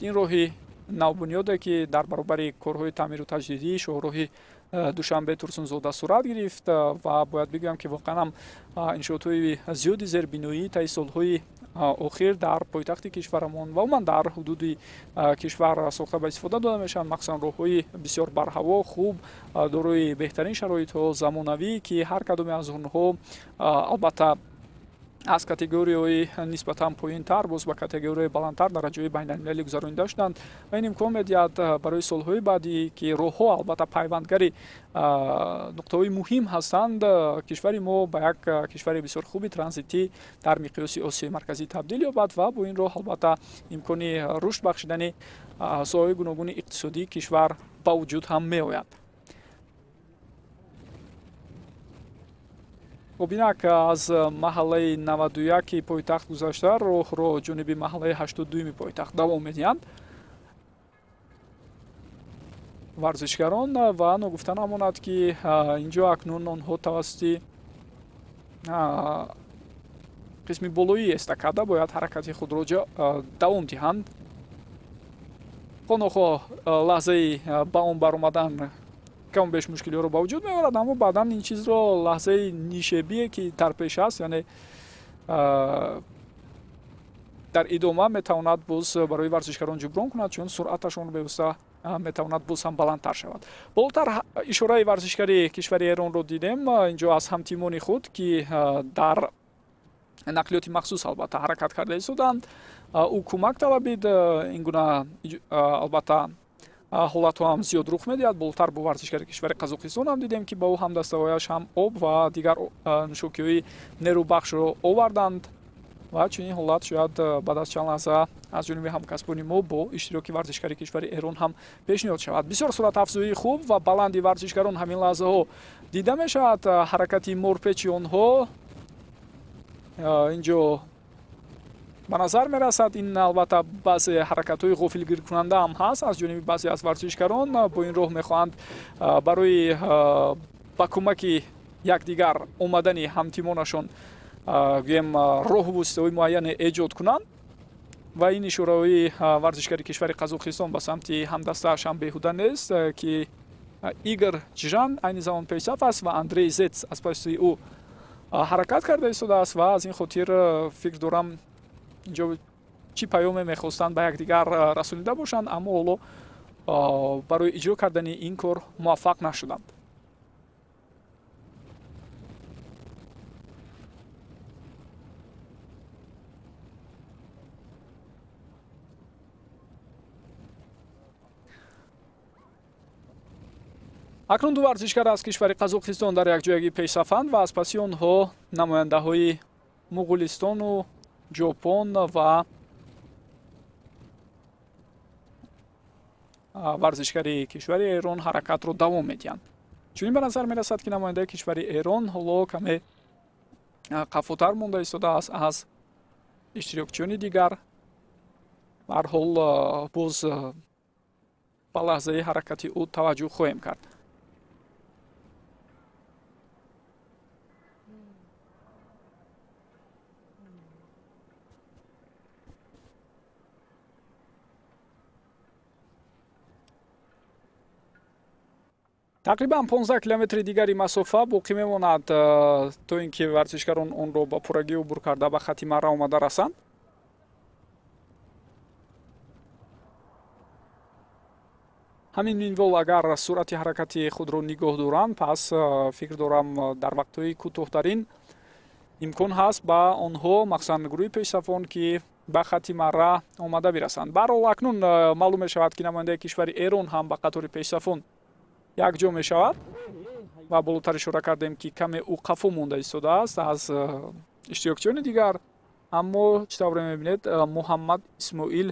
ин роҳи навбунёде ки дар баробари корҳои таъмиру таҷдидӣ шоҳроҳи Душанбе Турсунзода сурат гирифт ва бояд бигӯям ки воқеан ҳам иншоотҳои зиёди зербиноӣ таи солҳои охир дар пойтахти кишварамон ва умуман дар ҳудуди кишвар сохта ба истифода дода мешаванд, махсусан роҳҳои бисёр барҳаво, хуб, дорои беҳтарин шароитҳо, замонавӣ ки ҳар кадоме аз онҳо албатта аз категорияҳои нисбатан поинтар боз ба категорияи баландтар дараҷаҳои байналмилалӣ гузаронида шуданд ва ин имкон медиҳад барои солҳои баъдӣ ки роҳҳо албатта пайвандгари нуқтаҳои муҳим ҳастанд, кишвари мо ба як кишвари бисёр хуби транзитӣ дар миқёси Осиёи марказӣ табдил ёбад ва бо ин роҳ албатта имкони рушд бахшидани соҳаҳои гуногуни иқтисодии кишвар ба вуҷуд ҳам меояд. Инак аз маҳаллаи 91 пойтахт гузашта роҳро ҷониби маҳаллаи 82 пойтахт давом медиҳанд варзишгарон ва ногуфта намонад ки инҷо акнун онҳо тавассути қисми болоии эстакада бояд ҳаракати худро давом диҳанд. хонохоҳ лаҳзаи ба он баромадан кам беш мушкилиҳоро ба вуҷуд меорад, аммо баъдан ин чизро лаҳзаи нишебие ки дар пеш аст, яъне дар идома метавонад боз барои варзишгарон ҷуброн кунад, чун суръаташон бевосита метавонад боз ҳам баландтар шавад. Болотар ишораи варзишгари кишвари Эронро дидем инҷо аз ҳамтимони худ ки дар нақлиёти махсус албатта ҳаракат карда истоданд ӯ кӯмак талабид. Ин гуна албатта ҳолатҳо ҳам зиёд рух медиҳад. Болотар бо варзишгари кишвари Қазоқистон ҳам дидем ки ба ӯ ҳамдастаҳояш ҳам об ва дигар нӯшокиҳои нерӯбахшро оварданд ва чунин ҳолат шояд баъд аз чанд лаҳза аз ҷониби ҳамкасбони мо бо иштироки варзишгари кишвари Эрон ҳам пешниҳод шавад. Бисёр суратафзоии хуб ва баланди варзишгарон ҳамин лаҳзаҳо дида мешавад. ҳаракати морпечи онҳо инҷо ба назар мерасад. Ин албатта баъзе ҳаракатҳои ғофилгиркунанда ҳам ҳаст аз ҷониби баъзе аз варзишгарон. Бо ин роҳ мехоҳанд барои ба кӯмаки якдигар омадани ҳамтимонашон гӯем роҳу воситаҳои муайяне эҷод кунанд ва ин ишораҳои варзишгари кишвари Қазоқистон ба самти ҳамдастааш ҳам беҳуда нест ки Игор Чжан айни замон пешсаф аст ва Андрей Зец аз паси ӯ ҳаракат карда истодааст ва аз ин хотир фикр дорам инҷо чӣ паёме мехостанд ба якдигар расонида бошанд, аммо ҳоло барои иҷро кардани ин кор муваффақ нашуданд. акнун ду варзишгар аз кишвари Қазоқистон дар якҷоягӣ пешсафанд ва аз паси онҳо намояндаҳои Муғулистону ҷопон ва варзишгари кишвари Эрон ҳаракатро давом медиҳанд. чунин ба назар мерасад ки намояндаи кишвари Эрон ҳоло каме қаффотар монда истодааст аз иштирокчиёни дигар. ба ҳар ҳол боз ба лаҳзаи ҳаракати ӯ таваҷҷӯҳ хоҳем кард. тақрибан 15 километри дигари масофа боқӣ мемонад то ин ки варзишгарон онро ба пуррагӣ убур карда ба хати марра омада расанд. ҳамин минвол агар суръати ҳаракати худро нигоҳ доранд, пас фикр дорам дар вақтҳои кӯтоҳтарин имкон ҳаст ба онҳо махсусан гурӯҳи пешсафон ки ба хати марра омада бирасанд. ба ҳар ҳол акнун маълум мешавад ки намояндаи кишвари Эрон ҳам ба қатори пешсафон якҷо мешавад ва болотар ишора кардем ки каме ӯ қафо монда истодааст аз иштирокчиёни дигар. аммо чӣ тавре мебинед Муҳаммад Исмоил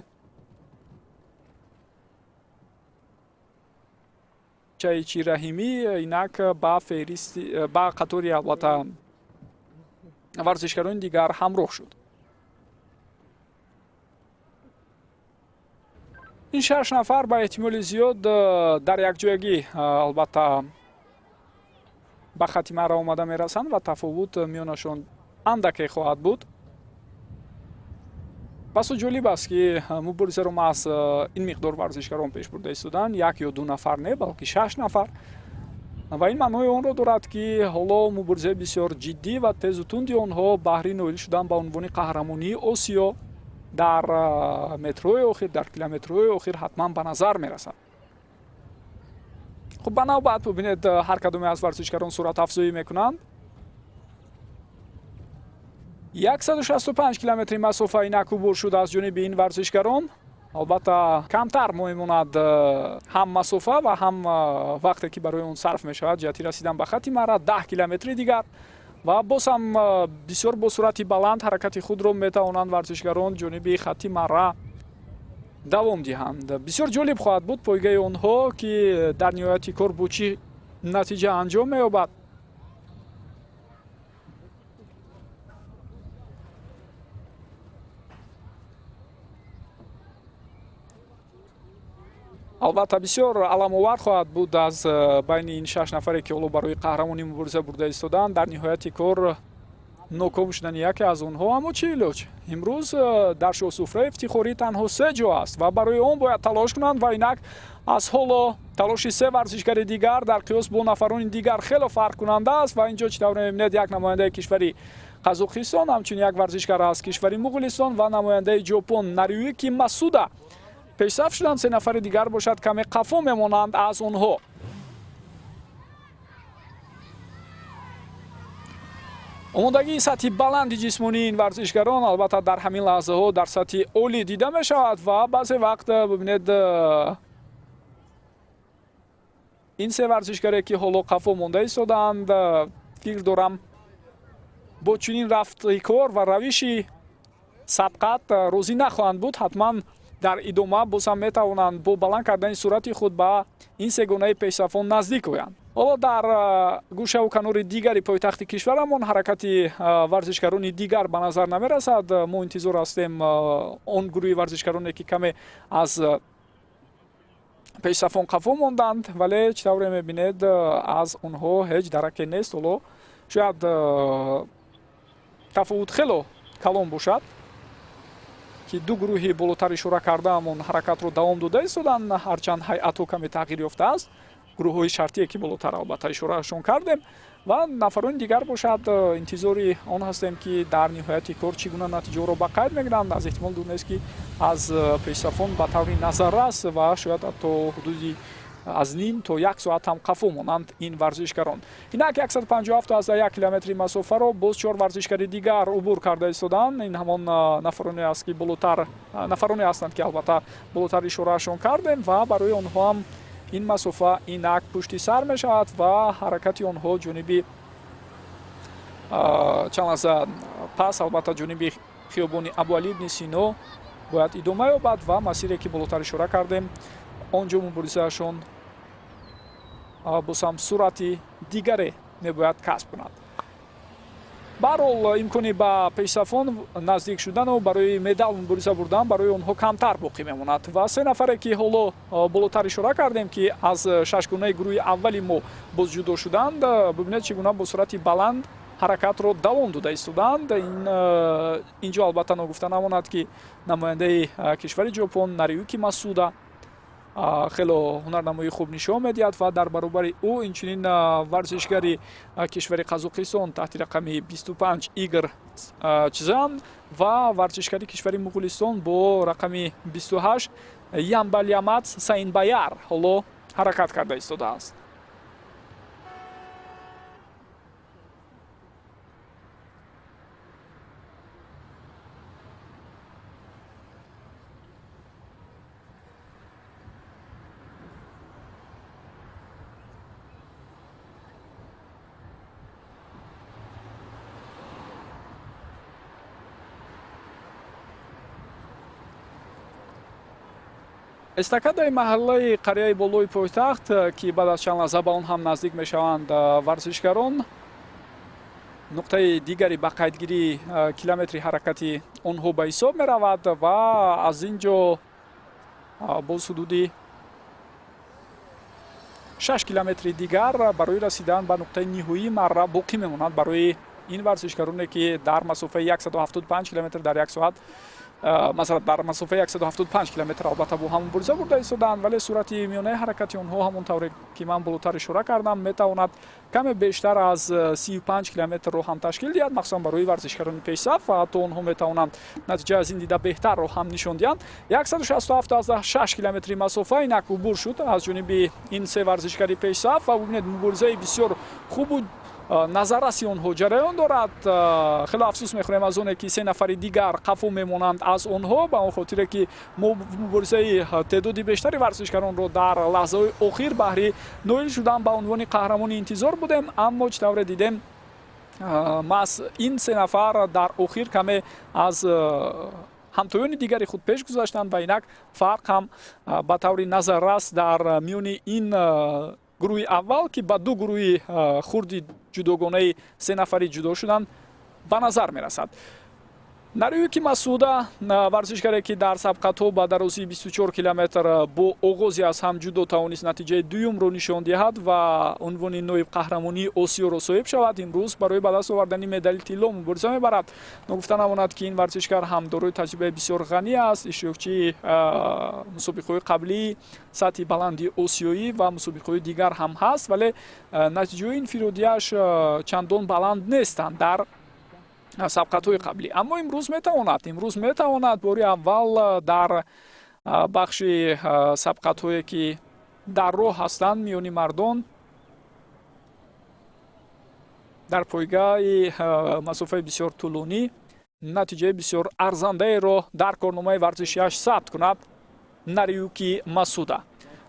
бачаи Чи Раҳимӣ инак ба қатори албатта варзишгарони дигар ҳамроҳ шуд. ин 6 нафар ба эҳтимоли зиёд дар якҷоягӣ албатта ба хати марра омада мерасанд ва тафовут миёнашон андаке хоҳад буд. басо ҷолиб аст ки муборизаро маҳз ин миқдор варзишгарон пеш бурда истоданд, 1 ё 2 нафар не, балки 6 нафар. ва ин маънои онро дорад ки ҳоло муборизаи бисёр ҷиддӣ ва тезу тунди онҳо баҳри ноил шудан ба унвони қаҳрамонии Осиё дар метрои охир, дар километрҳои охир ҳатман ба назар мерасад. хуб, ба навбат бубинед ҳар кадоме аз варзишгарон суръатафзоӣ мекунанд. 165 километри масофа инак убур шуда аз ҷониби ин варзишгарон. албатта камтар мемонад ҳам масофа ва ҳам вақте ки барои он сарф мешавад ҷиҳати расидан ба хати марра. 10 километри дигар ва боз ҳам бисёр бо суръати баланд ҳаракати худро метавонанд варзишгарон ҷониби хати марра давом диҳанд. бисёр ҷолиб хоҳад буд пойгаи онҳо ки дар ниҳояти кор бо чӣ натиҷа анҷом меёбад. албатта бисёр аламовар хоҳад буд аз байни ин 6 нафаре ки ҳоло барои қаҳрамонӣ мубориза бурда истоданд. дар ниҳояти кор ноком шудани яке аз онҳо, аммо чӣ илоҷ? имрӯз дар шоҳсуфраи ифтихорӣ танҳо 3 ҷо аст ва барои он бояд талош кунанд ва инак аз ҳоло талоши 3 варзишгари дигар дар қиёс бо нафарони дигар хело фарқкунанда аст. ва ин ҷо чӣ тавр мебинед, як намояндаи кишвари Қазоқистон, ҳамчун як варзишгар аз кишвари Муғулистон ва намояндаи Ҷопон Нариюки Масуда пешсаф шуданд. 3 нафари дигар бошад каме қафо мемонанд аз онҳо. омодагии сатҳи баланди ҷисмонии ин варзишгарон албатта дар ҳамин лаҳзаҳо дар сатҳи олӣ дида мешавад ва баъзе вақт бибинед ин 3 варзишгаре ки ҳоло қафо монда истодаанд, фикр дорам бо чунин рафти кор ва равиши сабқат розӣ нахоҳанд буд. ҳатман дар идома боз ҳам метавонанд бо баланд кардани суръати худ ба ин сегонаи пешсафон наздик оянд. ҳоло дар гӯшаву канори дигари пойтахти кишварамон ҳаракати варзишгарони дигар ба назар намерасад. мо интизор ҳастем он гурӯҳи варзишгароне ки каме аз пешсафон қафо монданд, вале чӣ тавре мебинед аз онҳо ҳеҷ дараке нест. ҳоло шояд тафовут хело калон бошад ки ду гурӯҳи болотар ишора кардаамон ҳаракатро давом дода истоданд, ҳарчанд ҳайъатҳо каме тағйир ёфтааст. гурӯҳҳои шартие ки болотар албатта ишораашон кардем ва нафарони дигар бошад. интизори он ҳастем ки дар ниҳояти кор чӣ гуна натиҷаҳоро ба қайд мегиранд. аз эҳтимол дур нест ки аз пешсафон ба таври назаррас ва шояд ҳатто ҳудуди аз ним то 1 соат ҳам қафо монанд ин варзишгарон. инак 157 километри масофаро боз 4 варзишгари дигар убур карда истоданд. ин ҳамон нафароне аст ки болотар нафароне ҳастанд ки албатта болотар ишораашон кардем ва барои онҳо ҳам ин масофа инак пушти сар мешавад ва ҳаракати онҳо ҷониби чанд лаҳза пас албатта ҷониби хиёбони Абуалӣ ибни Сино бояд идома ёбад ва масире ки болотар ишора кардем он ҷо муборизаашон боз ҳам суръати дигаре мебояд касб кунад. ба ҳар ҳол имкони ба пешсафон наздик шудану барои медал мубориза бурдан барои онҳо камтар боқӣ мемонад ва 3 нафаре ки ҳоло болотар ишора кардем ки аз 6гунаи гурӯҳи аввали мо боз ҷудо шуданд, бибинед чӣ гуна бо суръати баланд ҳаракатро давом дода истоданд. ин ҷо албатта ногуфта намонад ки намояндаи кишвари Ҷопон Нариюки Масуда хело ҳунарнамоии хуб нишон медиҳад ва дар баробари ӯ инчунин варзишгари кишвари Қазоқистон таҳти рақами 25 Игор Чизан ва варзишгари кишвари Муғулистон бо рақами 28 Ямбалямац Саинбаяр ҳоло ҳаракат карда истодааст. استакадаи маҳаллаи қарияи болои пойтахт ки баъд аз чанд лаҳза ба он ҳам наздик мешаванд варзишгарон, нуқтаи дигари ба қайдгирии километри ҳаракати онҳо ба ҳисоб меравад ва аз ин ҷо боз ҳудуди 6 километри дигар барои расидан ба нуқтаи ниҳоии марра боқӣ мемонад барои ин варзишгароне ки дар масофаи 175 километр дар як соат масалан дар масофаи 175 километр албатта бо ҳамон бурза бурда истоданд, вале сурати миёнаи ҳаракати онҳо ҳамон тавре ки ман болотар ишора кардам метавонад каме бештар аз 35 километрро ҳам ташкил диҳад, махсусан барои варзишгарони пешсаф ва ҳатто онҳо метавонанд натиҷа аз ин дида беҳтарро ҳам нишон диҳанд. 167 километри масофа инак убур шуд аз ҷониби ин се варзишгари пешсаф ва бубинед муборизаи бисёр хубу назарраси онҳо ҷараён дорад. хеле афсӯс мехӯрем аз оне ки се нафари дигар қафо мемонанд аз онҳо, ба он хотире ки мо муборизаи теъдоди бештари варзишгаронро дар лаҳзаҳои охир баҳри ноил шудан ба унвони қаҳрамони интизор будем, аммо чӣ тавре дидем маҳз ин се нафар дар охир каме аз ҳамтоёни дигари худ пеш гузаштанд ва инак фарқ ҳам ба таври назаррас дар миёни ин гурӯҳи аввал ки ба ду гурӯҳи хурди ҷудогонаи се нафари ҷудо шудан ба назар мерасад. Нариюки Масуда варзишгаре ки дар сабқатҳо ба дарозии 24 километр бо оғози аз ҳам ҷудо тавонист натиҷаи дуюмро нишон диҳад ва унвони ноиб қаҳрамонии Осиёро соҳиб шавад. Имрӯз барои ба даст овардани медали тилло мубориза мебарад. Ногуфта намонад ки ин варзишгар ҳам дорои таҷрибаи бисёр ғанӣ аст, иштирокчии мусобиқаҳои қаблии сатҳи баланди осиёӣ ва мусобиқаҳои дигар ҳам ҳаст, вале натиҷаҳои инфиродияш чандон баланд нестанд дар сабқатҳои қаблӣ. Аммо имрӯз метавонад бори аввал дар бахши сабқатҳое ки дар роҳ ҳастанд миёни мардон дар пойгаи масофаи бисёр тӯлонӣ натиҷаи бисёр арзандаеро дар корномаи варзишиаш сабт кунад Нариюки Масуда.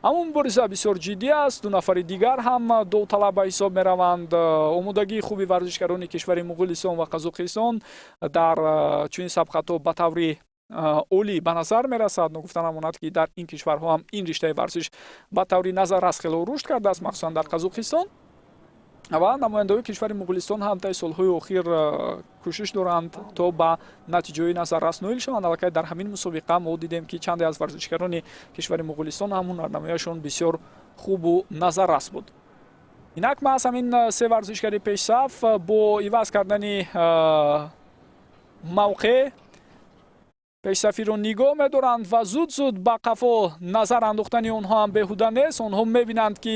ҳамон мубориза бисёр ҷиддӣ аст. Ду нафари дигар ҳам довталаб ба ҳисоб мераванд. омодагии хуби варзишгарони кишвари Муғулистон ва Қазоқистон дар чунин сабқатҳо ба таври олӣ ба назар мерасад. Ногуфта намонад ки дар ин кишварҳо ҳам ин риштаи варзиш ба таври назаррас хело рушд кардааст, махсусан дар Қазоқистон. ва намояндаҳои кишвари Муғулистон ҳам таи солҳои охир кӯшиш доранд то ба натиҷаҳои назаррас ноил шаванд. Аллакай дар ҳамин мусобиқа мо дидем ки чанде аз варзишгарони кишвари Муғулистон ҳам ҳунарнамояшон бисёр хубу назаррас буд. инак маҳз ҳамин се варзишгари пешсаф бо иваз кардани мавқеъ пешсафиро нигоҳ медоранд ва зуд ба қафо назар андохтани онҳо ҳам беҳуда нест. онҳо мебинанд ки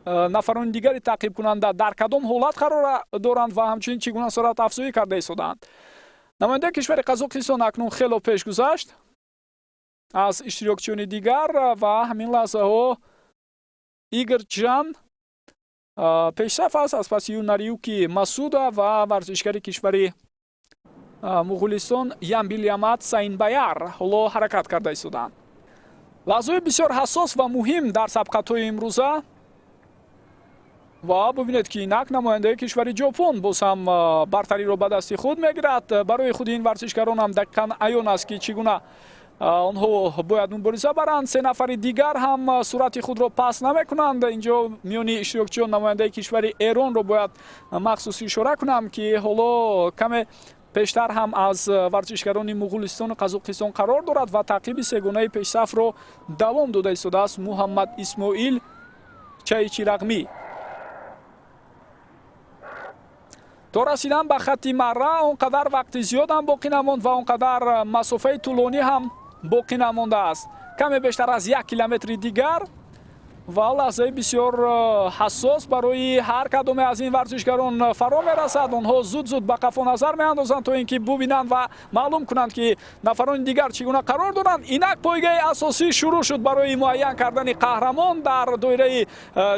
нафарони дигари таъқибкунанда дар кадом ҳолат қарор доранд ва ҳамчунин чӣ гуна суратафзоӣ карда истодаанд. намояндаи кишвари Қазоқистон акнун хело пеш гузашт аз иштирокчиёни дигар ва ҳамин лаҳзаҳо Игор Ҷан пешсаф аст аз паси Нариюки Масуда ва варзишгари кишвари Муғулистон Ямбилямат Сайнбаяр ҳоло ҳаракат карда истоданд. лаҳзаҳои бисёр ҳассос ва муҳим дар сабқатҳои имрӯза ва бубинед ки инак намояндаи кишвари Ҷопон боз ҳам бартариро ба дасти худ мегирад. барои худи ин варзишгарон ҳам дақиқан аён аст ки чӣ гуна онҳо бояд мубориза баранд. се нафари дигар ҳам сурати худро паст намекунанд. инҷо миёни иштирокчиён намояндаи кишвари Эронро бояд махсус ишора кунам ки ҳоло каме пештар ҳам аз варзишгарони Муғулистону Қазоқистон қарор дорад ва таъқиби сегонаи пешсафро давом дода истодааст Муҳаммад Исмоил Чайчирағмӣ. то расидан ба хатти марра он қадар вақти зиёд ҳам боқӣ намонд ва он қадар масофаи тӯлонӣ ҳам боқӣ намондааст. каме бештар аз 1 километри дигар ва лаҳзаи бисёр ҳассос барои ҳар кадоме аз ин варзишгарон фаро мерасад. онҳо зуд ба қафо назар меандозанд то ин ки бубинанд ва маълум кунанд ки нафарони дигар чӣ гуна қарор доранд. инак пойгаи асосӣ шурӯъ шуд барои муайян кардани қаҳрамон дар доираи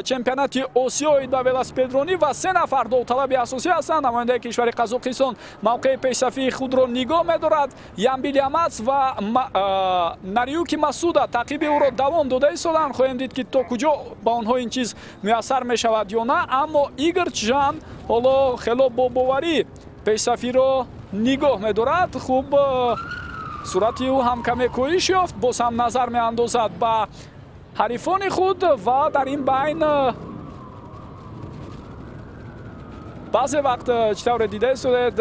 чемпионати Осиёи ба велосипедронӣ ва се нафар довталаби асосӣ ҳастанд. намояндаи кишвари Қазоқистон мавқеи пешсафии худро нигоҳ медорад. Ямбилямац ва Нариюки Масуда таъқиби ӯро давом дода истоданд. хоҳем дид ки то куҷо ба онҳо ин чиз муяссар мешавад ё на. аммо Игор Ҷан ҳоло хело бобоварӣ пешсафиро нигоҳ медорад. хуб сурати ӯ ҳам каме коҳиш ёфт, боз ҳам назар меандозад ба ҳарифони худ ва дар ин байн баъзе вақт чӣ тавре дида истодед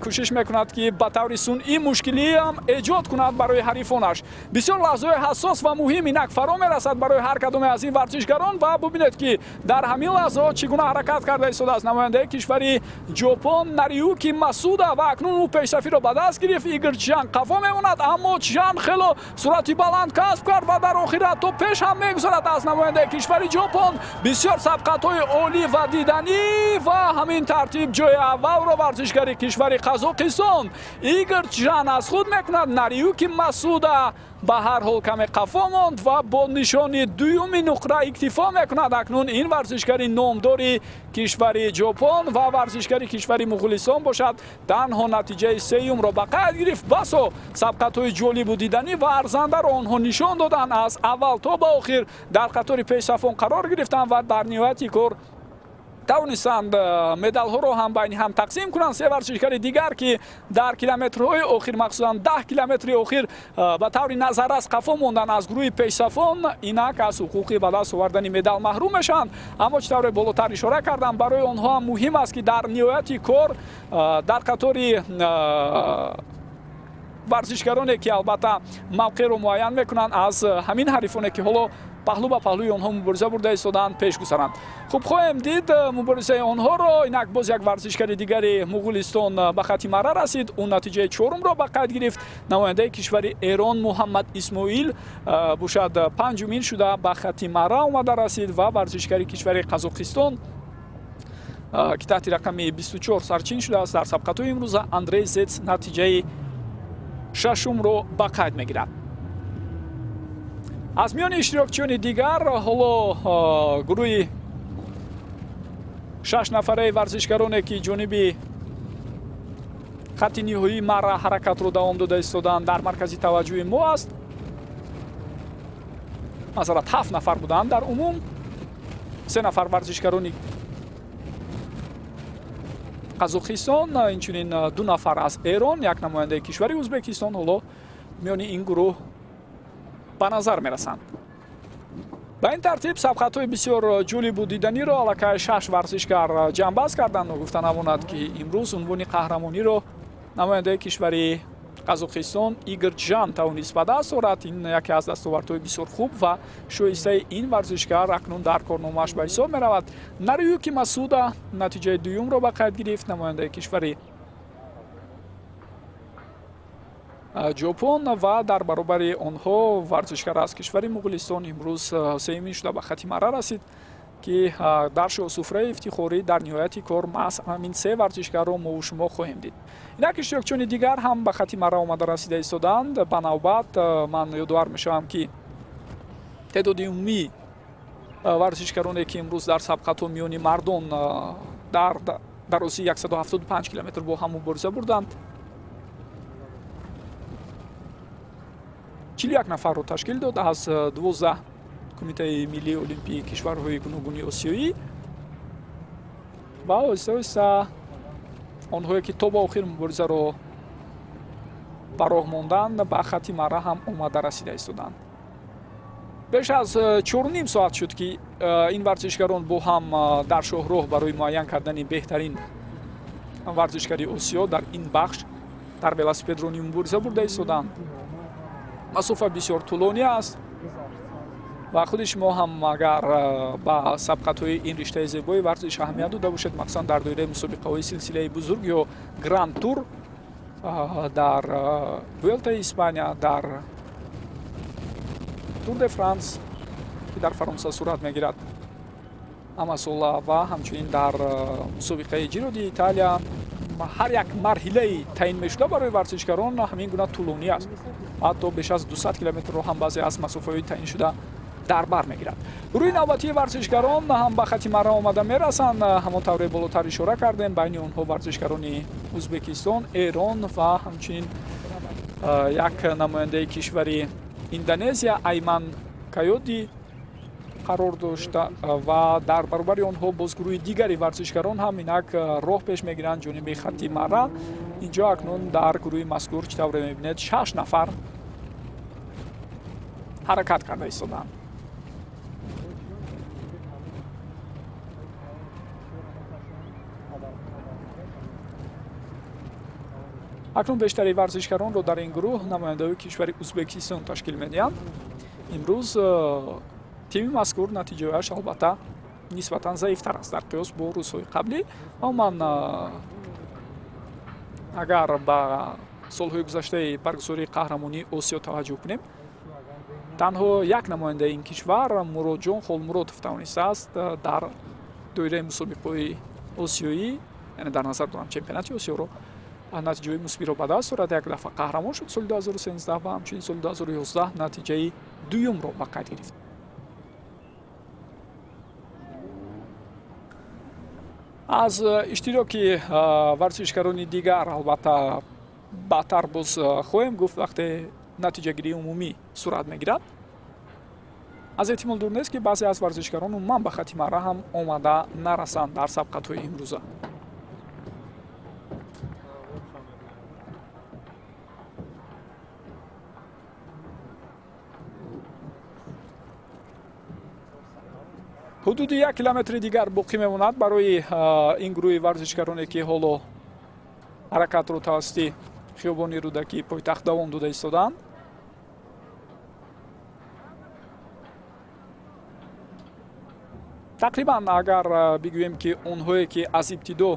кӯшиш мекунад ки ба таври сунъӣ мушкилиам эҷод кунад барои ҳарифонаш. Бисёр лаҳзаҳои ҳассос ва муҳим инак фаро мерасад барои ҳар кадоме аз ин варзишгарон ва бубинед ки дар ҳамин лаҳзаҳо чӣ гуна ҳаракат карда истодааст намояндаи кишвари ҷопон Нариюки Масуда ва акнун ӯ пешсафиро ба даст гирифт. Игор Чжан қафо мемонад, аммо Чжан хело суръати баланд касб кард ва дар охир ҳатто пеш ҳам мегузарад аз намояндаи кишвари ҷопон. Бисёр сабқатҳои олӣ ва диданӣ ва ҳамин тартиб ҷои аввалро варзишгари кишвари Қазоқистон Игор Чжан аз худ мекунад. Нариюки Масуда ба ҳар ҳол каме қафо монд ва бо нишони дуюми нуқра иктифо мекунад. Акнун ин варзишгари номдори кишвари ҷопон ва варзишгари кишвари Муғулистон бошад танҳо натиҷаи сеюмро ба қайд гирифт. Басо сабқатҳои ҷолибу диданӣ ва арзандаро онҳо нишон доданд, аз аввал то ба охир дар қатори пешсафон қарор гирифтанд ва дар ниҳояти кор тавонистанд медалҳоро ҳам байни ҳам тақсим кунанд. се варзишгари дигар ки дар километрҳои охир махсусан 10 километри охир ба таври назаррас қафо мондан аз гурӯҳи пешсафон инак аз ҳуқуқи ба даст овардани медал маҳрум мешаванд. Аммо чӣ тавре болотар ишора кардам, барои онҳо ҳам муҳим аст ки дар ниҳояти кор дар қатори варзишгароне ки албатта мавқеъро муайян мекунанд аз ҳамин ҳарифоне ки ҳоло паҳлу ба паҳлӯи онҳо мубориза бурда истоданд пеш гузаранд. Хуб, хоҳем дид муборизаи онҳоро. Инак боз як варзишгари дигари Муғулистон ба хати марра расид. ӯ натиҷаи чорумро ба қайд гирифт. Намояндаи кишвари Эрон Муҳаммад Исмоил бошад панҷумин шуда ба хати марра омада расид ва варзишгари кишвари Қазоқистон ки таҳти рақами 24 сарчин шудааст дар сабқатҳои имрӯза Андрей Зец натиҷаи шашумро ба қайд мегирад. аз миёни иштирокчиёни дигар ҳоло гурӯҳи 6 нафараи варзишгароне ки ҷониби хатти ниҳоии марра ҳаракатро давом дода истоданд дар маркази таваҷҷӯҳи мо аст. мазарат 7 нафар буданд дар умум. 3 нафар варзишгарони Қазоқистон, инчунин 2 нафар аз Эрон, як намояндаи кишвари Ӯзбекистон ҳоло миёни ин гурӯҳ ба назар мерасанд. ба ин тартиб сабқатҳои бисёр ҷолибу диданиро аллакай 6 варзишгар ҷамъбаст карданд. гуфта намонад ки имрӯз унвони қаҳрамониро намояндаи кишвари Қазоқистон Игор Чжан тавонист ба даст орад. ин яке аз дастовардҳои бисёр хуб ва шоистаи ин варзишгар акнун дар корномааш ба ҳисоб меравад. Нариюки Масуда натиҷаи дуюмро ба қайд гирифт. намояндаи кишвари ҷопон ва дар баробари онҳо варзишгар аз кишвари Муғулистон имрӯз сеюмин шуда ба хати марра расид ки дар шоҳсуфраи ифтихорӣ дар ниҳояти кор маҳз ҳамин се варзишгарро мову шумо хоҳем дид. инак иштирокчиёни дигар ҳам ба хати марра омада расида истоданд. ба навбат ман ёдовар мешавам ки теъдоди умумии варзишгароне ки имрӯз дар сабқатҳо миёни мардон дар дарозии 175 километр бо ҳам мубориза бурданд 41 нафарро ташкил дод аз 12 кумитаи миллии олимпии кишварҳои гуногуни осиёӣ ва оҳиста оҳиста онҳое ки то ба охир муборизаро ба роҳ монданд ба хати марра ҳам омада расида истоданд. беш аз 4.5 соат шуд ки ин варзишгарон бо ҳам дар шоҳроҳ барои муайян кардани беҳтарин варзишгари осиё дар ин бахш дар велосипедронӣ мубориза бурда истоданд. масофа бисёр тӯлонӣ аст ва худи шумо ҳам агар ба сабқатҳои ин риштаи зебои варзиш аҳамият дода бошед, махсусан дар доираи мусобиқаҳои силсилаи бузург ё Гранд Тур дар Вуэлтаи Испания, дар Тур де Франс ки дар Фаронса сурат мегирад амасола ва ҳамчунин дар мусобиқаи Ҷиро ди Италия ҳар як марҳилаи таъин мешуда барои варзишгарон ҳамин гуна тӯлонӣ аст. ҳатто беш аз 200 километрро ҳам баъзе аз масофаҳои таъин шуда дар бар мегирад. гурӯҳи навбатии варзишгарон ҳам ба хати марра омада мерасанд. ҳамон тавре болотар ишора кардем. байни онҳо варзишгарони Ӯзбекистон, Эрон ва ҳамчунин як намояндаи кишвари Индонезия Айман Кайоди қарор дошта ва дар баробари онҳо боз гурӯҳи дигари варзишгарон ҳам инак роҳ пеш мегиранд ҷониби хатти марра. Инҷо акнун дар гурӯҳи мазкур чӣ тавре мебинед 6 нафар ҳаракат карда истоданд. акнун бештари варзишгаронро дар ин гурӯҳ намояндаҳои кишвари Узбекистон ташкил медиҳанд. имрӯз тими мазкур натиҷааш албатта нисбатан заифтар аст дар қиёс бо рӯзҳои қаблӣ. аман агар ба солҳои гузаштаи баргузории қаҳрамонии Осиё таваҷҷӯҳ кунем, танҳо як намояндаи ин кишвар Муродҷон Холмуродов тавонистааст дар доираи мусобиқаҳои осиёӣ, яъне дар назар дорам чемпионати Осиёро, натиҷаи мусбиро ба даст орад. Як дафъа қаҳрамон шуд соли 2013 ва ҳамчунин соли 2011 натиҷаи дуюмро ба қайд гирифт. аз иштироки варзишгарони дигар албатта баъдтар боз хоҳем гуфт вақте натиҷагирии умумӣ сурат мегирад. аз эҳтимол дур нест ки баъзе аз варзишгарон умуман ба хатти марра ҳам омада нарасанд дар сабқатҳои имрӯза. ҳудуди 1 километри дигар боқӣ мемонад барои ин гурӯҳи варзишгароне ки ҳоло ҳаракатро тавассути хиёбони рӯдаки пойтахт давом дода истодаанд. тақрибан агар бигӯем ки онҳое ки аз ибтидо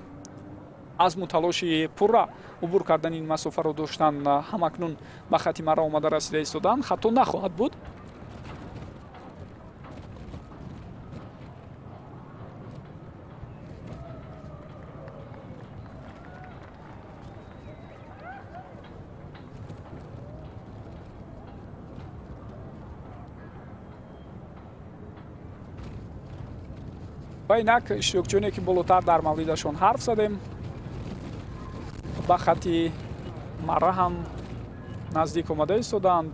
азму талоши пурра убур кардани ин масофаро доштанд ҳамакнун ба хатти марра омада расида истодаанд, хато нахоҳад буд. ва инак иштирокчиёне ки болотар дар мавридашон ҳарф задем, ба хатти марра ҳам наздик омада истодаанд.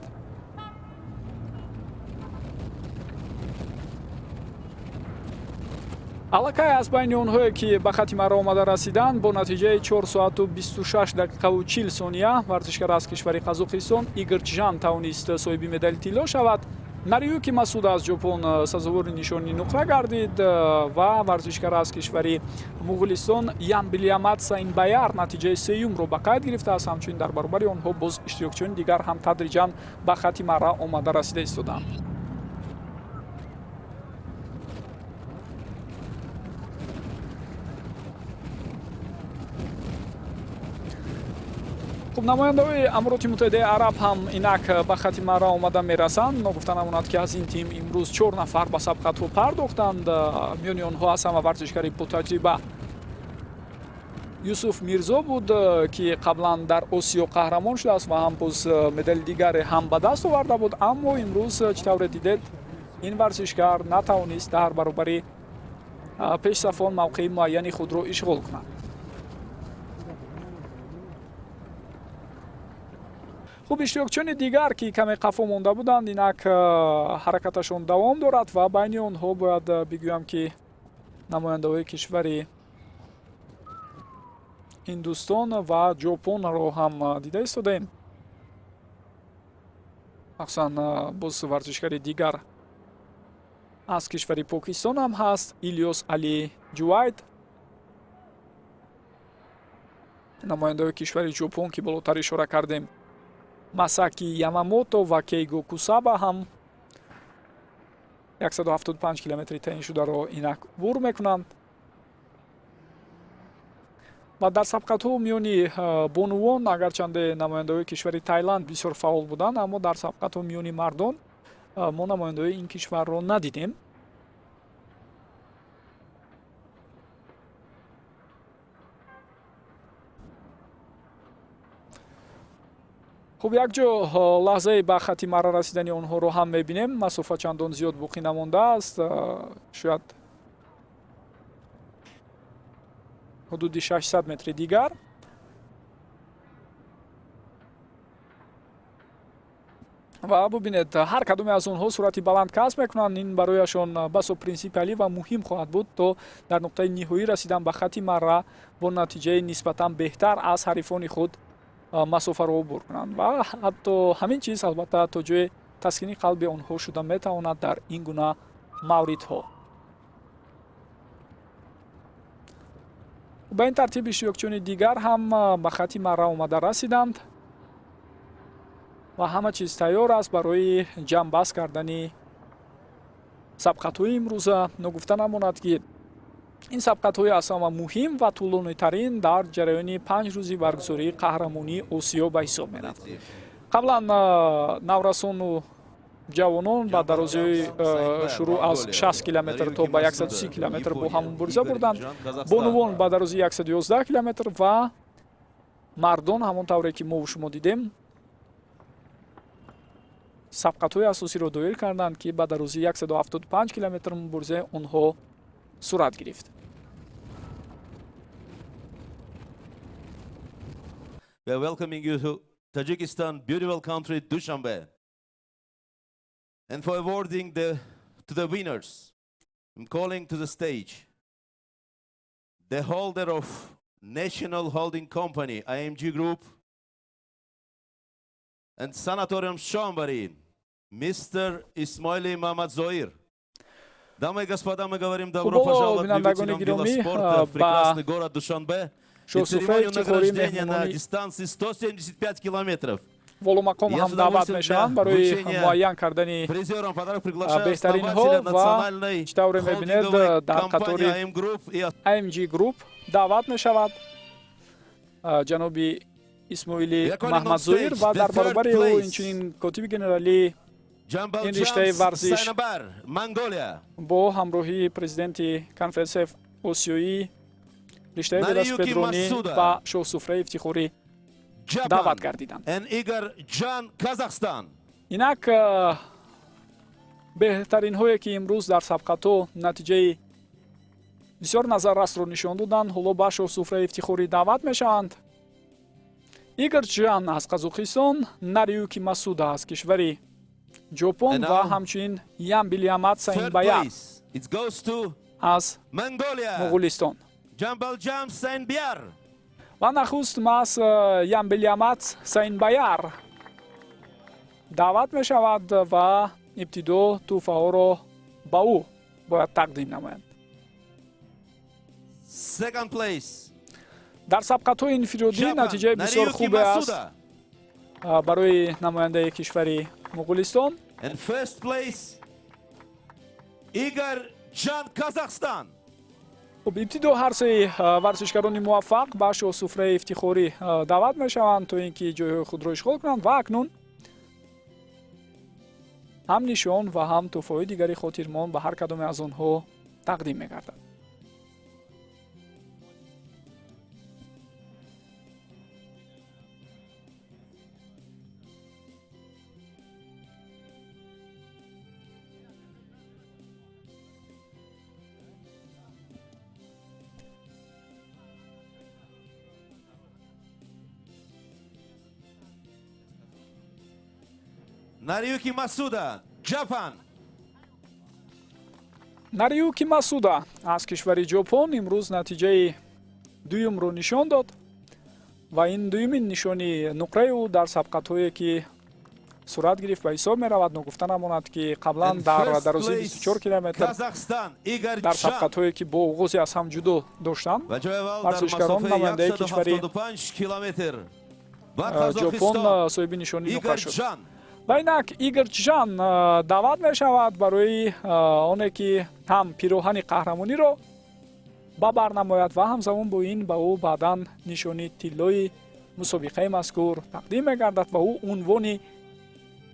аллакай аз байни онҳое ки ба хатти марра омада расиданд бо натиҷаи 4 соату 26 дақиқаву 40 сония варзишгар аз кишвари Қазоқистон Игор Чжан тавонист соҳиби медали тилло шавад. Нариюки Масуд аз Ҷопон сазовори нишони нуқра гардид ва варзишгар аз кишвари Муғулистон Янбилиамад Сайнбаяр натиҷаи сеюмро ба қайд гирифтааст. ҳамчунин дар баробари онҳо боз иштирокчиёни дигар ҳам тадриҷан ба хатти марра омада расида истоданд. хуб, намояндаҳои Амирoti Муттаҳидаи Араб ҳам инак ба хатти марра омада мерасанд. ногуфта намонад ки аз ин тим имрӯз 4 нафар ба сабқатҳо пардохтанд. миёни онҳо аз ҳама варзишгари потаҷриба Юсуф Мирзо буд ки қаблан дар Осиё қаҳрамон шудааст ва ҳам боз медали дигаре ҳам ба даст оварда буд. аммо имрӯз чӣ тавре дидед, ин варзишгар натавонист дар баробари пешсафон мавқеи муайяни худро ишғол кунад. хуб, иштирокчиёни дигар ки каме қафо монда буданд, инак ҳаракаташон давом дорад ва байни онҳо бояд бигӯям ки намояндаҳои кишвари Ҳиндустон ва Ҷопонро ҳам дида истодаем. махсусан боз варзишгари дигар аз кишвари Покистон ҳам ҳаст, Илёс Али Ҷувайд. намояндаҳои кишвари Ҷопон ки болотар ишора кардем, Масаки Ямамото ва Кейго Кусаба ҳам 175 километри таъиншударо инак убур мекунанд. ва дар сабқатҳо миёни бонувон агарчанде намояндаҳои кишвари Таиланд бисёр фаъол буданд, аммо дар сабқатҳо миёни мардон мо намояндаҳои ин кишварро надидем. хуб, якҷо лаҳзаи ба хатти марра расидани онҳоро ҳам мебинем. масофа чандон зиёд боқӣ намондааст, шояд ҳудуди 600 метри дигар. ва бубинед ҳар кадоме аз онҳо суръати баланд касб мекунанд. Ин барояшон басо принсипиалӣ ва муҳим хоҳад буд то дар нуқтаи ниҳоӣ расидан ба хатти марра бо натиҷаи нисбатан беҳтар аз ҳарифони худ масофаро убур кунанд. Ва ҳатто ҳамин чиз албатта то ҷои таскини қалби онҳо шуда метавонад дар ин гуна мавридҳо. ба ин тартиб иштирокчиёни дигар ҳам ба хатти марра омада расиданд ва ҳама чиз тайёр аст барои ҷамъбаст кардани сабқатҳои имрӯза. ногуфта намонад ки ин сабқатҳои асосан ва муҳим ва тӯлонитарин дар ҷараёни 5 рӯзи баргузории қаҳрамонии Осиё ба ҳисоб меравад. қаблан наврасону ҷавонон ба дарозиҳои шурӯъ аз 60 километр то ба 130 километр бо ҳам мубориза бурданд. бонувон ба дарозии 111 километр ва мардон ҳамон тавре ки мо шумо дидем сабқатҳои асосиро доир карданд ки ба дарозии 175 километр муборизаи онҳо сурат гирифт. We are welcoming you to Tajikistan, beautiful country, Dushanbe. And for awarding to the winners, I'm calling to the stage the holder of National Holding Company, IMG Group, and Sanatorium Shambari, Mr. Ismaili Mamad Zoir. Дамы и господа, мы говорим добро пожаловать любителям велоспорта в прекрасный город Душанбе. И церемонию награждения на дистанции 175 километров. волумаком ҳам даъват мешаванд барои муайян кардани беҳтаринҳо ва чӣ тавре мебинед дар қатори IMG Group даъват мешавад ҷаноби Исмоили Маҳмадзоир ва дар баробари ӯ инчунин котиби генералӣ ин риштаи варзиш бо ҳамроҳии президенти конференсияи осиёӣ риштаи велосипедронӣ ба шоҳсуфраи ифтихорӣ даъват гардиданд. инак беҳтаринҳое ки имрӯз дар сабқатҳо натиҷаи бисёр назаррасро нишон доданд ҳоло ба шоҳсуфраи ифтихорӣ даъват мешаванд. Игор Ҷан аз Қазоқистон, Нариюки Масуда аз кишвари ҷопон ва ҳамчунин Ямбилиамад Сайнбаяр аз Моғолистон. ва нахуст мас Ямбилиамад Сайнбаяр даъват мешавад ва ибтидо тӯҳфаҳоро ба ӯ бояд тақдим намоянд. дар сабқатҳои инфиродӣ натиҷаи бисёр хубе аст барои намояндаи кишвари Моғолистон. ибтидо ҳар се варзишгарони муваффақ ба шоҳсуфраи ифтихорӣ даъват мешаванд то ин ки ҷойҳои худро ишғол кунанд ва акнун ҳам нишон ва ҳам тӯҳфаҳои дигари хотирмон ба ҳар кадоме аз онҳо тақдим мегардад. Нариюки Масуда, Japan. Нариюки Масуда аз кишвари ҷопон имрӯз натиҷаи дуюмро нишон дод ва ин дуюмин нишони нуқраи ӯ дар сабқатҳое ки сурат гирифт ба ҳисоб меравад. ногуфта намонад ки қаблан дар дарозии 24 километр дар сабқатҳое ки бо оғози аз ҳам ҷудо доштанд варзишгарон намояндаи кишвари ҷопон соҳиби нишони нуқра шуд. ва инак Игор Ҷан даъват мешавад барои оне ки ҳам пироҳани қаҳрамониро ба бар намояд ва ҳамзамон бо ин ба ӯ баъдан нишони тиллои мусобиқаи мазкур тақдим мегардад ва ӯ унвони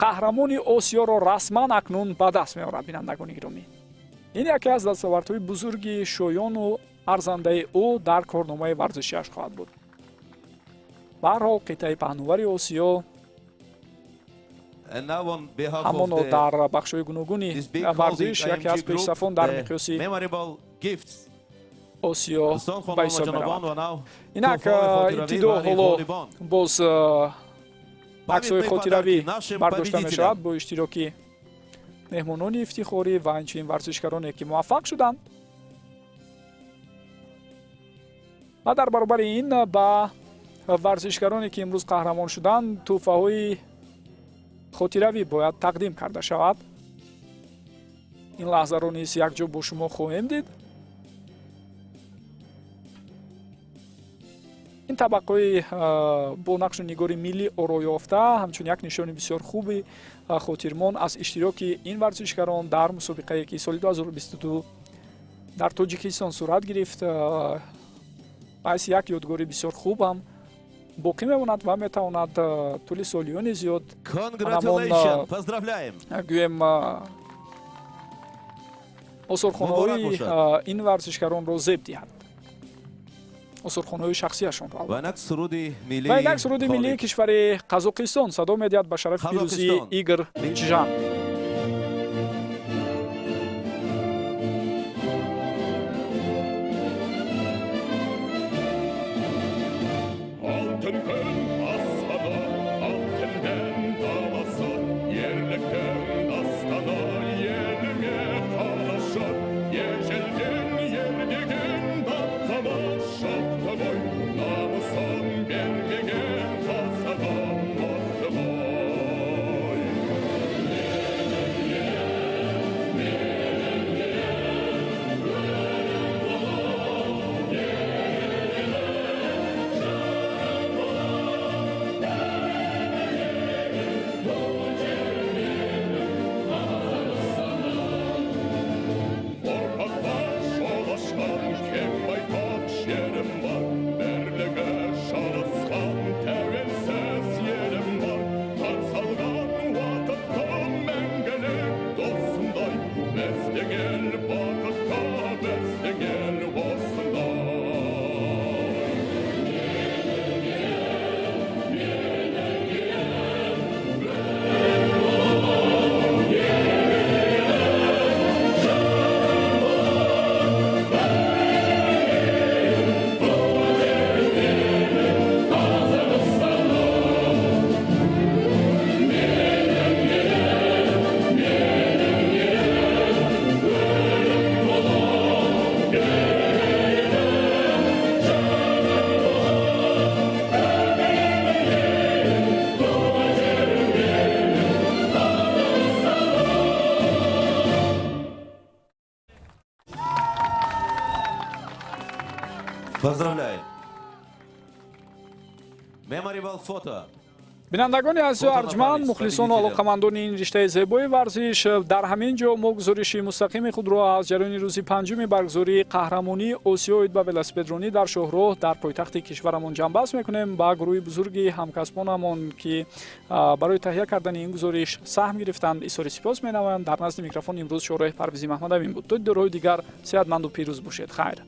қаҳрамони Осиёро расман акнун ба даст меорад. бинандагони гиромӣ, ин яке аз дастовардҳои бузурги шоёну арзандаи ӯ дар корномаи варзишиаш хоҳад буд. ба ҳар ҳол қитъаи паҳнувари Осиё ҳамоно дар бахшҳои гуногуни варзиш яке аз пешсафон дар миқёси Осиё ба ҳисоб меравад. инак ибтидо ҳоло боз аксҳои хотиравӣ подарки нашим бардошта победителям. мешавад бо иштироки меҳмонони ифтихорӣ ва инчунин варзишгароне ки муваффақ шуданд. ва дар баробари ин ба варзишгароне ки имрӯз қаҳрамон шуданд тӯҳфаҳои хотиравӣ бояд тақдим карда шавад. ин лаҳзаро низ якҷо бо шумо хоҳем дид. ин табаққои бо нақшу нигори миллӣ оро ёфта ҳамчун як нишони бисёр хуби хотирмон аз иштироки ин варзишгарон дар мусобиқае ки соли 2022 дар тоҷикистон сурат гирифт байси як ёдгори бисёр хуб ҳам боқӣ мемонад ва метавонад тӯли солиёни зиёд Congratulations! Поздравляем! гӯем осорхонаҳои Муборак ин варзишгаронро зеб диҳад. осорхонаҳои шахсияшонро. ва инак суруди миллии ва инак суруди миллии кишвари Қазоқистон садо медиҳад ба шарафи пирӯзии Қазоқистон. Игор Чжан. Алтын күн аспаны, алтын мән даласы, ерліктің дастаны еліңе қалашы, ежелден ердеген даттама шақты ғой, намысын бермеген қазадан мықты ғой. Ұрпаққа жол ашқан кең байтақ жерім бар, бірлігі жарасқан тәуелсіз елім бар. Таң салған уақытта мәңгілік досындай, біздің ел бақытта, біздің ел осындай. Поздравляем! Memorable photo. бинандагони азизу Фото арҷманд, нафарис, мухлисону победителям. алоқамандони ин риштаи зебои варзиш, дар ҳамин ҷо мо гузориши мустақими худро аз ҷараёни рӯзи панҷуми баргузории қаҳрамонии Осиё оид ба велосипедронӣ дар шоҳроҳ дар пойтахти кишварамон ҷамъбаст мекунем. ба гурӯҳи бузурги ҳамкасбонамон ки барои таҳия кардани ин гузориш саҳм гирифтанд изҳори сипос менамоям. дар назди микрофон имрӯз чораҳи Парвизи Маҳмадамин буд. то дидорҳои дигар сеҳатманду пирӯз бошед. хайр.